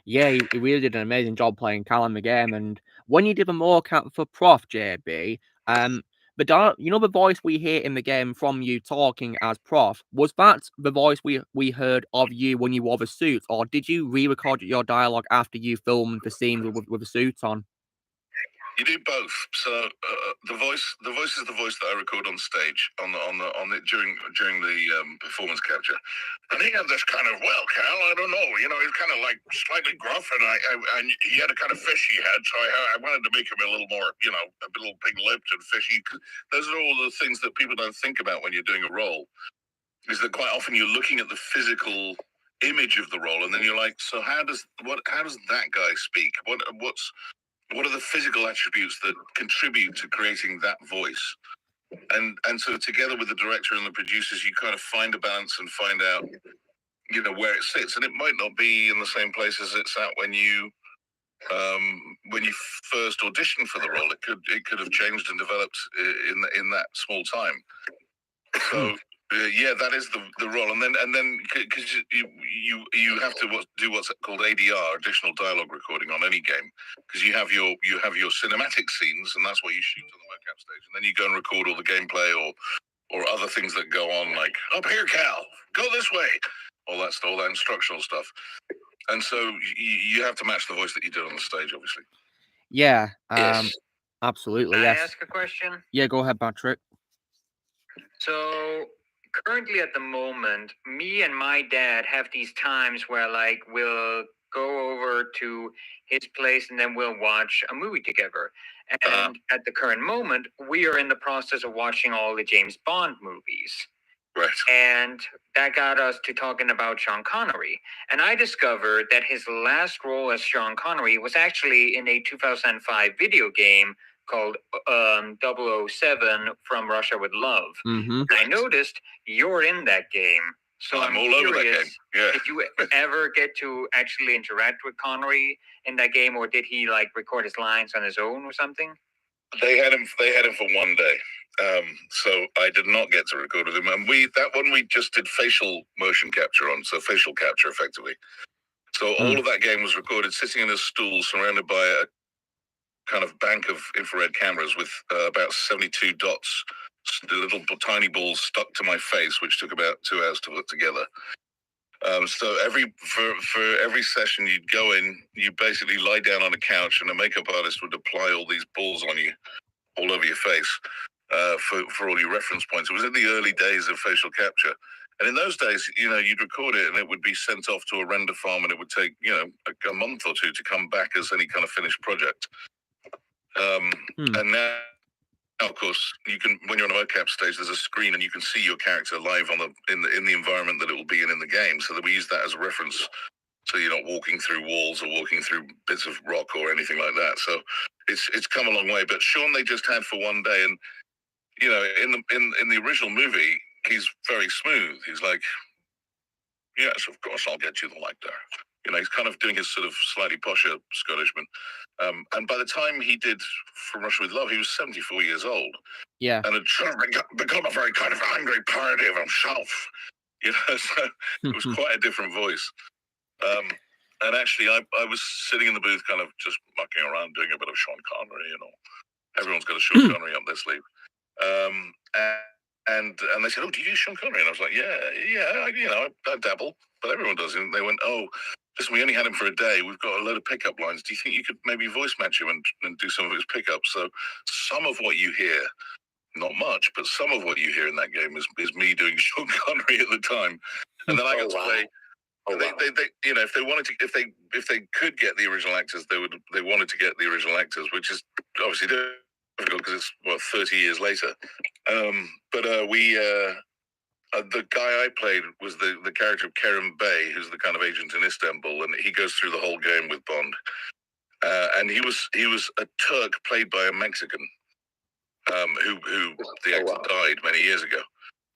[SPEAKER 1] Yeah, he really did an amazing job playing Cal in the game. And when you did the mocap for Prof, JB, the voice we hear in the game from you talking as Prof, was that the voice we heard of you when you wore the suit, or did you re-record your dialogue after you filmed the scene with the suit on?
[SPEAKER 8] You do both. So the voice is the voice that I record on stage during the performance capture, and he had this kind of, well, Cal, I don't know, he's kind of like slightly gruff, and he had a kind of fishy head, so I wanted to make him a little more, a little pig-lipped and fishy. Those are all the things that people don't think about when you're doing a role. Is that quite often you're looking at the physical image of the role, and then you're like, so how does that guy speak? What are the physical attributes that contribute to creating that voice? And so together with the director and the producers, you kind of find a balance and find out, where it sits. And it might not be in the same place as it's at when you first auditioned for the role. It could have changed and developed in that small time. So that is the role, and then because you have to do what's called ADR, additional dialogue recording, on any game, because you have your cinematic scenes, and that's what you shoot on the mocap stage, and then you go and record all the gameplay or other things that go on, like, up here, Cal, go this way, all that stuff, all that instructional stuff, and so you have to match the voice that you did on the stage, obviously.
[SPEAKER 1] Yeah,
[SPEAKER 2] Yes.
[SPEAKER 1] absolutely.
[SPEAKER 5] Can I
[SPEAKER 1] Yes.
[SPEAKER 5] ask a question?
[SPEAKER 1] Yeah, go ahead, Patrick.
[SPEAKER 5] So currently at the moment, me and my dad have these times where like we'll go over to his place and then we'll watch a movie together. And at the current moment, we are in the process of watching all the James Bond movies.
[SPEAKER 8] Right.
[SPEAKER 5] And that got us to talking about Sean Connery. And I discovered that his last role as Sean Connery was actually in a 2005 video game called 007 From Russia with Love.
[SPEAKER 1] Mm-hmm.
[SPEAKER 5] I noticed you're in that game. So I'm
[SPEAKER 8] all
[SPEAKER 5] curious,
[SPEAKER 8] over that game. Yeah.
[SPEAKER 5] Did you ever get to actually interact with Connery in that game, or did he like record his lines on his own or something?
[SPEAKER 8] They had him for one day. So I did not get to record with him. And we just did facial motion capture on, so facial capture effectively. So all of that game was recorded sitting in a stool surrounded by a kind of bank of infrared cameras with about 72 dots, the little tiny balls stuck to my face, which took about 2 hours to put together. So for every session you'd go in, you basically lie down on a couch and a makeup artist would apply all these balls on you, all over your face, for all your reference points. It was in the early days of facial capture. And in those days, you'd record it and it would be sent off to a render farm and it would take, a month or two to come back as any kind of finished project. And now, of course, you can, when you're on a mocap stage, there's a screen and you can see your character live in the environment that it will be in the game. So that we use that as a reference. So you're not walking through walls or walking through bits of rock or anything like that. So it's come a long way. But Sean, they just had for one day, and in the original movie, he's very smooth. He's like, yes, of course, I'll get you the light there. He's kind of doing his sort of slightly posher Scottishman. And by the time he did From Russia with Love, he was 74 years old.
[SPEAKER 1] Yeah.
[SPEAKER 8] And had sort of become a very kind of angry parody of himself. So it was quite a different voice. And actually, I was sitting in the booth kind of just mucking around, doing a bit of Sean Connery, Everyone's got a Sean Connery up their sleeve. And they said, oh, do you do Sean Connery? And I was like, yeah, I dabble, but everyone does. And they went, oh, listen, we only had him for a day. We've got a load of pickup lines. Do you think you could maybe voice match him and do some of his pickups? So some of what you hear, not much, but some of what you hear in that game is me doing Sean Connery at the time. And then I got to play. They if they could get the original actors, they wanted to get the original actors, which is obviously difficult because it's 30 years later. But the guy I played was the character of Kerem Bey, who's the kind of agent in Istanbul, and he goes through the whole game with Bond. and he was a Turk played by a Mexican, who the actor died many years ago.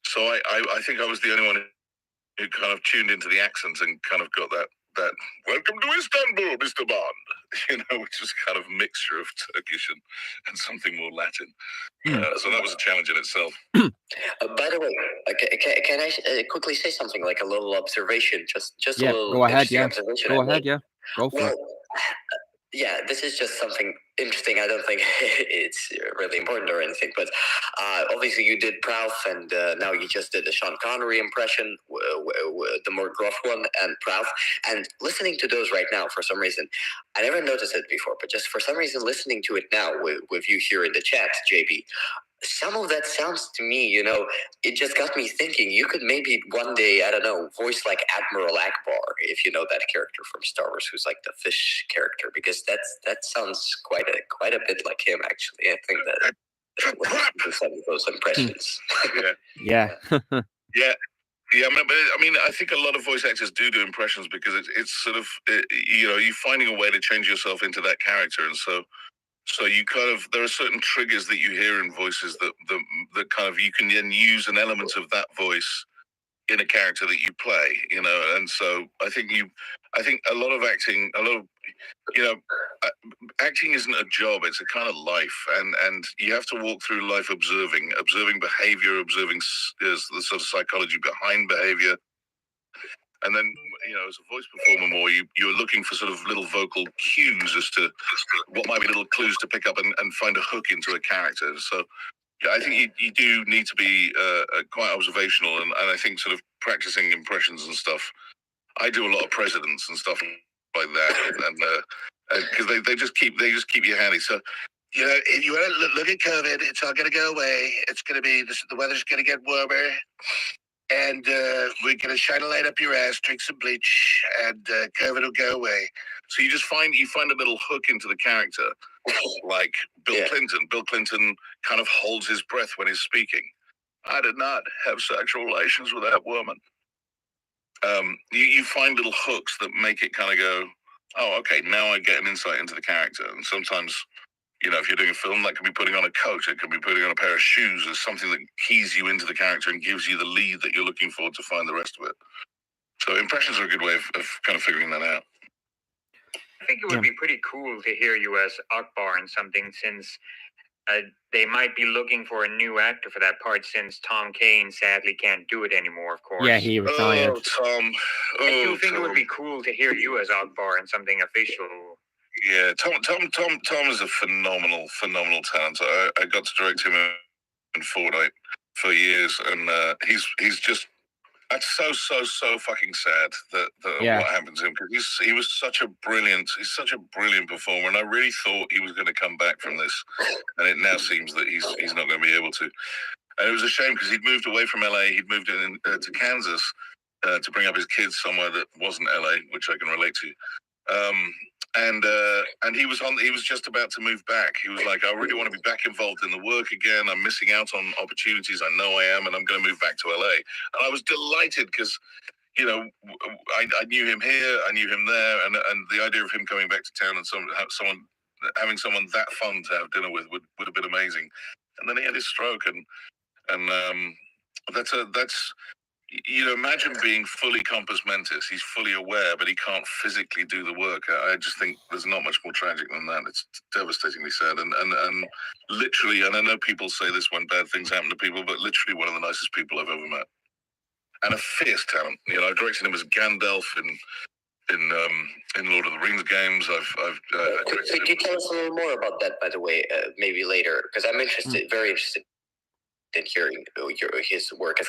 [SPEAKER 8] So I think I was the only one who kind of tuned into the accents and kind of got that "Welcome to Istanbul, Mr. Bond," which was kind of a mixture of Turkish and something more Latin. So that was a challenge in itself.
[SPEAKER 2] By the way, can I quickly say something, like a little observation? Just a little
[SPEAKER 1] go ahead,
[SPEAKER 2] observation.
[SPEAKER 1] Go ahead, go for it.
[SPEAKER 2] Yeah, this is just something interesting. I don't think it's really important or anything, but obviously you did Prouf, and now you just did the Sean Connery impression, the more gruff one, and Prouf. And listening to those right now, for some reason, I never noticed it before, but just for some reason, listening to it now with you here in the chat, JB, some of that sounds to me, it just got me thinking you could maybe one day, I don't know, voice like Admiral Akbar, if you know that character from Star Wars, who's like the fish character, because that sounds quite a bit like him, actually. I think that some of those impressions.
[SPEAKER 1] Yeah.
[SPEAKER 8] I mean, I think a lot of voice actors do impressions because it's sort of, you're finding a way to change yourself into that character, and so you kind of, there are certain triggers that you hear in voices that kind of, you can then use an element of that voice in a character that you play, and so I think a lot of acting, acting isn't a job, it's a kind of life, and you have to walk through life observing behavior, observing the sort of psychology behind behavior. And then, as a voice performer more, you're looking for sort of little vocal cues as to what might be little clues to pick up and find a hook into a character. So I think you do need to be quite observational, and I think sort of practicing impressions and stuff. I do a lot of presidents and stuff like that, and because they just keep you handy. So if you want to look at COVID, it's all going to go away. It's going to be the weather's going to get warmer. And we're going to shine a light up your ass, drink some bleach, and COVID will go away. So you find a little hook into the character, like Bill Clinton. Bill Clinton kind of holds his breath when he's speaking. I did not have sexual relations with that woman. You find little hooks that make it kind of go, oh, okay, now I get an insight into the character. And sometimes, if you're doing a film, that can be putting on a coat, it can be putting on a pair of shoes. There's something that keys you into the character and gives you the lead that you're looking for to find the rest of it. So impressions are a good way of kind of figuring that out.
[SPEAKER 5] I think it would be pretty cool to hear you as Akbar in something, since they might be looking for a new actor for that part, since Tom Kane sadly can't do it anymore, of course.
[SPEAKER 1] Yeah, he retired.
[SPEAKER 8] Oh, Tom.
[SPEAKER 5] I do think it would be cool to hear you as Akbar in something official.
[SPEAKER 8] Yeah, Tom is a phenomenal talent. I got to direct him in Fortnite for years, and he's just, that's so fucking sad that what happened to him, because he was such a brilliant performer, and I really thought he was going to come back from this, and it now seems that he's not going to be able to. And it was a shame because he'd moved away from LA, he'd moved in to Kansas to bring up his kids somewhere that wasn't LA, which I can relate to. And he was just about to move back. He was like, I really want to be back involved in the work again. I'm missing out on opportunities. I know I am, and I'm going to move back to LA. And I was delighted because, I knew him here, I knew him there, and the idea of him coming back to town and having someone that fun to have dinner with would have been amazing. And then he had his stroke, and that's. Imagine being fully compos mentis. He's fully aware, but he can't physically do the work. I just think there's not much more tragic than that. It's devastatingly sad, and literally, and I know people say this when bad things happen to people, but literally one of the nicest people I've ever met, and a fierce talent. I directed him as Gandalf in Lord of the Rings games.
[SPEAKER 2] Could you tell us a little more about that, by the way, maybe later? Because I'm very interested in hearing his work as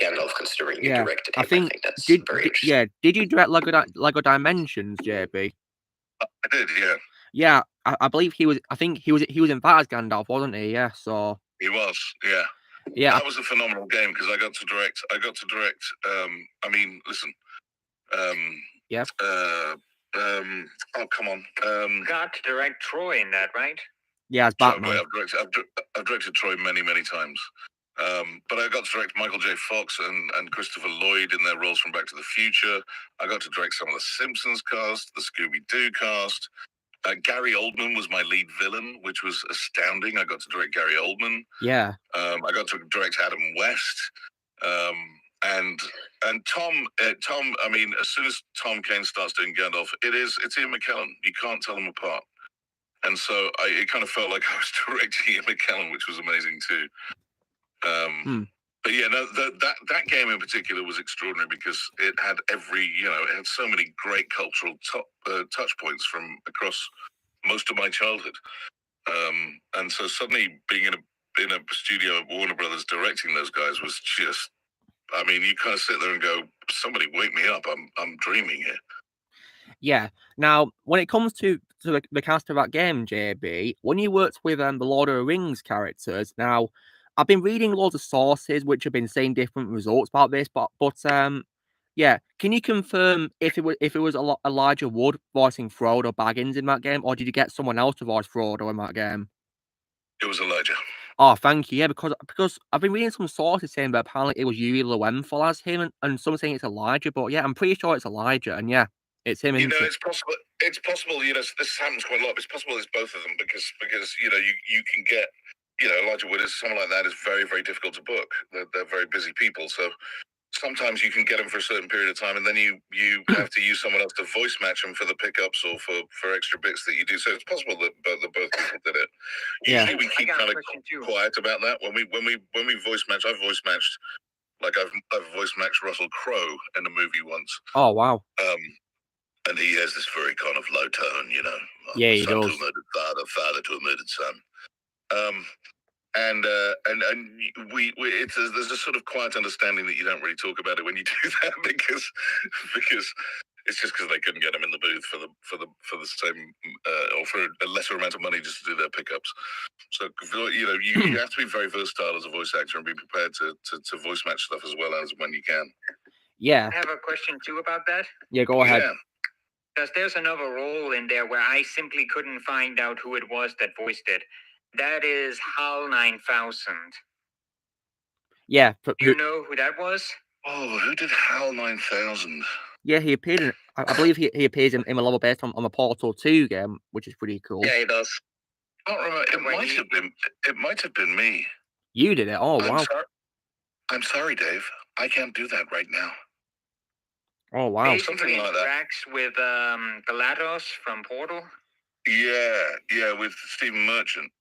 [SPEAKER 2] Gandalf, considering you directed him. I think that's very interesting.
[SPEAKER 1] Yeah, did you direct Lego Dimensions, JB?
[SPEAKER 8] I did, yeah.
[SPEAKER 1] Yeah, I believe he was. I think he was invited as Gandalf, wasn't he? Yeah, so
[SPEAKER 8] he was. Yeah.
[SPEAKER 1] Yeah,
[SPEAKER 8] that was a phenomenal game because I got to direct. I mean, listen.
[SPEAKER 1] Yeah.
[SPEAKER 8] Oh, come on.
[SPEAKER 5] Got to direct Troy in that, right?
[SPEAKER 1] Yeah, it's Batman.
[SPEAKER 8] I've directed Troy many times, but I got to direct Michael J. Fox and Christopher Lloyd in their roles from Back to the Future. I got to direct some of the Simpsons cast, the Scooby-Doo cast. Gary Oldman was my lead villain, which was astounding. I got to direct Gary Oldman.
[SPEAKER 1] Yeah.
[SPEAKER 8] I got to direct Adam West. And Tom, I mean, as soon as Tom Kane starts doing Gandalf, it's Ian McKellen. You can't tell them apart. And so it kind of felt like I was directing Ian McKellen, which was amazing too. But yeah, no, that game in particular was extraordinary because it had it had so many great cultural touch points from across most of my childhood. And so suddenly being in a studio at Warner Brothers directing those guys was just, I mean, you kind of sit there and go, somebody wake me up. I'm dreaming here.
[SPEAKER 1] Yeah. Now, when it comes to the cast of that game, JB, when you worked with the Lord of the Rings characters, now I've been reading loads of sources which have been saying different results about this, but yeah, can you confirm if it was Elijah Wood voicing Frodo Baggins in that game, or did you get someone else to voice Frodo in that game?
[SPEAKER 8] It was Elijah.
[SPEAKER 1] Oh, thank you. Yeah, because I've been reading some sources saying that apparently it was Yuri Lowenthal as him, and some saying it's Elijah, but yeah, I'm pretty sure it's Elijah, and yeah, it's him.
[SPEAKER 8] It's possible. It's possible. This happens quite a lot. It's possible it's both of them because you can get Elijah Wood is someone like that is very, very difficult to book. They're very busy people, so sometimes you can get them for a certain period of time, and then you have to use someone else to voice match them for the pickups or for extra bits that you do. So it's possible that both people did it. Usually we keep kind of quiet about that when we voice match. I've voice matched, like I've voice matched Russell Crowe in a movie once.
[SPEAKER 1] Oh wow.
[SPEAKER 8] And he has this very kind of low tone,
[SPEAKER 1] Yeah, he
[SPEAKER 8] son
[SPEAKER 1] does.
[SPEAKER 8] to a murdered father, father to a murdered son. And there's a sort of quiet understanding that you don't really talk about it when you do that because it's just because they couldn't get him in the booth for the same or for a lesser amount of money just to do their pickups. So you have to be very versatile as a voice actor and be prepared to voice match stuff as well as when you can.
[SPEAKER 1] Yeah.
[SPEAKER 5] I have a question too about that.
[SPEAKER 1] Yeah, go ahead.
[SPEAKER 5] Yeah. Because there's another role in there where I simply couldn't find out who it was that voiced it. That is HAL 9000.
[SPEAKER 1] Yeah.
[SPEAKER 5] You know who that was?
[SPEAKER 8] Oh, who did HAL 9000?
[SPEAKER 1] Yeah, he appeared in. I believe he appears in a level based on the Portal 2 game, which is pretty cool.
[SPEAKER 6] Yeah, he does.
[SPEAKER 8] I don't remember. It might have been me.
[SPEAKER 1] You did it. Oh wow.
[SPEAKER 8] I'm sorry, Dave. I can't do that right now.
[SPEAKER 1] Oh wow.
[SPEAKER 5] Something like that. Interacts with GLaDOS from Portal.
[SPEAKER 8] Yeah, with Stephen Merchant.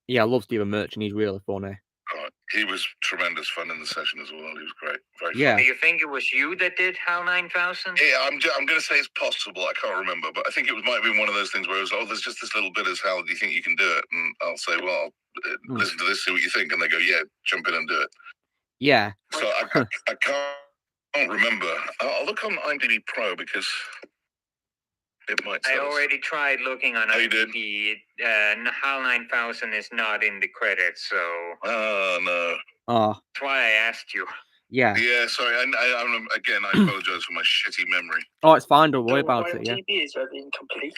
[SPEAKER 1] Yeah, I love Stephen Merchant. He's really funny.
[SPEAKER 8] Oh, he was tremendous fun in the session as well. He was great. Very
[SPEAKER 1] fun.
[SPEAKER 5] Do you think it was you that did HAL 9000?
[SPEAKER 8] Yeah, I'm going to say it's possible. I can't remember, but I think it might be one of those things where it was, there's just this little bit as HAL. Do you think you can do it? And I'll say, well, listen to this, see what you think. And they go, yeah, jump in and do it.
[SPEAKER 1] Yeah.
[SPEAKER 8] So I can't remember. I'll look on IMDb Pro because it might.
[SPEAKER 5] I already tried looking on IMDb. HAL 9000 is not in the credits, so.
[SPEAKER 8] Oh no.
[SPEAKER 1] Oh.
[SPEAKER 5] That's why I asked you.
[SPEAKER 1] Yeah.
[SPEAKER 8] Yeah, sorry. I apologize for my shitty memory.
[SPEAKER 1] Oh, it's fine. Don't worry about it. Yeah.
[SPEAKER 3] IMDb is very incomplete.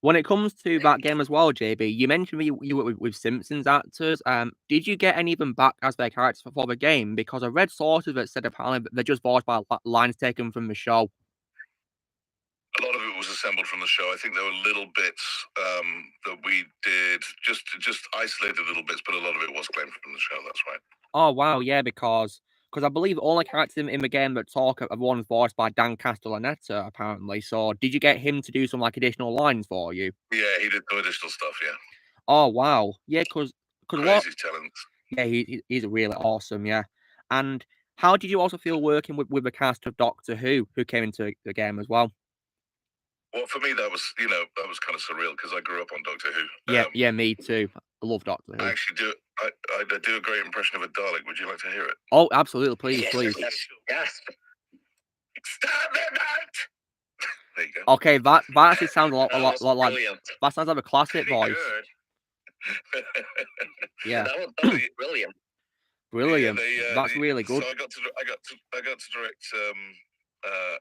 [SPEAKER 1] When it comes to that game as well, JB, you mentioned you work with Simpsons actors. Did you get any of them back as their characters for the game? Because I read sources that said apparently they're just voiced by lines taken from the show.
[SPEAKER 8] A lot of it was assembled from the show. I think there were little bits that we did, just isolated little bits, but a lot of it was claimed from the show. That's right.
[SPEAKER 1] Oh wow, yeah, because I believe all the characters in the game that talk are ones voiced by Dan Castellaneta, apparently. So did you get him to do some additional lines for you?
[SPEAKER 8] Yeah, he did some additional stuff. Yeah.
[SPEAKER 1] Oh wow, yeah, because
[SPEAKER 8] crazy talent.
[SPEAKER 1] Yeah, he's really awesome. Yeah, and how did you also feel working with the cast of Doctor Who came into the game as well?
[SPEAKER 8] Well, for me, that was kind of surreal because I grew up on Doctor Who.
[SPEAKER 1] Yeah, me too. I love Doctor Who.
[SPEAKER 8] I actually do. I do a great impression of a Dalek. Would you like to hear it?
[SPEAKER 1] Oh, absolutely, please.
[SPEAKER 6] Yes.
[SPEAKER 8] Stop it! There you go.
[SPEAKER 1] Okay, that actually sounds a lot like
[SPEAKER 6] brilliant.
[SPEAKER 1] That sounds like a classic voice. Yeah,
[SPEAKER 6] that was brilliant.
[SPEAKER 1] Brilliant.
[SPEAKER 8] Yeah,
[SPEAKER 1] that's really good.
[SPEAKER 8] So I got to direct. I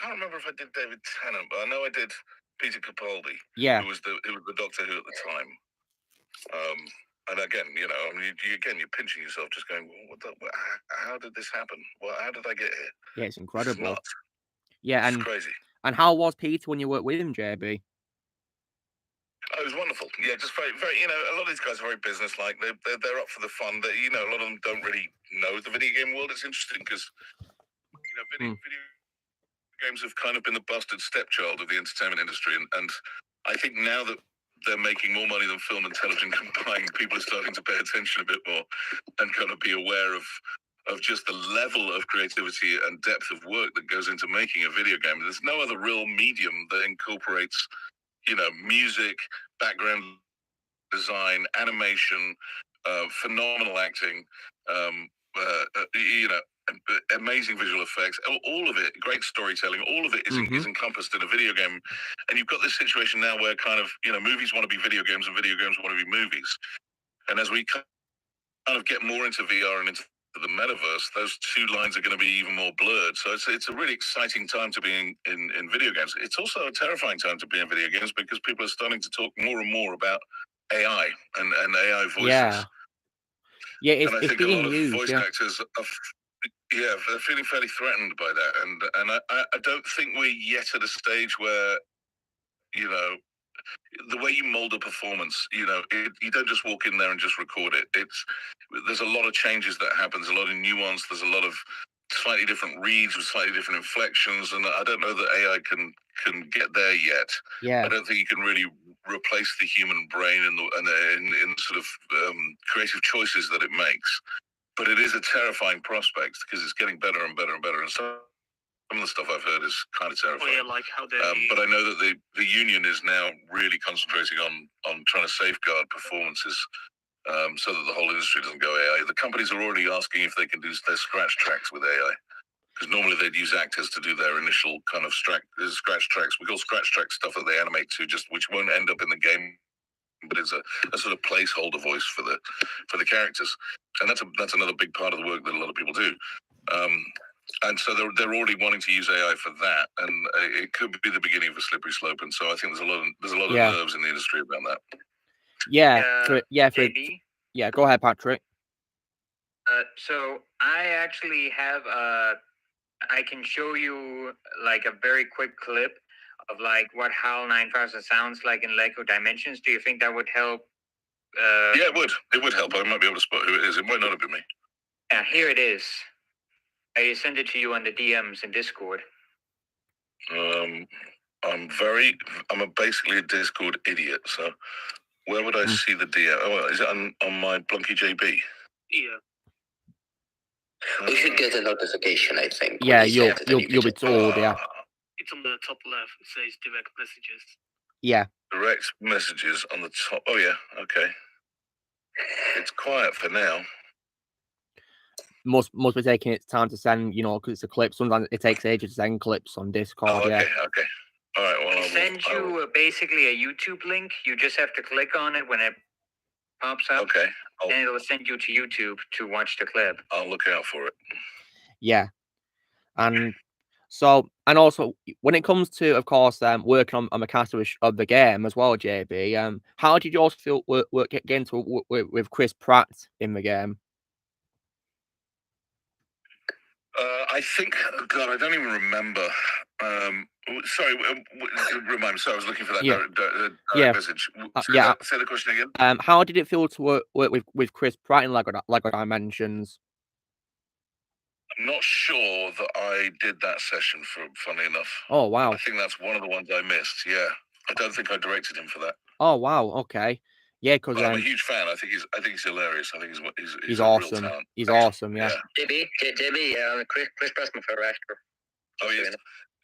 [SPEAKER 8] can't remember if I did David Tennant, but I know I did Peter Capaldi.
[SPEAKER 1] Yeah.
[SPEAKER 8] Who was the Doctor Who at the time. And again, you're pinching yourself, just going, how did this happen? Well, how did I get here?
[SPEAKER 1] Yeah, it's incredible.
[SPEAKER 8] It's
[SPEAKER 1] yeah,
[SPEAKER 8] it's
[SPEAKER 1] and
[SPEAKER 8] crazy.
[SPEAKER 1] And how was Peter when you worked with him, JB?
[SPEAKER 8] Oh, it was wonderful. Yeah, just very, very. You know, a lot of these guys are very business-like. They're up for the fun. You know, a lot of them don't really know the video game world. It's interesting because video games have kind of been the busted stepchild of the entertainment industry, and I think now that they're making more money than film and television combined, people are starting to pay attention a bit more and kind of be aware of just the level of creativity and depth of work that goes into making a video game. There's no other real medium that incorporates, music, background design, animation, phenomenal acting, amazing visual effects, all of it, great storytelling, all of it is encompassed in a video game. And you've got this situation now where kind of, movies want to be video games and video games want to be movies. And as we kind of get more into VR and into the metaverse, those two lines are going to be even more blurred. So it's a really exciting time to be in video games. It's also a terrifying time to be in video games because people are starting to talk more and more about AI and AI voices.
[SPEAKER 1] Yeah,
[SPEAKER 8] and I think a lot of
[SPEAKER 1] used,
[SPEAKER 8] voice actors are, they're feeling fairly threatened by that. And I don't think we're yet at a stage where, the way you mold a performance, you don't just walk in there and just record it. There's a lot of changes that happens, a lot of nuance. There's a lot of slightly different reads with slightly different inflections, and I don't know that AI can get there yet.
[SPEAKER 1] Yeah,
[SPEAKER 8] I don't think you can really replace the human brain in sort of creative choices that it makes. But it is a terrifying prospect because it's getting better and better and better. And some of the stuff I've heard is kind of terrifying.
[SPEAKER 9] Oh, yeah, like how they...
[SPEAKER 8] but I know that the union is now really concentrating on trying to safeguard performances so that the whole industry doesn't go AI. The companies are already asking if they can do their scratch tracks with AI. Because normally they'd use actors to do their initial kind of scratch tracks. We call scratch tracks stuff that they animate to, which won't end up in the game, but it's a sort of placeholder voice for the characters. And that's another big part of the work that a lot of people do. And so they're already wanting to use AI for that, and it could be the beginning of a slippery slope. And so I think there's a lot of nerves in the industry about that.
[SPEAKER 1] Yeah, go ahead, Patrick.
[SPEAKER 5] So I actually have I can show you like a very quick clip of like what HAL 9000 sounds like in Lego Dimensions. Do you think that would help?
[SPEAKER 8] Yeah, it would. It would help. I might be able to spot who it is. It might not have been me.
[SPEAKER 5] Yeah, here it is. I send it to you on the DMs in Discord.
[SPEAKER 8] I'm basically a Discord idiot. So where would I see the DM? Oh, is it on my Blunky JB?
[SPEAKER 9] Yeah.
[SPEAKER 2] We should get a notification, I think.
[SPEAKER 1] Yeah, you'll be told. Yeah.
[SPEAKER 9] It's on the top left. It says direct messages.
[SPEAKER 1] Yeah.
[SPEAKER 8] Direct messages on the top. Oh yeah. Okay. It's quiet for now.
[SPEAKER 1] Must be taking its time to send, because it's a clip. Sometimes it takes ages to send clips on Discord.
[SPEAKER 8] Oh, okay,
[SPEAKER 1] yeah.
[SPEAKER 8] Okay. All right. Well,
[SPEAKER 5] I send you basically a YouTube link. You just have to click on it when it pops up.
[SPEAKER 8] Okay.
[SPEAKER 5] And it'll send you to YouTube to watch the clip.
[SPEAKER 8] I'll look out for it.
[SPEAKER 1] Yeah. And also when it comes to, of course, working on the cast of the game as well, JB, how did you also feel get into with Chris Pratt in the game?
[SPEAKER 8] I think, God, I don't even remember. Sorry, remind me. Sorry, I was looking for that message. Say the question again.
[SPEAKER 1] How did it feel to work with Chris Pratt in Lego Dimensions?
[SPEAKER 8] I'm not sure that I did that session, funny enough.
[SPEAKER 1] Oh, wow.
[SPEAKER 8] I think that's one of the ones I missed, yeah. I don't think I directed him for that.
[SPEAKER 1] Oh, wow, okay. Yeah, because
[SPEAKER 8] I'm a huge fan. I think he's hilarious. I think he's
[SPEAKER 1] awesome.
[SPEAKER 8] A real talent.
[SPEAKER 1] He's awesome, yeah.
[SPEAKER 6] JB, Chris Pratt's my favorite actor.
[SPEAKER 8] Oh, he is?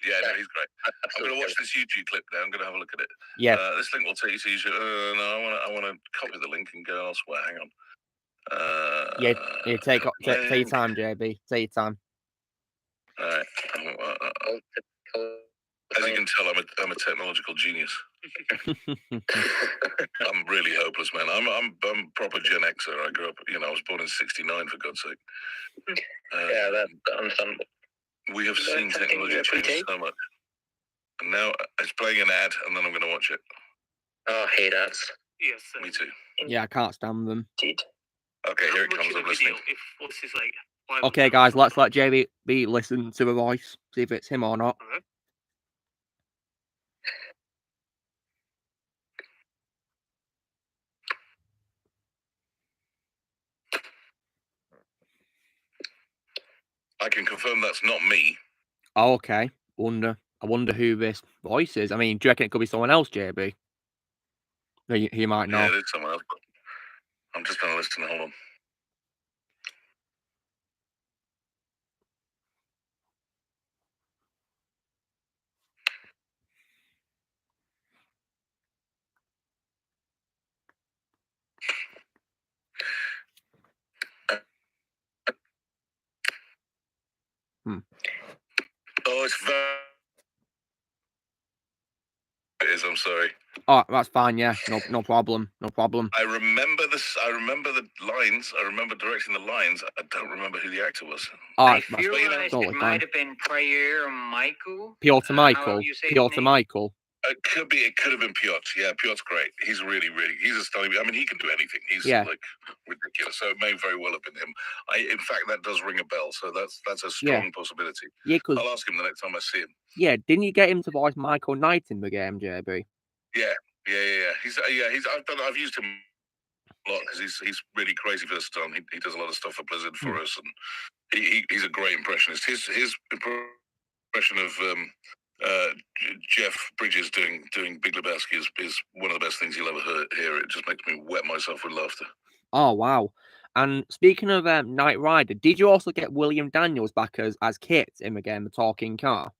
[SPEAKER 8] Yeah, no, he's great. I'm going to watch this YouTube clip now. I'm going to have a look at it.
[SPEAKER 1] Yeah.
[SPEAKER 8] This link will take you to YouTube. No, I want to copy the link and go elsewhere. Hang on.
[SPEAKER 1] Take your time, JB. Take your time.
[SPEAKER 8] All right. As you can tell, I'm a technological genius. I'm really hopeless, man. I'm proper Gen Xer. I grew up, I was born in '69, for God's sake.
[SPEAKER 6] Yeah, that's understandable.
[SPEAKER 8] We have seen technology change so much. And now it's playing an ad, and then I'm going to watch it.
[SPEAKER 6] Oh, I hate ads.
[SPEAKER 9] Yes.
[SPEAKER 8] Me too.
[SPEAKER 1] Yeah, I can't stand them.
[SPEAKER 6] Indeed.
[SPEAKER 8] Okay, here it comes. I'm listening.
[SPEAKER 1] Okay, guys, let's let JB listen to the voice. See if it's him or not.
[SPEAKER 8] I can confirm that's not me.
[SPEAKER 1] Oh, okay. I wonder who this voice is. I mean, do you reckon it could be someone else, JB? You might know.
[SPEAKER 8] Yeah, it is someone else. I'm just going to listen. Hold on. Oh, it's very... It is, I'm sorry.
[SPEAKER 1] Oh, that's fine, yeah. No problem. No problem.
[SPEAKER 8] I remember this. I remember the lines. I remember directing the lines. I don't remember who the actor was.
[SPEAKER 5] I feel like it might have been Pierre Michael.
[SPEAKER 1] Piotr Michael. Piotr Michael.
[SPEAKER 8] It could be. It could have been Piotr. Yeah, Piotr's great. He's really, he's a stunning. I mean, he can do anything. He's like ridiculous. So it may very well have been him. In fact, that does ring a bell. So that's a strong possibility.
[SPEAKER 1] Yeah, because
[SPEAKER 8] I'll ask him the next time I see him.
[SPEAKER 1] Yeah, didn't you get him to voice Michael Knight in the game, JB?
[SPEAKER 8] Yeah. He's I've used him a lot because he's really crazy versatile. He does a lot of stuff for Blizzard for us, and he's a great impressionist. His impression of Jeff Bridges doing Big Lebowski is one of the best things you'll ever hear. It just makes me wet myself with laughter.
[SPEAKER 1] Oh wow! And speaking of Knight Rider, did you also get William Daniels back as Kit in the game, the talking car?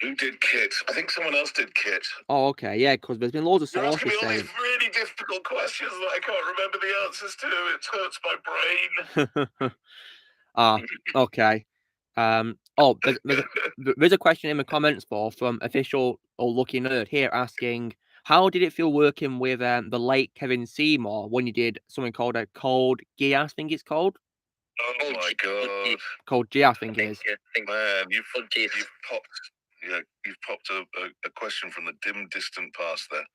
[SPEAKER 8] Who did Kit? I think someone else did Kit.
[SPEAKER 1] Oh, okay, yeah, because there's been loads of
[SPEAKER 8] You're asking
[SPEAKER 1] sources
[SPEAKER 8] me all
[SPEAKER 1] saying...
[SPEAKER 8] these really difficult questions that I can't remember the answers to. It hurts my brain.
[SPEAKER 1] Ah, okay. There's a question in the comments from official or Lucky Nerd here asking, how did it feel working with the late Kevin Seymour when you did something called a Code Geass, I think it's called?
[SPEAKER 8] Oh my god.
[SPEAKER 1] Code Geass, I think it is.
[SPEAKER 8] Man, you've popped a question from the dim, distant past there.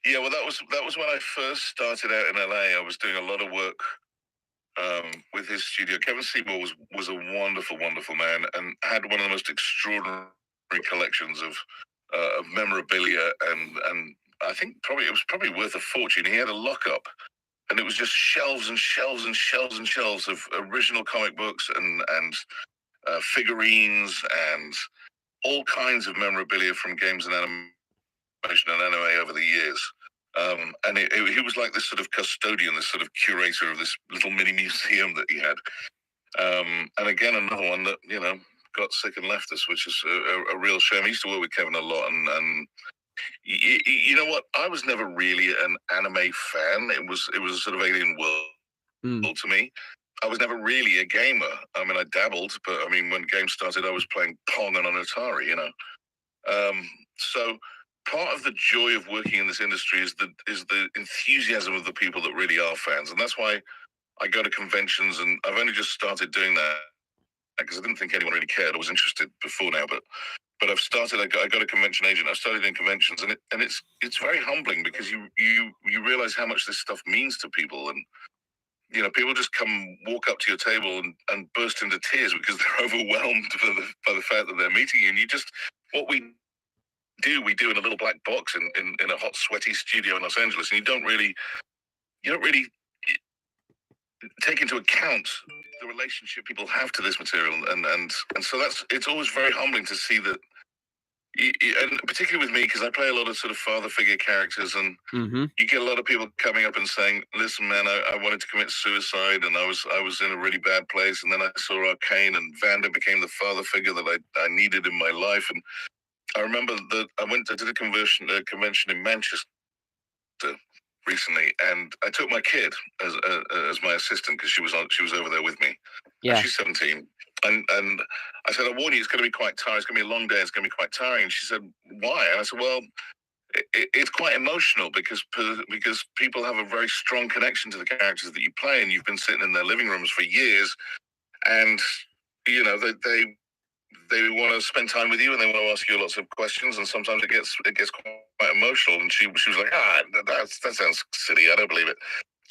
[SPEAKER 8] Yeah, well, that was when I first started out in LA. I was doing a lot of work with his studio. Kevin Seymour was a wonderful, wonderful man and had one of the most extraordinary collections of memorabilia, and I think it was probably worth a fortune. He had a lockup, and it was just shelves and shelves and shelves and shelves of original comic books and figurines and all kinds of memorabilia from games and animation and anime over the years. And he was like this sort of custodian, this sort of curator of this little mini museum that he had. And again, another one that, got sick and left us, which is a real shame. I used to work with Kevin a lot, and you know what? I was never really an anime fan. It was a sort of alien world to me. I was never really a gamer. I mean, I dabbled, but I mean, when games started, I was playing Pong on an Atari, So part of the joy of working in this industry is the enthusiasm of the people that really are fans, and that's why I go to conventions. And I've only just started doing that because I didn't think anyone really cared. I was interested before now, but I've started. I got a convention agent. I've started doing conventions, and it's very humbling because you realize how much this stuff means to people, and people just walk up to your table and burst into tears because they're overwhelmed by the fact that they're meeting you. And what we do in a little black box in a hot, sweaty studio in Los Angeles, and you don't really take into account the relationship people have to this material, and so it's always very humbling to see that. And particularly with me, because I play a lot of sort of father figure characters, and you get a lot of people coming up and saying, "Listen, man, I wanted to commit suicide, and I was in a really bad place, and then I saw Arcane, and Vanda became the father figure that I needed in my life." And I remember that I did a convention in Manchester recently, and I took my kid as my assistant because she was over there with me. Yeah, she's 17. And I said, I warn you, it's going to be quite tiring. It's going to be a long day. It's going to be quite tiring. And she said, why? And I said, well, it's quite emotional because people have a very strong connection to the characters that you play, and you've been sitting in their living rooms for years, and they want to spend time with you, and they want to ask you lots of questions, and sometimes it gets quite emotional. And she was like, that sounds silly. I don't believe it.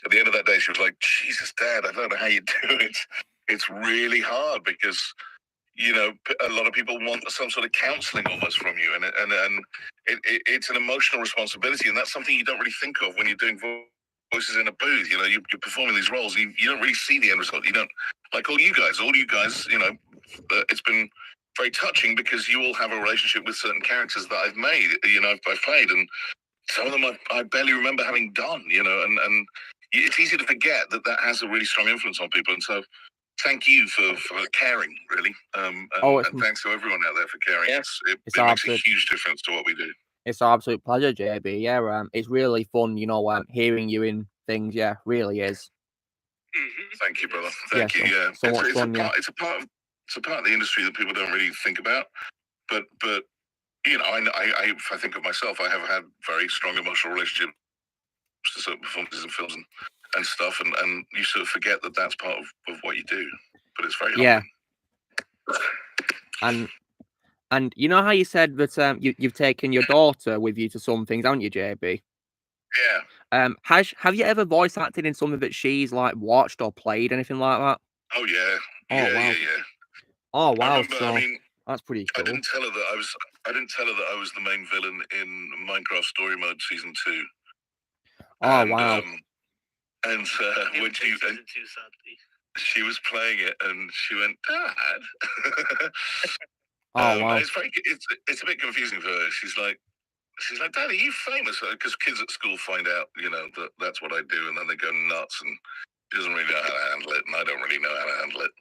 [SPEAKER 8] At the end of that day, she was like, Jesus, Dad, I don't know how you do it. It's really hard because, a lot of people want some sort of counseling almost from you. And it's an emotional responsibility. And that's something you don't really think of when you're doing voices in a booth. You know, you're performing these roles. You don't really see the end result. You don't, like all you guys. You know, it's been very touching because you all have a relationship with certain characters that I've made. You know, I've played, and some of them I barely remember having done. You know, and it's easy to forget that has a really strong influence on people. And so, thank you for caring, really. And thanks to everyone out there for caring.
[SPEAKER 6] Yeah.
[SPEAKER 8] It makes a huge difference to what we do.
[SPEAKER 1] It's an absolute pleasure, JB. Yeah, it's really fun, you know, hearing you in things. Yeah, really is.
[SPEAKER 8] Thank you, brother. Thank you. Yeah,
[SPEAKER 1] so much fun.
[SPEAKER 8] It's a part of the industry that people don't really think about. But you know, if I think of myself, I have had very strong emotional relationships to certain performances in films and stuff, and you sort of forget that that's part of what you do. But it's very humbling.
[SPEAKER 1] And you know how you said that you've taken your daughter with you to some things, haven't you, JB?
[SPEAKER 8] Yeah.
[SPEAKER 1] Have you ever voice acted in something that she's like watched or played, anything like that?
[SPEAKER 8] Oh yeah.
[SPEAKER 1] Yeah. Oh wow. That's pretty cool.
[SPEAKER 8] I didn't tell her that I was the main villain in Minecraft Story Mode Season 2.
[SPEAKER 1] Oh wow.
[SPEAKER 8] And when she was playing it, and she went, Dad.
[SPEAKER 1] Wow.
[SPEAKER 8] It's a bit confusing for her. She's like, Dad, are you famous? Because kids at school find out, you know, that that's what I do, and then they go nuts, and she doesn't really know how to handle it, and I don't really know how to handle it.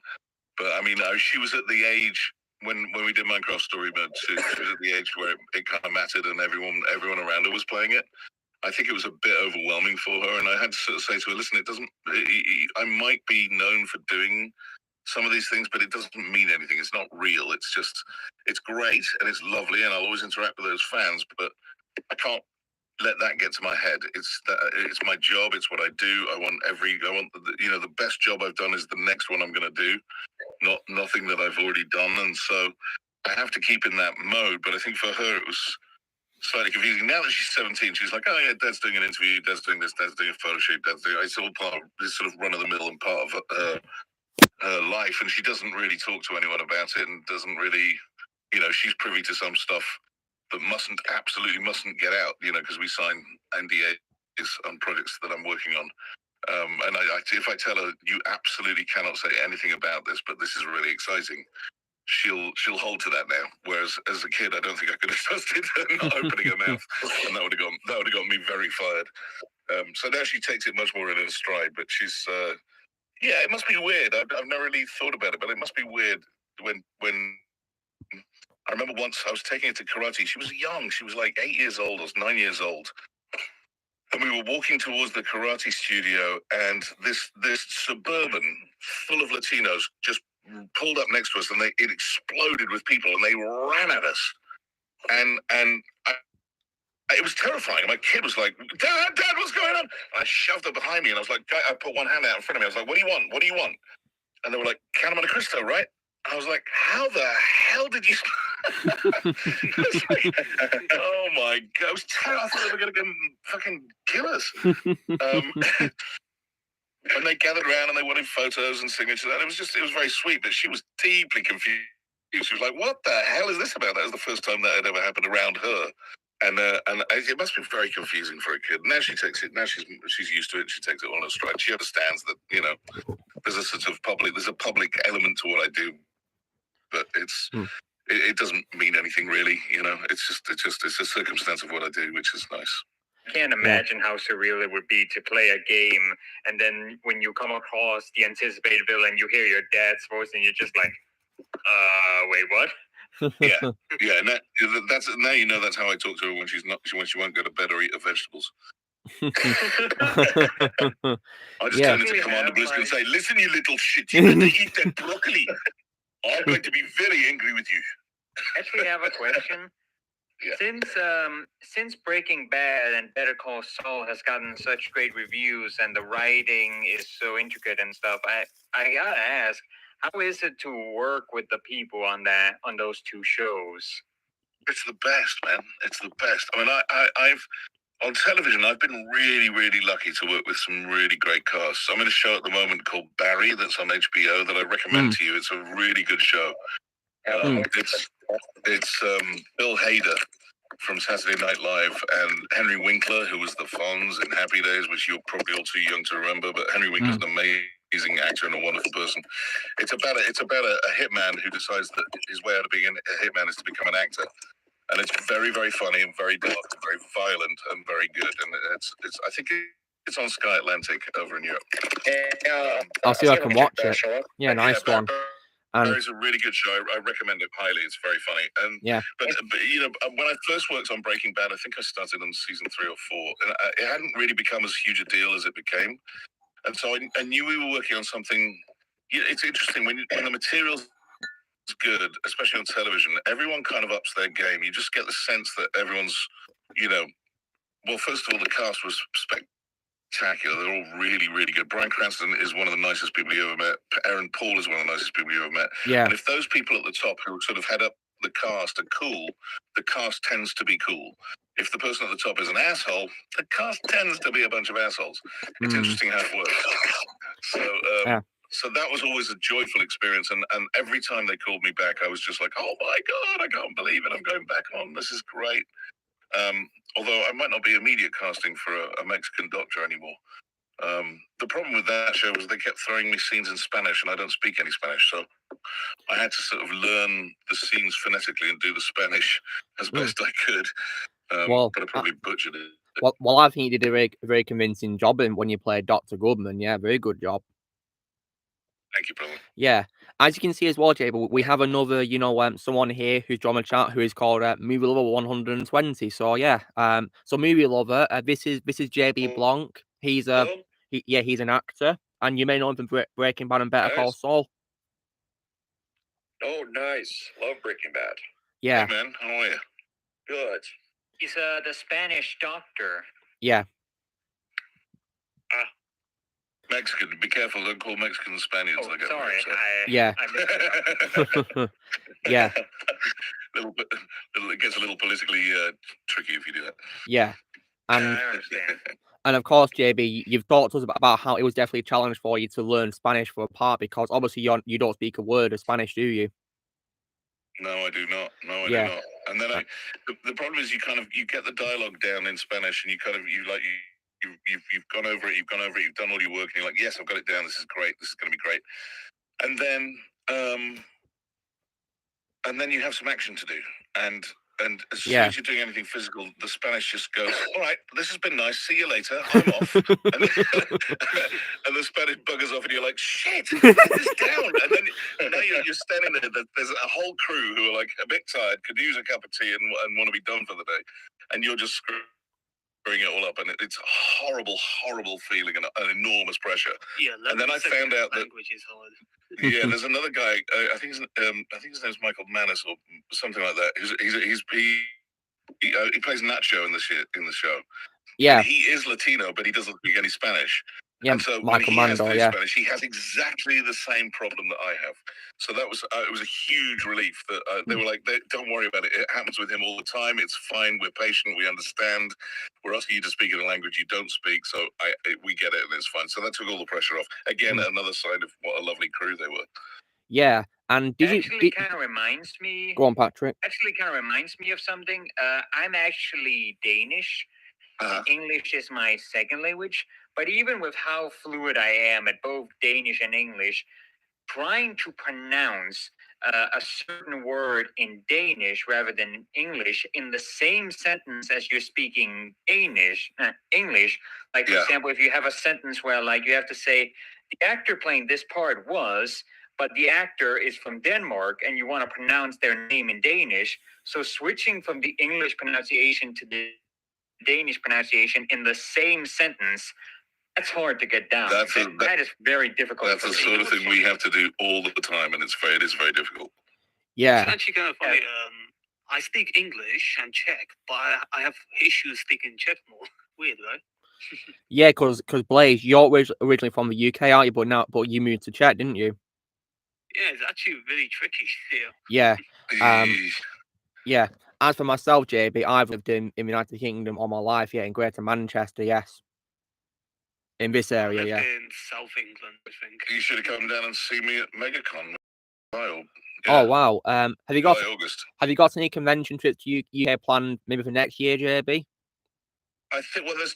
[SPEAKER 8] But I mean, she was at the age when we did Minecraft Story Mode 2. She was at the age where it kind of mattered, and everyone around her was playing it. I think it was a bit overwhelming for her, and I had to sort of say to her, listen, I might be known for doing some of these things, but it doesn't mean anything. It's not real. It's just, it's great and it's lovely, and I'll always interact with those fans, but I can't let that get to my head. It's my job. It's what I do. I want the best job I've done is the next one I'm going to do, not nothing that I've already done. And so I have to keep in that mode. But I think for her, it was slightly confusing. Now that she's 17, she's like, oh yeah, Dad's doing an interview, Dad's doing this, Dad's doing a photo shoot, it's all part of this sort of run of the mill and part of her life, and she doesn't really talk to anyone about it, and doesn't really, you know, she's privy to some stuff that absolutely mustn't get out, you know, because we sign NDAs on projects that I'm working on. And if I tell her, you absolutely cannot say anything about this, but this is really exciting, she'll hold to that now. Whereas as a kid, I don't think I could have trusted her not opening her mouth, and that would have got me very fired. So now she takes it much more in her stride. But she's, yeah, it must be weird. I've never really thought about it, but it must be weird when I remember once I was taking her to karate. She was young. She was like 8 years old or 9 years old. And we were walking towards the karate studio, and this Suburban full of Latinos just pulled up next to us, and it exploded with people, and they ran at us. And it was terrifying. My kid was like, Dad, what's going on? And I shoved her behind me, and I was like, I put one hand out in front of me. I was like, what do you want? What do you want? And they were like, Count Monte Cristo, right? I was like, how the hell did you... like, oh my God, I was terrified. I thought they were going to come fucking kill us. And they gathered around and they wanted photos and signatures, and it was very sweet, but she was deeply confused. She was like, what the hell is this about? That was the first time that had ever happened around her. And it must be very confusing for a kid. Now she takes it. Now she's used to it. She takes it on her stride. She understands that, you know, there's a public element to what I do, but it doesn't mean anything really. You know, it's a circumstance of what I do, which is nice.
[SPEAKER 5] I can't imagine how surreal it would be to play a game, and then when you come across the anticipated villain, you hear your dad's voice, and you're just like, wait, what?
[SPEAKER 8] Yeah, and that's now you know that's how I talk to her when she won't go to bed or eat her vegetables. I just turn into Commander Blisk and say, "Listen, you little shit, you better eat that broccoli. I'm going to be very angry with you."
[SPEAKER 5] Actually, I have a question. Yeah. Since Breaking Bad and Better Call Saul has gotten such great reviews and the writing is so intricate and stuff, I gotta ask, how is it to work with the people on those two shows?
[SPEAKER 8] It's the best, man. It's the best. I mean, I've on television, I've been really, really lucky to work with some really great casts. I'm in a show at the moment called Barry that's on HBO that I recommend to you. It's a really good show. It's Bill Hader from Saturday Night Live, and Henry Winkler, who was the Fonz in Happy Days, which you're probably all too young to remember, but Henry Winkler's an amazing actor and a wonderful person. It's about a hitman who decides that his way out of being a hitman is to become an actor. And it's very, very funny and very dark and very violent and very good. And it's I think it's on Sky Atlantic over in Europe.
[SPEAKER 1] I'll see if I can watch it. Yeah, nice one.
[SPEAKER 8] It's a really good show. I recommend it highly. It's very funny. And but you know, when I first worked on Breaking Bad, I think I started on season 3 or 4, and it hadn't really become as huge a deal as it became. And so I knew we were working on something. It's interesting when the material's good, especially on television. Everyone kind of ups their game. You just get the sense that everyone's, you know, well, first of all, the cast was spectacular. They're all really, really good. Bryan Cranston is one of the nicest people you ever met. Aaron Paul is one of the nicest people you ever met.
[SPEAKER 1] Yeah.
[SPEAKER 8] And if those people at the top who sort of head up the cast are cool, the cast tends to be cool. If the person at the top is an asshole, the cast tends to be a bunch of assholes. It's interesting how it works. So that was always a joyful experience. And every time they called me back, I was just like, oh my God, I can't believe it. I'm going back on. This is great. Although I might not be immediate casting for a Mexican doctor anymore. The problem with that show was they kept throwing me scenes in Spanish, and I don't speak any Spanish, so I had to sort of learn the scenes phonetically and do the Spanish as best I could. But I probably butchered it.
[SPEAKER 1] Well, I think you did a very convincing job when you played Dr. Goodman. Yeah, very good job.
[SPEAKER 8] Thank you, brother.
[SPEAKER 1] Yeah. As you can see as well, JB, we have another, someone here who's joined the chat who is called Movie Lover 120. So yeah, so Movie Lover, this is JB Blanc. He's he's an actor, and you may know him from Breaking Bad and Better Call Saul.
[SPEAKER 10] Oh, nice. Love Breaking Bad.
[SPEAKER 1] Yeah.
[SPEAKER 8] Hey, man, how are you?
[SPEAKER 10] Good.
[SPEAKER 5] He's the Spanish doctor.
[SPEAKER 1] Yeah.
[SPEAKER 8] Mexican. Be careful. Don't call Mexicans Spaniards.
[SPEAKER 5] Oh, sorry.
[SPEAKER 1] Yeah. Yeah.
[SPEAKER 8] It gets a little politically tricky if you do that.
[SPEAKER 1] Yeah. And
[SPEAKER 5] I understand.
[SPEAKER 1] And of course, JB, you've talked to us about how it was definitely a challenge for you to learn Spanish for a part, because obviously you don't speak a word of Spanish, do you?
[SPEAKER 8] No, I do not. No, I do not. And then the problem is you get the dialogue down in Spanish, and you've gone over it, you've done all your work, and you're like, yes, I've got it down. This is great. This is going to be great. And then you have some action to do, and as soon as you're doing anything physical, the Spanish just goes, all right, this has been nice. See you later. I'm off. and the Spanish buggers off, and you're like, shit, get this down. And then now you're standing there. There's a whole crew who are like a bit tired, could use a cup of tea and want to be done for the day. And you're just screwing it all up, and it's a horrible, horrible feeling and an enormous pressure.
[SPEAKER 9] Yeah,
[SPEAKER 8] and then I found out that
[SPEAKER 9] language is hard.
[SPEAKER 8] Yeah, there's another guy. I think his name's Michael Manus or something like that. He plays Nacho in the show.
[SPEAKER 1] Yeah,
[SPEAKER 8] and he is Latino, but he doesn't speak any Spanish.
[SPEAKER 1] Yeah,
[SPEAKER 8] and so
[SPEAKER 1] Michael
[SPEAKER 8] when he
[SPEAKER 1] Mando,
[SPEAKER 8] has Spanish, he has exactly the same problem that I have. So that was it was a huge relief that they were like, "Don't worry about it. It happens with him all the time. It's fine. We're patient. We understand. We're asking you to speak in a language you don't speak, so we get it, and it's fine." So that took all the pressure off. Again, another sign of what a lovely crew they were.
[SPEAKER 1] Yeah, and
[SPEAKER 5] kind of reminds me.
[SPEAKER 1] Go on, Patrick.
[SPEAKER 5] Actually, kind of reminds me of something. I'm actually Danish. English is my second language, but even with how fluid I am at both Danish and English, trying to pronounce a certain word in Danish rather than English in the same sentence as you're speaking English, like for example, if you have a sentence where like you have to say the actor playing this part was, but the actor is from Denmark and you want to pronounce their name in Danish, so switching from the English pronunciation to the Danish pronunciation in the same sentence, that's hard to get down. That is very difficult.
[SPEAKER 8] That's the sort of thing we have to do all the time, and it is very difficult.
[SPEAKER 1] Yeah.
[SPEAKER 9] It's actually kind of funny. I speak English and Czech, but I have issues speaking Czech more. Weird, right?
[SPEAKER 1] Yeah, because Blaze, you're originally from the UK, aren't you? But you moved to Czech, didn't you?
[SPEAKER 9] Yeah, it's actually really tricky here.
[SPEAKER 1] Yeah. Yeah. As for myself, JB, I've lived in the United Kingdom all my life, in Greater Manchester, yes. In this area,
[SPEAKER 9] in South England, I think.
[SPEAKER 8] You should have come down and seen me at MegaCon. Yeah.
[SPEAKER 1] Oh wow. Have you got
[SPEAKER 8] August.
[SPEAKER 1] Have you got any convention trips to UK planned maybe for next year, JB?
[SPEAKER 8] I think there's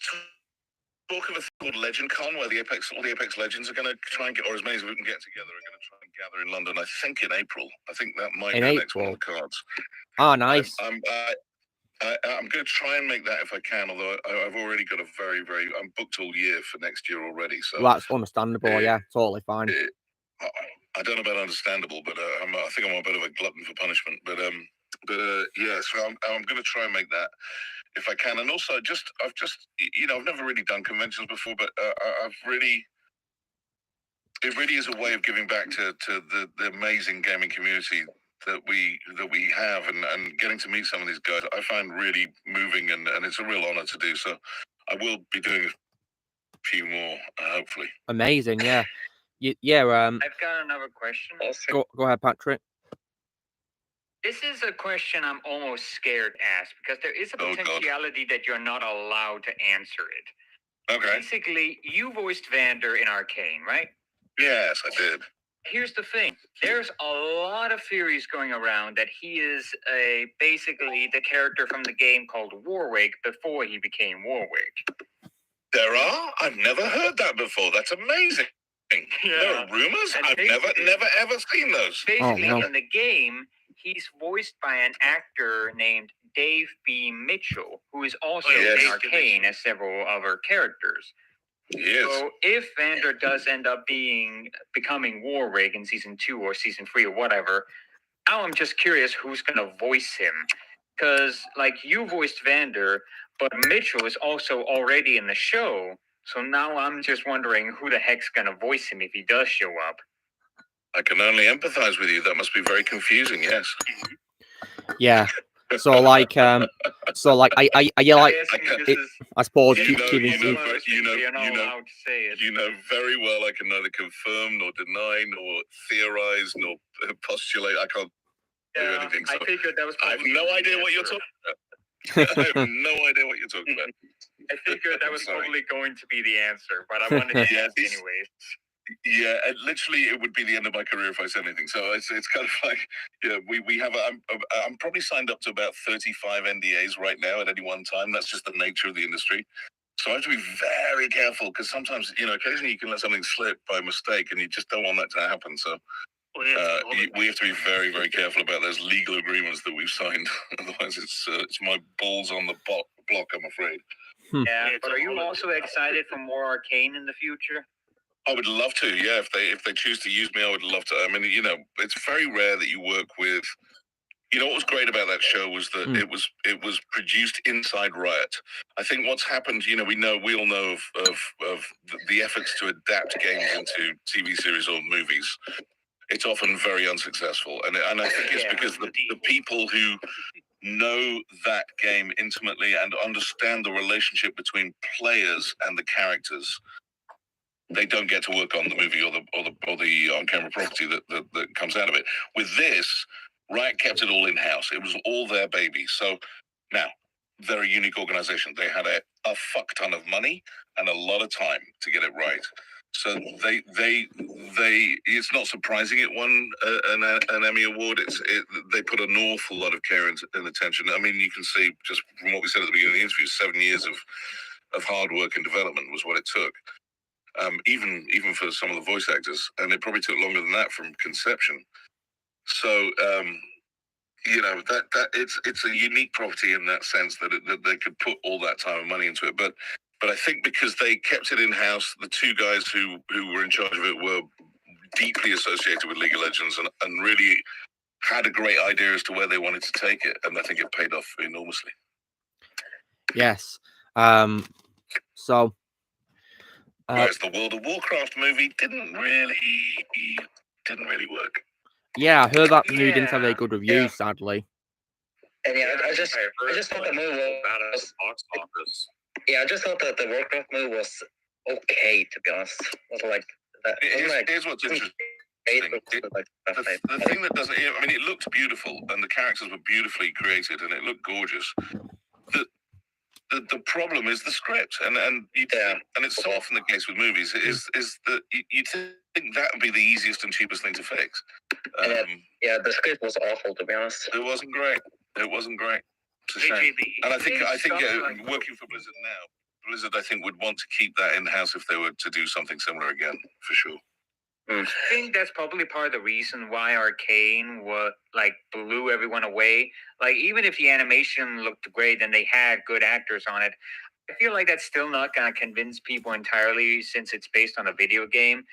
[SPEAKER 8] talk of a thing called Legend Con where all the Apex Legends are going to try and get, or as many as we can get together, are going to try and gather in London. I think in April. I think that might be the next one on the cards.
[SPEAKER 1] Ah, nice.
[SPEAKER 8] I'm going to try and make that if I can. Although I've already got a I'm booked all year for next year already. So
[SPEAKER 1] well, that's understandable. Yeah, totally fine.
[SPEAKER 8] I don't know about understandable, but I think I'm a bit of a glutton for punishment. But yeah, so I'm going to try and make that if I can. And also, I've never really done conventions before, but it really is a way of giving back to the amazing gaming community that we have, and getting to meet some of these guys I find really moving, and it's a real honor to do. So I will be doing a few more, hopefully.
[SPEAKER 1] Amazing, yeah.
[SPEAKER 5] I've got another question.
[SPEAKER 1] Go ahead, Patrick.
[SPEAKER 5] This is a question I'm almost scared to ask, because there is a potentiality that you're not allowed to answer it.
[SPEAKER 8] Okay.
[SPEAKER 5] Basically, you voiced Vander in Arcane, right?
[SPEAKER 8] Yes, I did.
[SPEAKER 5] Here's the thing. There's a lot of theories going around that he is basically the character from the game called Warwick before he became Warwick.
[SPEAKER 8] There are? I've never heard that before. That's amazing. Yeah. There are rumors? I've never ever seen those.
[SPEAKER 5] Basically, in the game, he's voiced by an actor named Dave B. Mitchell, who is also in Arcane as several other characters.
[SPEAKER 8] Yes.
[SPEAKER 5] So if Vander does end up becoming Warwick in season 2 or season 3 or whatever, now I'm just curious who's going to voice him. Because, you voiced Vander, but Mitchell is also already in the show. So now I'm just wondering who the heck's going to voice him if he does show up.
[SPEAKER 8] I can only empathize with you. That must be very confusing, yes.
[SPEAKER 1] Yeah. So I suppose
[SPEAKER 8] you know very well I can neither confirm nor deny nor theorize nor postulate. I can't do anything. So
[SPEAKER 5] I figured that was.
[SPEAKER 8] I have no idea what you're talking about. I have no idea what you're talking about.
[SPEAKER 5] I figured that was probably going to be the answer, but I wanted to ask anyways.
[SPEAKER 8] Yeah, literally, it would be the end of my career if I said anything. So it's kind of like, we have. I'm probably signed up to about 35 NDAs right now at any one time. That's just the nature of the industry. So I have to be very careful, because sometimes, occasionally you can let something slip by mistake, and you just don't want that to happen. So we have to be very, very careful about those legal agreements that we've signed. Otherwise, it's my balls on the block, I'm afraid.
[SPEAKER 5] Yeah, but are you also excited for more Arcane in the future?
[SPEAKER 8] I would love to, yeah. If they choose to use me, I would love to. I mean, it's very rare that you work with. What was great about that show was that it was produced inside Riot. I think what's happened, we all know of the efforts to adapt games into TV series or movies. It's often very unsuccessful, and I think it's because the people who know that game intimately and understand the relationship between players and the characters, they don't get to work on the movie or the on-camera property that comes out of it. With this, Riot kept it all in-house. It was all their baby. So now, they're a unique organization. They had a fuck ton of money and a lot of time to get it right. So they it's not surprising it won an Emmy award. They put an awful lot of care and attention. I mean, you can see just from what we said at the beginning of the interview, 7 years of hard work and development was what it took. Even for some of the voice actors, and it probably took longer than that from conception. So that it's a unique property in that sense that they could put all that time and money into it. But I think because they kept it in house, the two guys who were in charge of it were deeply associated with League of Legends and really had a great idea as to where they wanted to take it, and I think it paid off enormously.
[SPEAKER 1] Yes. So.
[SPEAKER 8] Whereas the World of Warcraft movie didn't really work.
[SPEAKER 1] Yeah, I heard that movie didn't have very good reviews, sadly.
[SPEAKER 6] And I just thought the movie was box office. Yeah, I just thought that the Warcraft movie was okay, to be honest. It was
[SPEAKER 8] here's what's interesting. The thing that doesn't, it looked beautiful, and the characters were beautifully created, and it looked gorgeous. the problem is the script, and it's so often the case with movies is that you think that would be the easiest and cheapest thing to fix.
[SPEAKER 6] The script was awful, to be honest.
[SPEAKER 8] It wasn't great. It's a shame. And I think working for Blizzard now, Blizzard I think would want to keep that in house if they were to do something similar again, for sure.
[SPEAKER 5] I think that's probably part of the reason why Arcane blew everyone away. Like, even if the animation looked great and they had good actors on it, I feel like that's still not going to convince people entirely since it's based on a video game.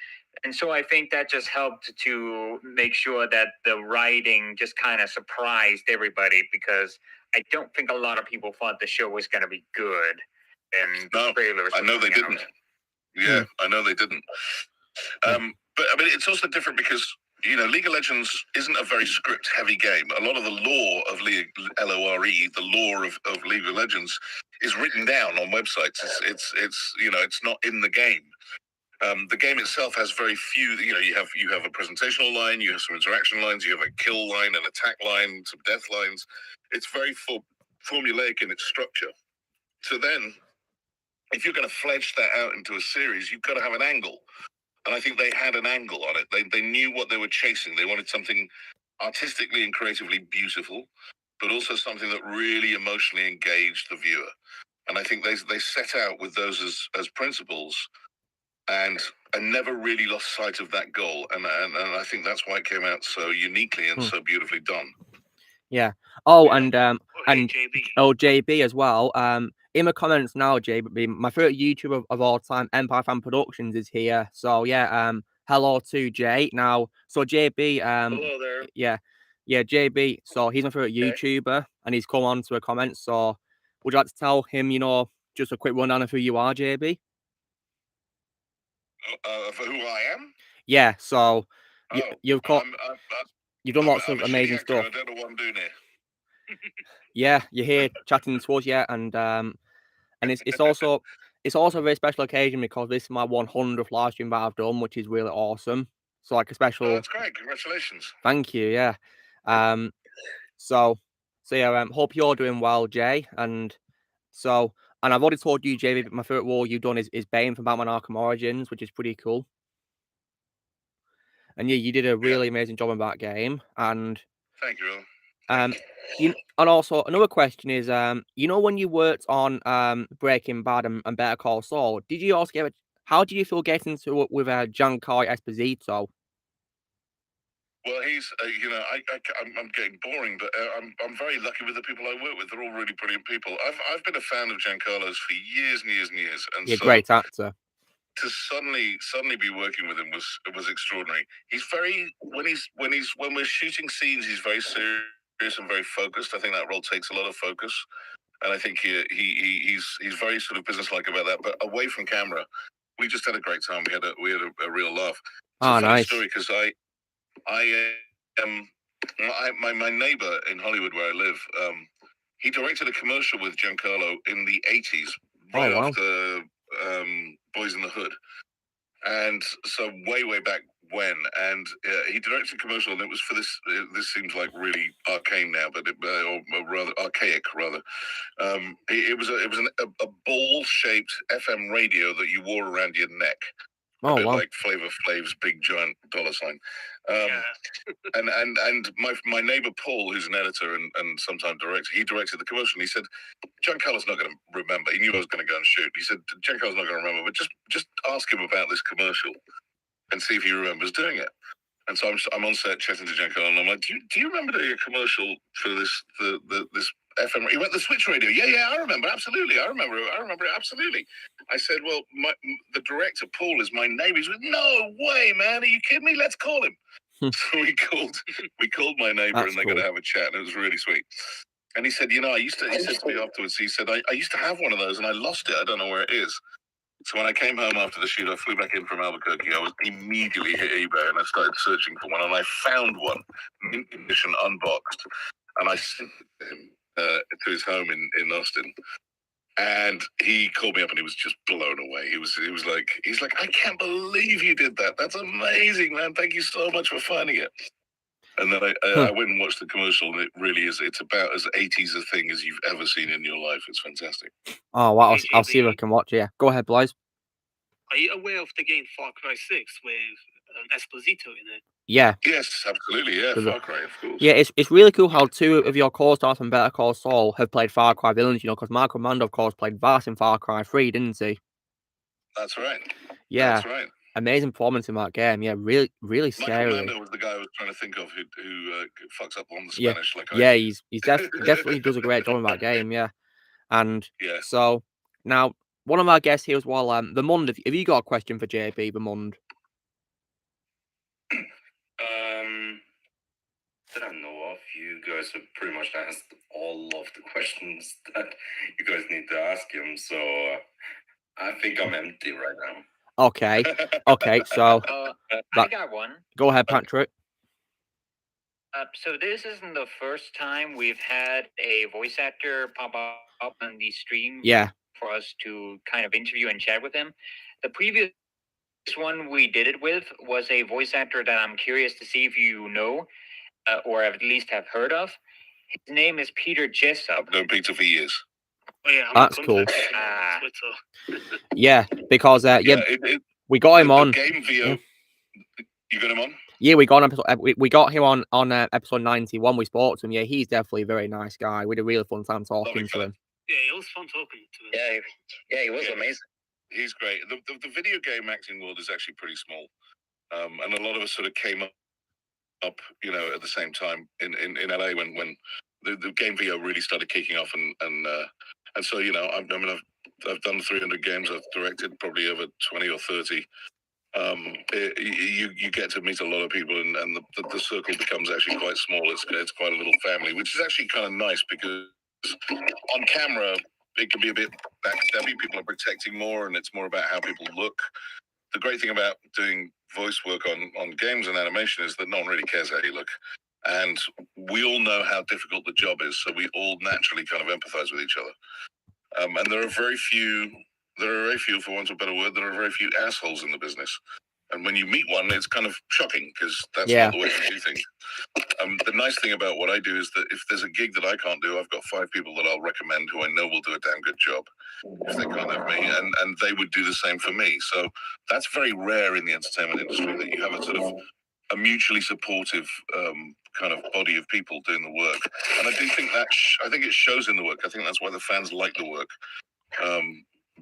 [SPEAKER 5] And so I think that just helped to make sure that the writing just kind of surprised everybody, because I don't think a lot of people thought the show was going to be good. And
[SPEAKER 8] no, I know they didn't. Yeah, I know they didn't. But I mean, it's also different because, League of Legends isn't a very script-heavy game. A lot of the lore of LORE, the lore of League of Legends, is written down on websites. It's not in the game. The game itself has very few. You have a presentational line, you have some interaction lines, you have a kill line, an attack line, some death lines. It's very formulaic in its structure. So then, if you're going to fledge that out into a series, you've got to have an angle. And I think they had an angle on it. They knew what they were chasing. They wanted something artistically and creatively beautiful, but also something that really emotionally engaged the viewer. And I think they set out with those as principles, and never really lost sight of that goal. And I think that's why it came out so uniquely and so beautifully done.
[SPEAKER 1] Yeah. Oh, and JB as well. In the comments now, JB, my favorite YouTuber of all time, Empire Fan Productions, is here. So yeah, hello to Jay. Now, so JB,
[SPEAKER 10] hello there.
[SPEAKER 1] Yeah, JB. So he's my favorite YouTuber, and he's come on to a comment. So would you like to tell him, just a quick rundown of who you are, JB?
[SPEAKER 8] For who I am?
[SPEAKER 1] Yeah. So you've done lots of amazing stuff.
[SPEAKER 8] I don't know what I'm doing here.
[SPEAKER 1] Yeah, you're here chatting to us, yeah, and it's also a very special occasion because this is my 100th live stream that I've done, which is really awesome. So like a special.
[SPEAKER 8] Oh, that's great! Congratulations.
[SPEAKER 1] Thank you. Yeah. So yeah. Hope you're doing well, Jay. And I've already told you, JB, my favorite role you've done is Bane from Batman Arkham Origins, which is pretty cool. And yeah, you did a really amazing job in that game. And
[SPEAKER 8] thank you.
[SPEAKER 1] And also another question is, when you worked on Breaking Bad and Better Call Saul, did you also how did you feel getting into it with Giancarlo Esposito?
[SPEAKER 8] Well, he's, I'm getting boring, but I'm very lucky with the people I work with. They're all really brilliant people. I've been a fan of Giancarlo's for years and years and years. And
[SPEAKER 1] he's a great actor.
[SPEAKER 8] To suddenly be working with him was extraordinary. He's very when we're shooting scenes, he's very serious and very focused. I think that role takes a lot of focus, and I think he's very sort of businesslike about that. But away from camera, we just had a great time. We had a real laugh. It's a funny story because my neighbor in Hollywood where I live, he directed a commercial with Giancarlo in the 80s, right after Boys in the Hood, and so way back when, and he directed a commercial, and it was for this. This seems like really arcane now, but or rather archaic, rather. It was a ball-shaped FM radio that you wore around your neck.
[SPEAKER 1] Oh, wow.
[SPEAKER 8] Like Flavor Flav's big giant dollar sign. And my neighbor Paul, who's an editor and sometimes director, he directed the commercial. And he said, Giancarlo's not going to remember. He knew I was going to go and shoot. He said, Giancarlo's not going to remember, but just ask him about this commercial and see if he remembers doing it. And so I'm on set chatting to Giancarlo, and I'm like, do you remember doing a commercial for this FM? He went, the Switch radio. Yeah, I remember. Absolutely. I remember it. Absolutely. I said, well, the director, Paul, is my neighbor. He's like, no way, man. Are you kidding me? Let's call him. So we called my neighbor. That's and they got to have a chat, and it was really sweet. And he said, he said to me afterwards, he said, I used to have one of those and I lost it. I don't know where it is. So when I came home after the shoot, I flew back in from Albuquerque. I was immediately hit eBay and I started searching for one, and I found one, mint condition, unboxed, and I sent it to him to his home in Austin. And he called me up and he was just blown away. He's like, I can't believe you did that. That's amazing, man. Thank you so much for finding it. And then I went and watched the commercial, and it really is. It's about as 80s a thing as you've ever seen in your life. It's fantastic.
[SPEAKER 1] Oh, wow. I'll see if I can watch it. Yeah. Go ahead, Blaze.
[SPEAKER 9] Are you aware of the game Far Cry 6 with Esposito in it?
[SPEAKER 1] Yeah.
[SPEAKER 8] Yes, absolutely. Yeah, Far Cry, of course.
[SPEAKER 1] Yeah, it's really cool how two of your co-stars from Better Call Saul have played Far Cry villains, because Marco Mando, of course, played Vass in Far Cry 3, didn't he?
[SPEAKER 8] That's right.
[SPEAKER 1] Yeah.
[SPEAKER 8] That's right.
[SPEAKER 1] Amazing performance in that game. Yeah, really, really scary.
[SPEAKER 8] Michael Mando was the guy I was trying to think of who fucks up on the Spanish.
[SPEAKER 1] He's definitely does a great job in that game. Yeah, and so now one of our guests here as well, the Mund. Have you got a question for JB the Mund?
[SPEAKER 7] That I know of, you guys have pretty much asked all of the questions that you guys need to ask him. So I think I'm empty right now.
[SPEAKER 1] Okay. So
[SPEAKER 5] I got one.
[SPEAKER 1] Go ahead, Patrick.
[SPEAKER 5] So this isn't the first time we've had a voice actor pop up on the stream.
[SPEAKER 1] Yeah.
[SPEAKER 5] For us to kind of interview and chat with him. The previous one we did it with was a voice actor that I'm curious to see if you know, or at least have heard of. His name is Peter Jessup.
[SPEAKER 8] I've known Peter for years.
[SPEAKER 9] Oh, yeah,
[SPEAKER 1] that's cool. Yeah, because we got him on.
[SPEAKER 8] Game VO. You got him on?
[SPEAKER 1] Yeah, we got him on episode 91. We spoke to him. Yeah, he's definitely a very nice guy. We had a really fun time talking to him.
[SPEAKER 9] Yeah, it was fun talking to him.
[SPEAKER 6] Yeah, he was amazing.
[SPEAKER 8] He's great. The video game acting world is actually pretty small, and a lot of us sort of came up, at the same time in LA when the game VO really started kicking off, and so I've done 300 games. I've directed probably over 20 or 30. You get to meet a lot of people, and the circle becomes actually quite small. It's quite a little family, which is actually kind of nice because on camera it can be a bit backstabby. People are protecting more, and it's more about how people look. The great thing about doing voice work on games and animation is that no one really cares how you look, and we all know how difficult the job is, so we all naturally kind of empathize with each other. And there are very few, for want of a better word, there are very few assholes in the business. And when you meet one, it's kind of shocking because that's not the way to do things. The nice thing about what I do is that if there's a gig that I can't do, I've got 5 people that I'll recommend who I know will do a damn good job if they can't have me, and they would do the same for me. So that's very rare in the entertainment industry, that you have a sort of a mutually supportive kind of body of people doing the work. And I do think I think it shows in the work. I think that's why the fans like the work.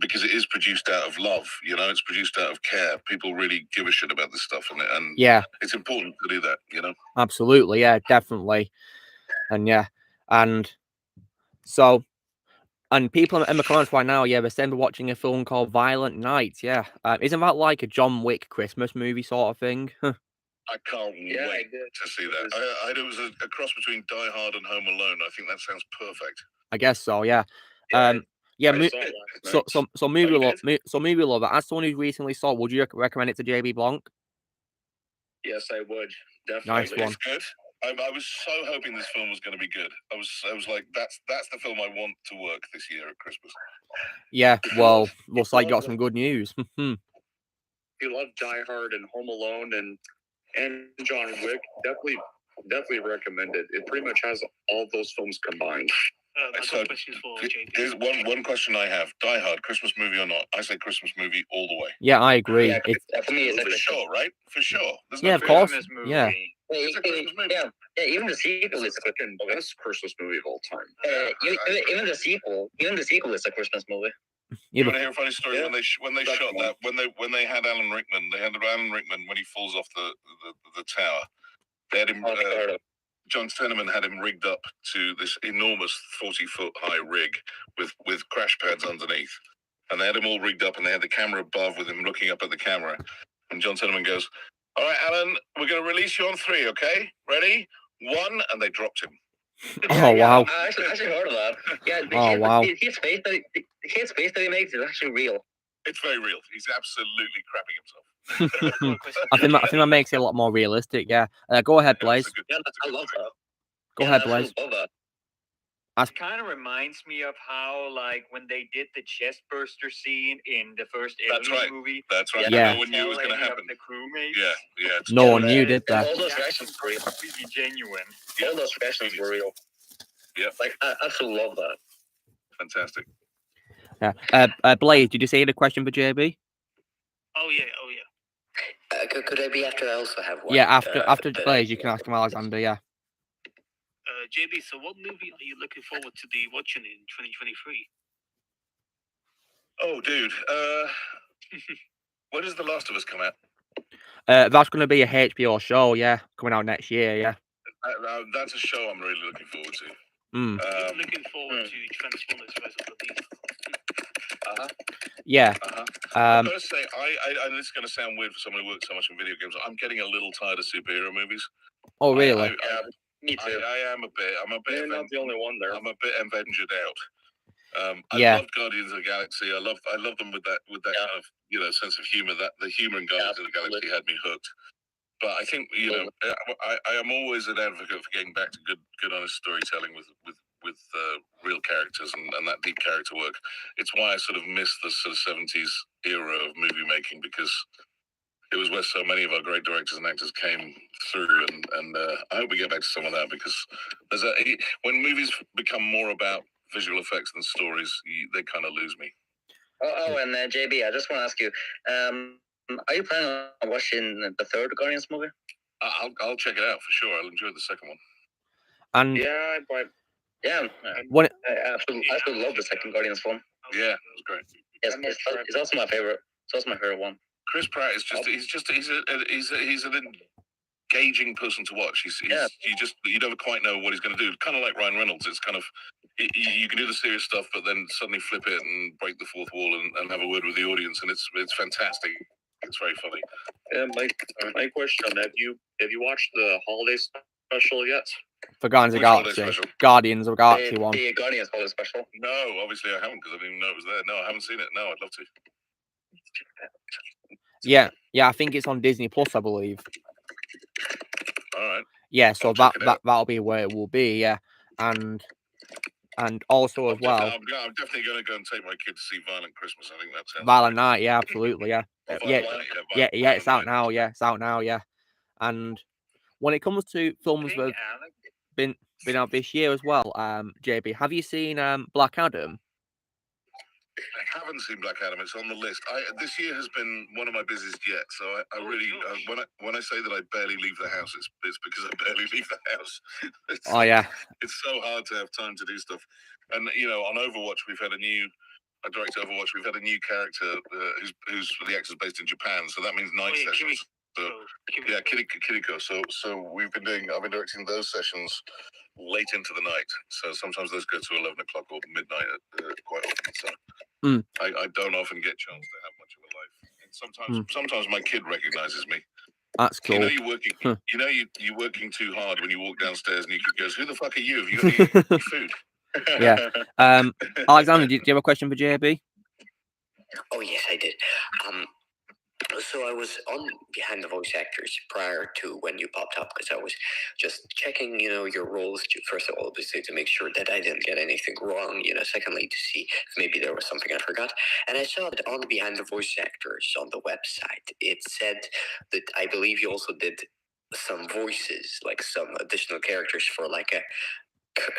[SPEAKER 8] Because it is produced out of love, it's produced out of care. People really give a shit about this stuff, and it's important to do that,
[SPEAKER 1] Absolutely, yeah, definitely, and so, and people in the comments right now, they're saying they're watching a film called Violent Night. Yeah, isn't that like a John Wick Christmas movie sort of thing?
[SPEAKER 8] I can't wait to see that. It was a cross between Die Hard and Home Alone. I think that sounds perfect.
[SPEAKER 1] I guess so. Yeah. So movie lover. As someone who recently saw, would you recommend it to JB Blanc?
[SPEAKER 10] Yes, I would. Definitely.
[SPEAKER 1] Nice one.
[SPEAKER 8] It's good. I was so hoping this film was going to be good. I was like, that's the film I want to work this year at Christmas.
[SPEAKER 1] Yeah. Well, looks like you got some good news.
[SPEAKER 10] If you love Die Hard and Home Alone and John Wick, definitely recommend it. It pretty much has all those films combined.
[SPEAKER 8] So here's one question I have: Die Hard, Christmas movie or not? I say Christmas movie all the way.
[SPEAKER 1] Yeah, I agree.
[SPEAKER 6] Yeah, for me,
[SPEAKER 8] for sure, right? For sure.
[SPEAKER 1] Yeah, of course. Yeah.
[SPEAKER 8] It's a Christmas movie.
[SPEAKER 6] Yeah, even the sequel is a
[SPEAKER 10] best Christmas movie of all time.
[SPEAKER 6] Even the sequel is a Christmas movie.
[SPEAKER 8] You want to hear a funny story? When they shot that, when they had Alan Rickman, when he falls off the tower. They had him. John Cinnamon had him rigged up to this enormous 40-foot high rig with crash pads underneath, and they had him all rigged up, and they had the camera above with him looking up at the camera. And John Cinnamon goes, "All right, Alan, we're going to release you on 3, okay? Ready? 1," and they dropped him.
[SPEAKER 1] Oh wow!
[SPEAKER 6] I actually heard of that. Yeah.
[SPEAKER 1] Wow!
[SPEAKER 6] His face that he makes is actually real.
[SPEAKER 8] It's very real. He's absolutely crapping himself.
[SPEAKER 1] I think that makes it a lot more realistic. Yeah. Go ahead, Blaze.
[SPEAKER 6] I love that.
[SPEAKER 1] Go ahead, Blaze.
[SPEAKER 6] I love that.
[SPEAKER 5] It kind of reminds me of how, like, when they did the chest burster scene in the first Alien movie.
[SPEAKER 8] That's right.
[SPEAKER 1] Yeah.
[SPEAKER 8] No one knew it was going to happen.
[SPEAKER 5] The crewmates.
[SPEAKER 8] Yeah.
[SPEAKER 1] No one knew, did they?
[SPEAKER 6] All those reactions were real.
[SPEAKER 5] Completely genuine.
[SPEAKER 6] All those reactions were real.
[SPEAKER 8] Yeah.
[SPEAKER 6] Like, I absolutely love that.
[SPEAKER 8] Fantastic.
[SPEAKER 1] Yeah. Blaze, did you say you had a question for JB?
[SPEAKER 9] Oh yeah.
[SPEAKER 2] Could I be after? I also have one.
[SPEAKER 1] Yeah, after Blaze, you can ask him, Alexander. Yeah.
[SPEAKER 9] JB, so what movie are you looking forward to be watching in 2023?
[SPEAKER 8] Oh, dude. When does The Last of Us come out?
[SPEAKER 1] That's going to be a HBO show. Yeah, coming out next year. Yeah.
[SPEAKER 8] That's a show I'm really looking forward to.
[SPEAKER 9] I'm looking forward to Transformers: Rise of the Beast.
[SPEAKER 1] Yeah.
[SPEAKER 8] I've got to say, and this is going to sound weird for someone who works so much in video games. I'm getting a little tired of superhero movies.
[SPEAKER 1] Oh, really?
[SPEAKER 6] Me too.
[SPEAKER 8] I am a bit.
[SPEAKER 10] You're not the only one there.
[SPEAKER 8] I'm a bit endangered out. I
[SPEAKER 1] Yeah.
[SPEAKER 8] loved Guardians of the Galaxy. I love them with that kind of sense of humor. That the humor in Guardians of the Galaxy had me hooked. But I think I am always an advocate for getting back to good honest storytelling with real characters and that deep character work. It's why I sort of miss the sort of 70s era of movie making, because it was where so many of our great directors and actors came through, and I hope we get back to some of that, because when movies become more about visual effects than stories, they kind of lose me.
[SPEAKER 6] And JB, I just want to ask you, are you planning on watching the third Guardians movie?
[SPEAKER 8] I'll check it out for sure. I'll enjoy the second one.
[SPEAKER 1] And
[SPEAKER 10] I
[SPEAKER 6] absolutely love the second Guardians film.
[SPEAKER 8] Yeah, it was great.
[SPEAKER 6] Yes, it's also my favorite. It's also my favorite one.
[SPEAKER 8] Chris Pratt is he's an engaging person to watch. You never quite know what he's going to do. Kind of like Ryan Reynolds. It's kind of you can do the serious stuff, but then suddenly flip it and break the fourth wall and have a word with the audience, and it's fantastic. It's very funny.
[SPEAKER 10] Yeah, my question on that: have you watched the holiday special yet?
[SPEAKER 1] For Guardians of the Galaxy. Guardians of the Galaxy one.
[SPEAKER 6] The Guardians holiday special.
[SPEAKER 8] No, obviously I haven't, because I didn't even know it was there. No, I haven't seen it. No, I'd love to.
[SPEAKER 1] Yeah, I think it's on Disney Plus, I believe.
[SPEAKER 8] All right.
[SPEAKER 1] Yeah, so that'll be where it will be. Yeah, and also as well.
[SPEAKER 8] I'm definitely going to go and take my kid to see Violent Christmas. I think that's
[SPEAKER 1] Violent Night. Yeah, absolutely. Yeah.
[SPEAKER 8] Yeah,
[SPEAKER 1] it's out now. Yeah, it's out now. Yeah, and when it comes to films that have been out this year as well, JB, have you seen Black Adam?
[SPEAKER 8] I haven't seen Black Adam. It's on the list. This year has been one of my busiest yet. So I really, when I say that I barely leave the house, it's because I barely leave the house. It's so hard to have time to do stuff. And on Overwatch, we've had a new. I direct Overwatch. We've had a new character who's the actor's based in Japan. So that means night sessions. So yeah, Kiriko. So I've been directing those sessions late into the night. So sometimes those go to 11 o'clock or midnight quite often. So I don't often get a chance to have much of a life. And sometimes my kid recognizes me.
[SPEAKER 1] That's cool.
[SPEAKER 8] You're working. You're working too hard when you walk downstairs, and your kid goes, "Who the fuck are you? Have you got any food?"
[SPEAKER 1] Yeah. Alexander, do you have a question for JB?
[SPEAKER 2] Oh yes, I did. So I was on Behind the Voice Actors prior to when you popped up, because I was just checking, your roles. First of all, obviously, to make sure that I didn't get anything wrong. Secondly, to see if maybe there was something I forgot. And I saw that on Behind the Voice Actors on the website, it said that I believe you also did some voices, like some additional characters for like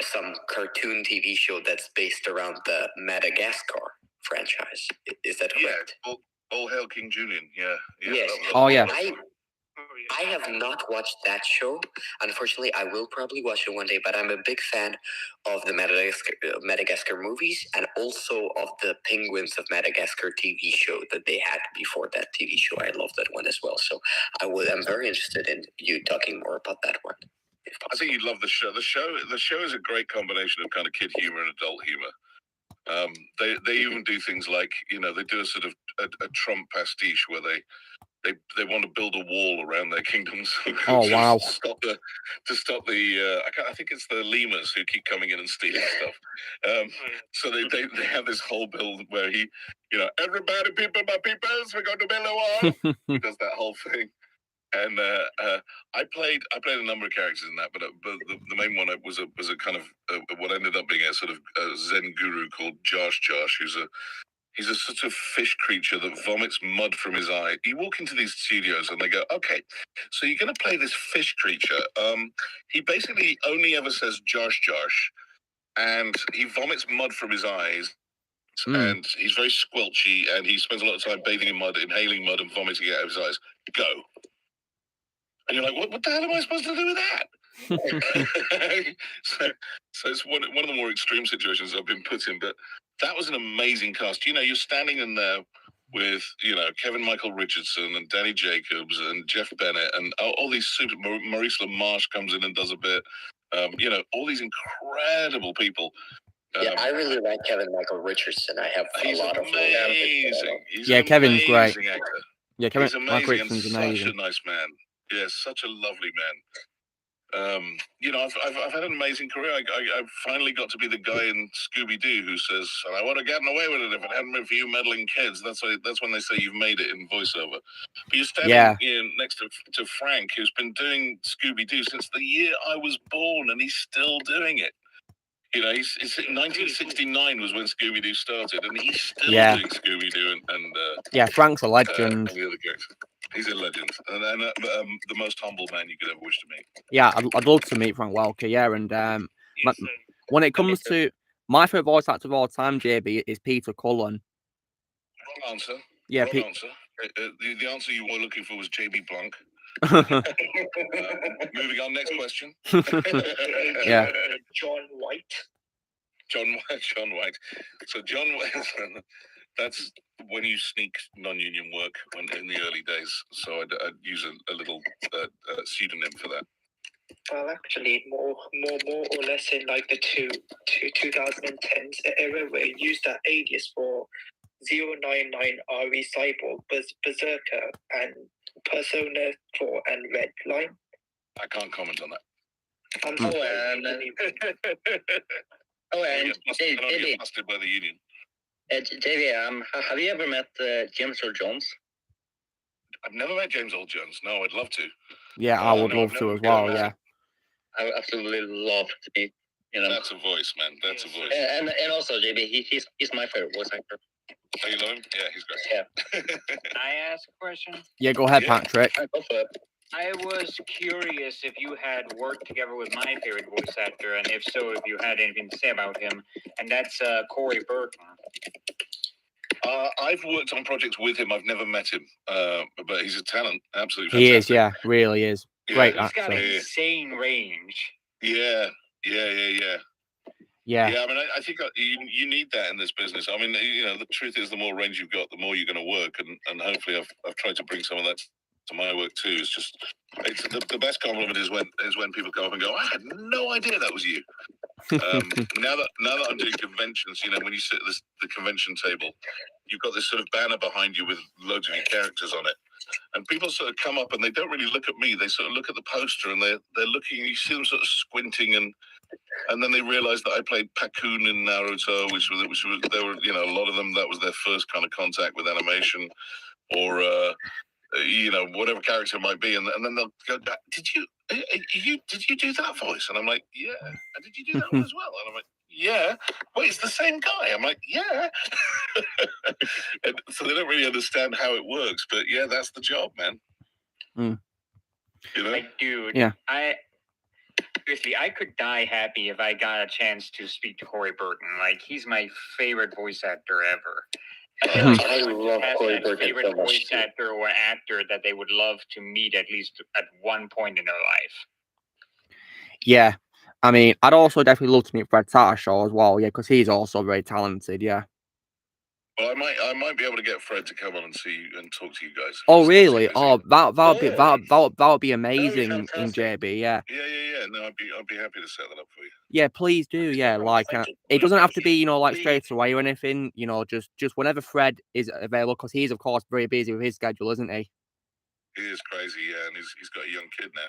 [SPEAKER 2] some cartoon TV show that's based around the Madagascar franchise. Is that correct?
[SPEAKER 8] Yeah. All Hail King Julian, yeah.
[SPEAKER 2] Yes.
[SPEAKER 1] Yeah.
[SPEAKER 2] I have not watched that show. Unfortunately, I will probably watch it one day, but I'm a big fan of the Madagascar movies, and also of the Penguins of Madagascar TV show that they had before that TV show. I love that one as well. So I'm very interested in you talking more about that one.
[SPEAKER 8] I think you'd love the show. The show is a great combination of kind of kid humor and adult humor. They even do things like, they do a sort of a Trump pastiche where they want to build a wall around their kingdoms.
[SPEAKER 1] Oh wow!
[SPEAKER 8] To stop the I think it's the lemurs who keep coming in and stealing stuff. So they have this whole build where he, everybody, people, my peoples, we're going to build a wall. He does that whole thing. And I played a number of characters in that, but the main one was a kind of what ended up being a sort of Zen guru called Josh, who's he's a sort of fish creature that vomits mud from his eye. You walk into these studios and they go, okay, so you're going to play this fish creature. He basically only ever says Josh, and he vomits mud from his eyes. And he's very squelchy, and he spends a lot of time bathing in mud, inhaling mud, and vomiting it out of his eyes. Go. And you're like, what the hell am I supposed to do with that? so it's one of the more extreme situations I've been put in, but that was an amazing cast. You know, you're standing in there with, you know, Kevin Michael Richardson and Danny Jacobs and Jeff Bennett and all these super, Maurice LaMarche comes in and does a bit, you know, all these incredible people.
[SPEAKER 2] Yeah, I really like Kevin Michael Richardson. I have a lot of
[SPEAKER 8] amazing.
[SPEAKER 1] Yeah, Kevin's great.
[SPEAKER 8] Actor.
[SPEAKER 1] Yeah, Kevin
[SPEAKER 8] Michael
[SPEAKER 1] Richardson's amazing.
[SPEAKER 8] Such a nice man. Yeah, such a lovely man. You know, I've had an amazing career. I finally got to be the guy in Scooby-Doo who says, and I would have gotten away with it if it hadn't been for you meddling kids. That's when they say you've made it in voiceover. But you're standing next to Frank, who's been doing Scooby-Doo since the year I was born, and he's still doing it. You know, it's 1969 was when Scooby-Doo started, and he's still doing Scooby-Doo. And
[SPEAKER 1] yeah, Frank's a legend.
[SPEAKER 8] And the other characters. He's a legend, and the most humble man you could ever wish to meet.
[SPEAKER 1] Yeah, I'd love to meet Frank Welker. Yeah, and when it comes to my favorite voice actor of all time, JB, is Peter Cullen.
[SPEAKER 8] Wrong answer.
[SPEAKER 1] Yeah,
[SPEAKER 8] wrong answer. The answer you were looking for was JB Blanc. Moving on, next question.
[SPEAKER 1] Yeah.
[SPEAKER 3] John White.
[SPEAKER 8] John White. So John White, that's when you sneak non-union work in the early days. So I'd use a little pseudonym for that.
[SPEAKER 3] Well, actually, more or less in like the 2010s era, where you used that alias for 099 RE Cyborg, Berserker, and Persona 4 and Redline.
[SPEAKER 8] I can't comment on that.
[SPEAKER 3] I'm sorry.
[SPEAKER 6] And
[SPEAKER 8] JB, busted by the union.
[SPEAKER 6] JB, have you ever met James Earl Jones?
[SPEAKER 8] I've never met James Earl Jones. No, I'd love to.
[SPEAKER 1] Yeah, I would love to as well. Yeah,
[SPEAKER 6] I would absolutely love to meet. You know,
[SPEAKER 8] that's a voice, man. That's a voice.
[SPEAKER 6] And also JB, he's my favorite voice actor.
[SPEAKER 8] Oh, you love him? Yeah, he's great.
[SPEAKER 6] Yeah.
[SPEAKER 5] Can I ask a question?
[SPEAKER 1] Yeah, go ahead, Patrick.
[SPEAKER 6] Go for it.
[SPEAKER 5] I was curious if you had worked together with my favorite voice actor, and if so, if you had anything to say about him, and that's Corey Burton.
[SPEAKER 8] I've worked on projects with him. I've never met him, but he's a talent. Absolutely fantastic.
[SPEAKER 1] He is, yeah, really is. Great
[SPEAKER 5] He's
[SPEAKER 1] actor.
[SPEAKER 5] got insane range.
[SPEAKER 8] Yeah.
[SPEAKER 1] Yeah.
[SPEAKER 8] I mean, I think you need that in this business. I mean, you know, the truth is, the more range you've got, the more you're going to work, and hopefully, I've tried to bring some of that to my work too. It's just, it's the best compliment is when people come up and go, I had no idea that was you. Now that I'm doing conventions, you know, when you sit at the convention table, you've got this sort of banner behind you with loads of your characters on it, and people sort of come up and they don't really look at me. They sort of look at the poster and they're looking. You see them sort of squinting and then they realize that I played Pakun in Naruto, which was there were, you know, a lot of them, that was their first kind of contact with animation, or you know, whatever character it might be, and then they'll go, did you do that voice? And I'm like, yeah. And did you do that one as well? And I'm like, yeah. Wait, it's the same guy. I'm like, yeah. And so they don't really understand how it works, but yeah, that's the job, man. You know,
[SPEAKER 5] like, dude.
[SPEAKER 1] Yeah.
[SPEAKER 5] Seriously, I could die happy if I got a chance to speak to Corey Burton. Like, he's my favorite voice actor ever.
[SPEAKER 2] I love Corey Burton
[SPEAKER 5] favorite
[SPEAKER 2] so much.
[SPEAKER 5] voice actor or actor that they would love to meet at least at one point in their life.
[SPEAKER 1] Yeah, I mean, I'd also definitely love to meet Fred Tatasciore as well. Yeah, because he's also very talented. Yeah.
[SPEAKER 8] Well, I might be able to get Fred to come on and see you and talk to you guys.
[SPEAKER 1] Oh, really? Oh, that would be amazing in JB. Yeah.
[SPEAKER 8] Yeah. No, I'd be happy to set that up for you.
[SPEAKER 1] Yeah, please do. Yeah, like it doesn't have to be, you know, like straight away or anything. You know, just whenever Fred is available, because he's of course very busy with his schedule, isn't he?
[SPEAKER 8] He is crazy, yeah, and he's got a young kid now.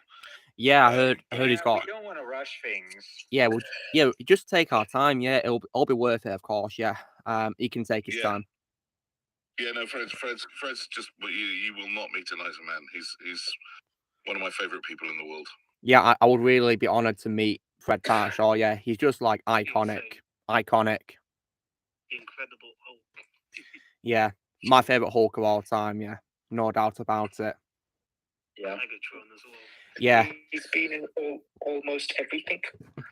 [SPEAKER 1] Yeah, I heard he's got.
[SPEAKER 5] We don't want to rush things.
[SPEAKER 1] Yeah, well, just take our time. Yeah, it'll all be worth it, of course. Yeah, he can take his time.
[SPEAKER 8] Yeah, no, Fred's just. You will not meet a nicer man. He's One of my favorite people in the world.
[SPEAKER 1] Yeah, I would really be honored to meet Fred Tarshaw. Yeah, he's just like iconic. Iconic.
[SPEAKER 9] Incredible Hulk.
[SPEAKER 1] Yeah, my favorite Hulk of all time. Yeah, no doubt about it.
[SPEAKER 3] Yeah.
[SPEAKER 9] Megatron as well.
[SPEAKER 1] Yeah,
[SPEAKER 3] He's been in almost everything.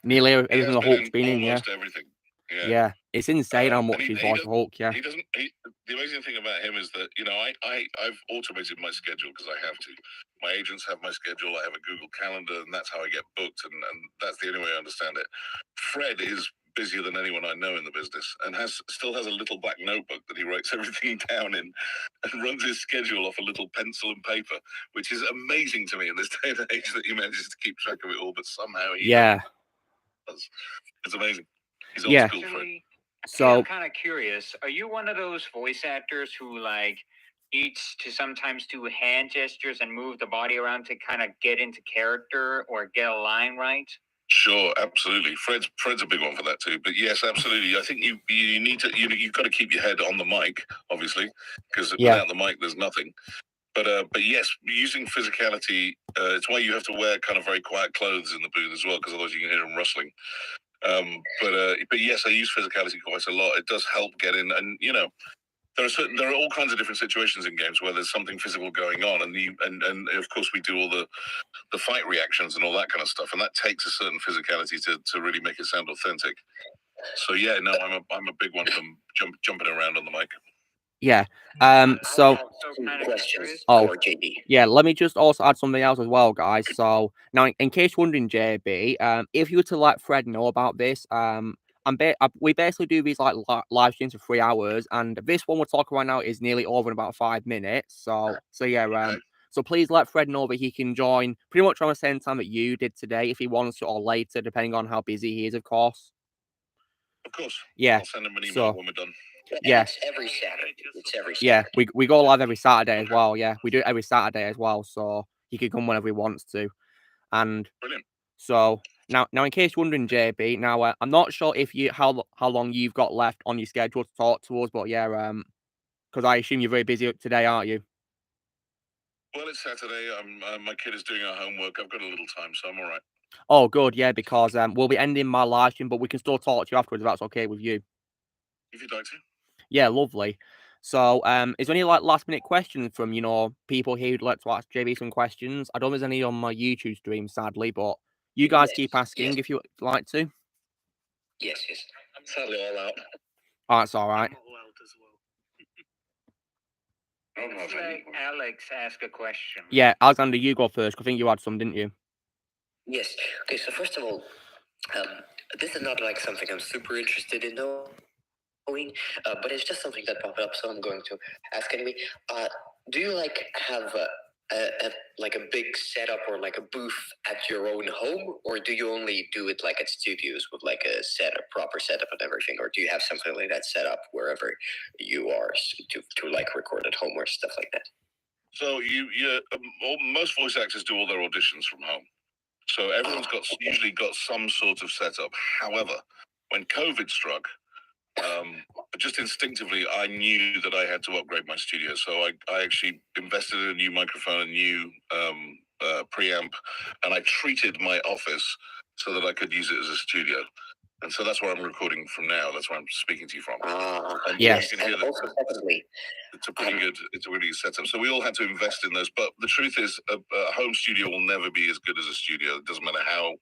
[SPEAKER 1] nearly
[SPEAKER 8] He
[SPEAKER 1] everything
[SPEAKER 8] has
[SPEAKER 1] the
[SPEAKER 8] been
[SPEAKER 1] Hulk's
[SPEAKER 8] in
[SPEAKER 1] been in. Yeah,
[SPEAKER 8] almost everything. Yeah.
[SPEAKER 1] yeah, it's insane how
[SPEAKER 8] And
[SPEAKER 1] much he's voiced Hulk. Yeah,
[SPEAKER 8] He doesn't. The amazing thing about him is that I've automated my schedule because I have to. My agents have my schedule. I have a Google Calendar, and that's how I get booked, and that's the only way I understand it. Fred is busier than anyone I know in the business, and still has a little black notebook that he writes everything down in, and runs his schedule off a little pencil and paper, which is amazing to me in this day and age that he manages to keep track of it all. But somehow he does. It's amazing. He's old school, Fred.
[SPEAKER 1] So
[SPEAKER 5] I'm kind of curious. Are you one of those voice actors who like needs to sometimes do hand gestures and move the body around to kind of get into character or get a line right?
[SPEAKER 8] Sure, absolutely. Fred's a big one for that too. But yes, absolutely. I think you need to you've got to keep your head on the mic, obviously, because without the mic, there's nothing. But yes, using physicality, it's why you have to wear kind of very quiet clothes in the booth as well, because otherwise you can hear them rustling. But yes, I use physicality quite a lot. It does help get in, and there are all kinds of different situations in games where there's something physical going on, and of course we do all the fight reactions and all that kind of stuff, and that takes a certain physicality to really make it sound authentic. So yeah, no, I'm a big one from jumping around on the mic.
[SPEAKER 1] yeah, so
[SPEAKER 2] questions
[SPEAKER 1] Oh.
[SPEAKER 2] for JB.
[SPEAKER 1] yeah, let me just also add something else as well, guys. So now, in case you're wondering, JB, if you were to let Fred know about this, we basically do these like live streams for 3 hours, and this one we're talking right now is nearly over in about 5 minutes. So yeah, so please let Fred know that he can join pretty much on the same time that you did today, if he wants to, or later, depending on how busy he is, of course.
[SPEAKER 8] Of course.
[SPEAKER 1] Yeah.
[SPEAKER 8] I'll send him an email when we're done.
[SPEAKER 1] Yeah.
[SPEAKER 2] It's every Saturday.
[SPEAKER 1] Yeah, we go live every Saturday as well. Yeah, we do it every Saturday as well, so he can come whenever he wants to. And
[SPEAKER 8] brilliant.
[SPEAKER 1] So now, in case you're wondering, JB, now I'm not sure if how long you've got left on your schedule to talk to us, but yeah, because I assume you're very busy today, aren't you?
[SPEAKER 8] Well, it's Saturday. My kid is doing her homework. I've got a little time, so I'm all right.
[SPEAKER 1] Oh, good, yeah, because we'll be ending my live stream, but we can still talk to you afterwards if that's okay with you.
[SPEAKER 8] If you'd like to.
[SPEAKER 1] Yeah, lovely. So, is there any like last minute questions from people here who'd like to ask JB some questions? I don't think there's any on my YouTube stream, sadly, but you guys keep asking if you'd like to.
[SPEAKER 2] Yes.
[SPEAKER 6] I'm sadly all out.
[SPEAKER 1] Oh, that's all right.
[SPEAKER 5] Let's let Alex ask a question.
[SPEAKER 1] Yeah, Alexander, you go first. I think you had some, didn't you?
[SPEAKER 2] Yes. Okay, so first of all, this is not like something I'm super interested in knowing, but it's just something that popped up, so I'm going to ask anyway. Do you like have like a big setup or like a booth at your own home, or do you only do it like at studios with like a proper setup and everything, or do you have something like that set up wherever you are to like record at home or stuff like that?
[SPEAKER 8] So most voice actors do all their auditions from home. So everyone's usually got some sort of setup. However, when COVID struck, just instinctively, I knew that I had to upgrade my studio. So I actually invested in a new microphone, a new preamp, and I treated my office so that I could use it as a studio. And so that's where I'm recording from now. That's where I'm speaking to you from. And
[SPEAKER 2] yes.
[SPEAKER 8] you can hear
[SPEAKER 2] and also, secondly,
[SPEAKER 8] it's a pretty good setup. So we all had to invest in those. But the truth is, a home studio will never be as good as a studio. It doesn't matter how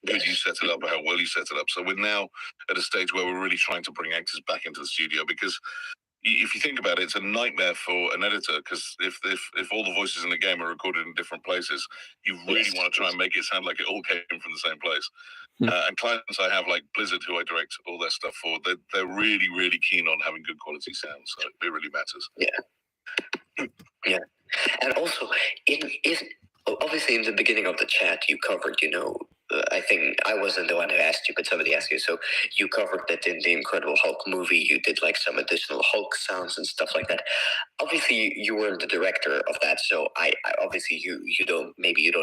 [SPEAKER 8] good you set it up or how well you set it up. So we're now at a stage where we're really trying to bring actors back into the studio, because if you think about it, it's a nightmare for an editor, because if all the voices in the game are recorded in different places, you really want to try and make it sound like it all came from the same place. And clients I have, like Blizzard, who I direct all their stuff for, they're really, really keen on having good quality sound. So it really matters.
[SPEAKER 2] Yeah. And also, obviously in the beginning of the chat, you covered, I think I wasn't the one who asked you, but somebody asked you. So you covered that in the Incredible Hulk movie, you did like some additional Hulk sounds and stuff like that. Obviously, you weren't the director of that, so I obviously you don't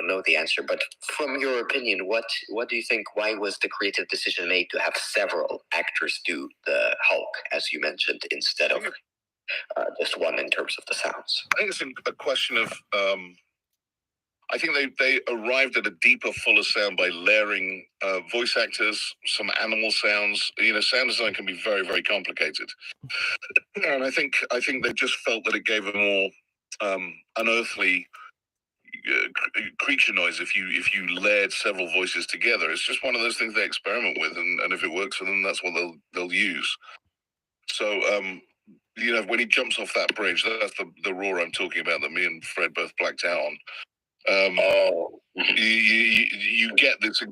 [SPEAKER 2] know the answer. But from your opinion, what do you think? Why was the creative decision made to have several actors do the Hulk, as you mentioned, instead of just one in terms of the sounds?
[SPEAKER 8] I think it's a question of I think they arrived at a deeper, fuller sound by layering voice actors, some animal sounds. Sound design can be very, very complicated, and I think they just felt that it gave a more unearthly creature noise if you layered several voices together. It's just one of those things they experiment with, and if it works for them, that's what they'll use. So when he jumps off that bridge, that's the roar I'm talking about that me and Fred both blacked out on. You get this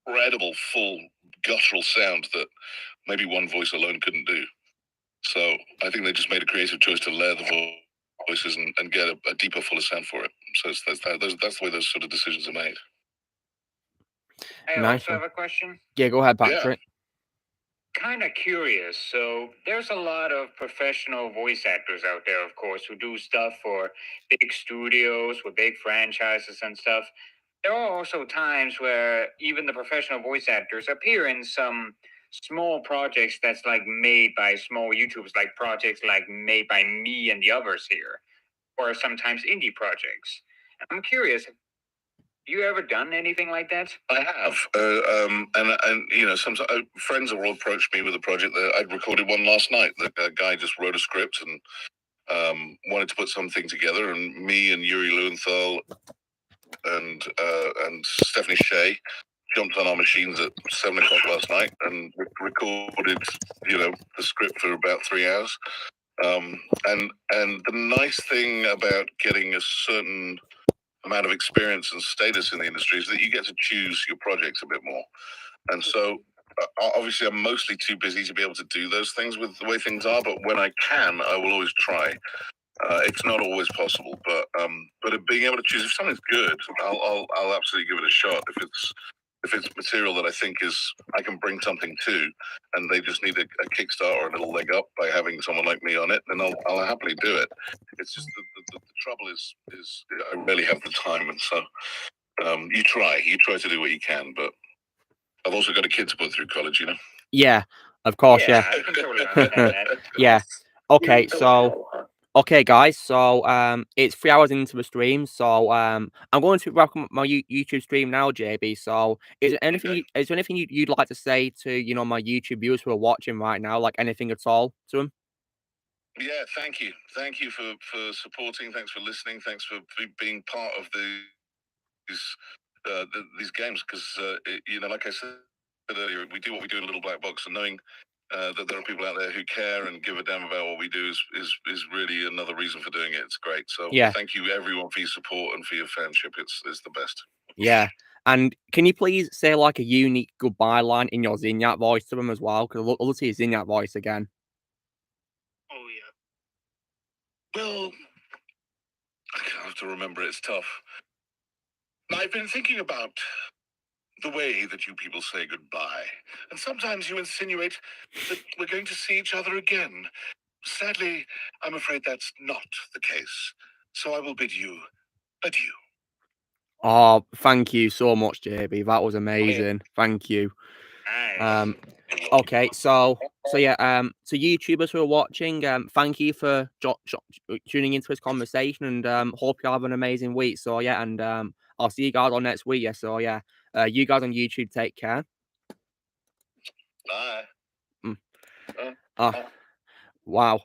[SPEAKER 8] incredible full guttural sound that maybe one voice alone couldn't do. So I think they just made a creative choice to layer the voices and get a deeper, fuller sound for it. So that's the way those sort of decisions are made.
[SPEAKER 5] I
[SPEAKER 1] Nice
[SPEAKER 5] also
[SPEAKER 1] one.
[SPEAKER 5] have a question.
[SPEAKER 1] Yeah, go ahead, Patrick.
[SPEAKER 5] Kind of curious. So there's a lot of professional voice actors out there, of course, who do stuff for big studios with big franchises and stuff. There are also times where even the professional voice actors appear in some small projects that's like made by small YouTubers, like projects like made by me and the others here, or sometimes indie projects. I'm curious, have you ever done anything like that?
[SPEAKER 8] I have, and sometimes friends will approach me with a project that I'd recorded one last night. The guy just wrote a script and wanted to put something together, and me and Yuri Lowenthal and Stephanie Shea jumped on our machines at 7 o'clock last night and recorded, the script for about 3 hours. And the nice thing about getting a certain amount of experience and status in the industry is that you get to choose your projects a bit more. And so obviously I'm mostly too busy to be able to do those things with the way things are, but when I can, I will always try. It's not always possible, but being able to choose, if something's good, I'll absolutely give it a shot. If it's material that I think I can bring something to, and they just need a kickstart or a little leg up by having someone like me on it, then I'll happily do it. It's just the trouble is I rarely have the time, and so you try to do what you can, but I've also got a kid to put through college,
[SPEAKER 1] Yeah, of course, yeah.
[SPEAKER 5] I can totally understand that.
[SPEAKER 1] Yeah. Okay, so okay, guys. So it's 3 hours into the stream. So I'm going to wrap up my YouTube stream now, JB. So is there anything you'd like to say to my YouTube viewers who are watching right now, like anything at all to them?
[SPEAKER 8] Yeah, thank you for supporting. Thanks for listening. Thanks for being part of these games, because like I said earlier, we do what we do in a little black box, and knowing that there are people out there who care and give a damn about what we do is really another reason for doing it. It's great. So thank you everyone for your support and for your fanship. It's the best.
[SPEAKER 1] Yeah. And can you please say like a unique goodbye line in your Zinyak voice to them as well? Because I'd love to see your Zinyak voice again.
[SPEAKER 9] Oh yeah.
[SPEAKER 8] Well, I have to remember. It's tough. I've been thinking about the way that you people say goodbye, and sometimes you insinuate that we're going to see each other again. Sadly, I'm afraid that's not the case, so I will bid you adieu.
[SPEAKER 1] Oh, thank you so much, JB. That was amazing. Thank you.
[SPEAKER 5] Nice.
[SPEAKER 1] Okay, so yeah, to YouTubers who are watching, thank you for tuning into this conversation, and hope you have an amazing week. So yeah, and I'll see you guys on next week. Yeah, so yeah, you guys on YouTube, take care.
[SPEAKER 8] Bye.
[SPEAKER 1] Wow.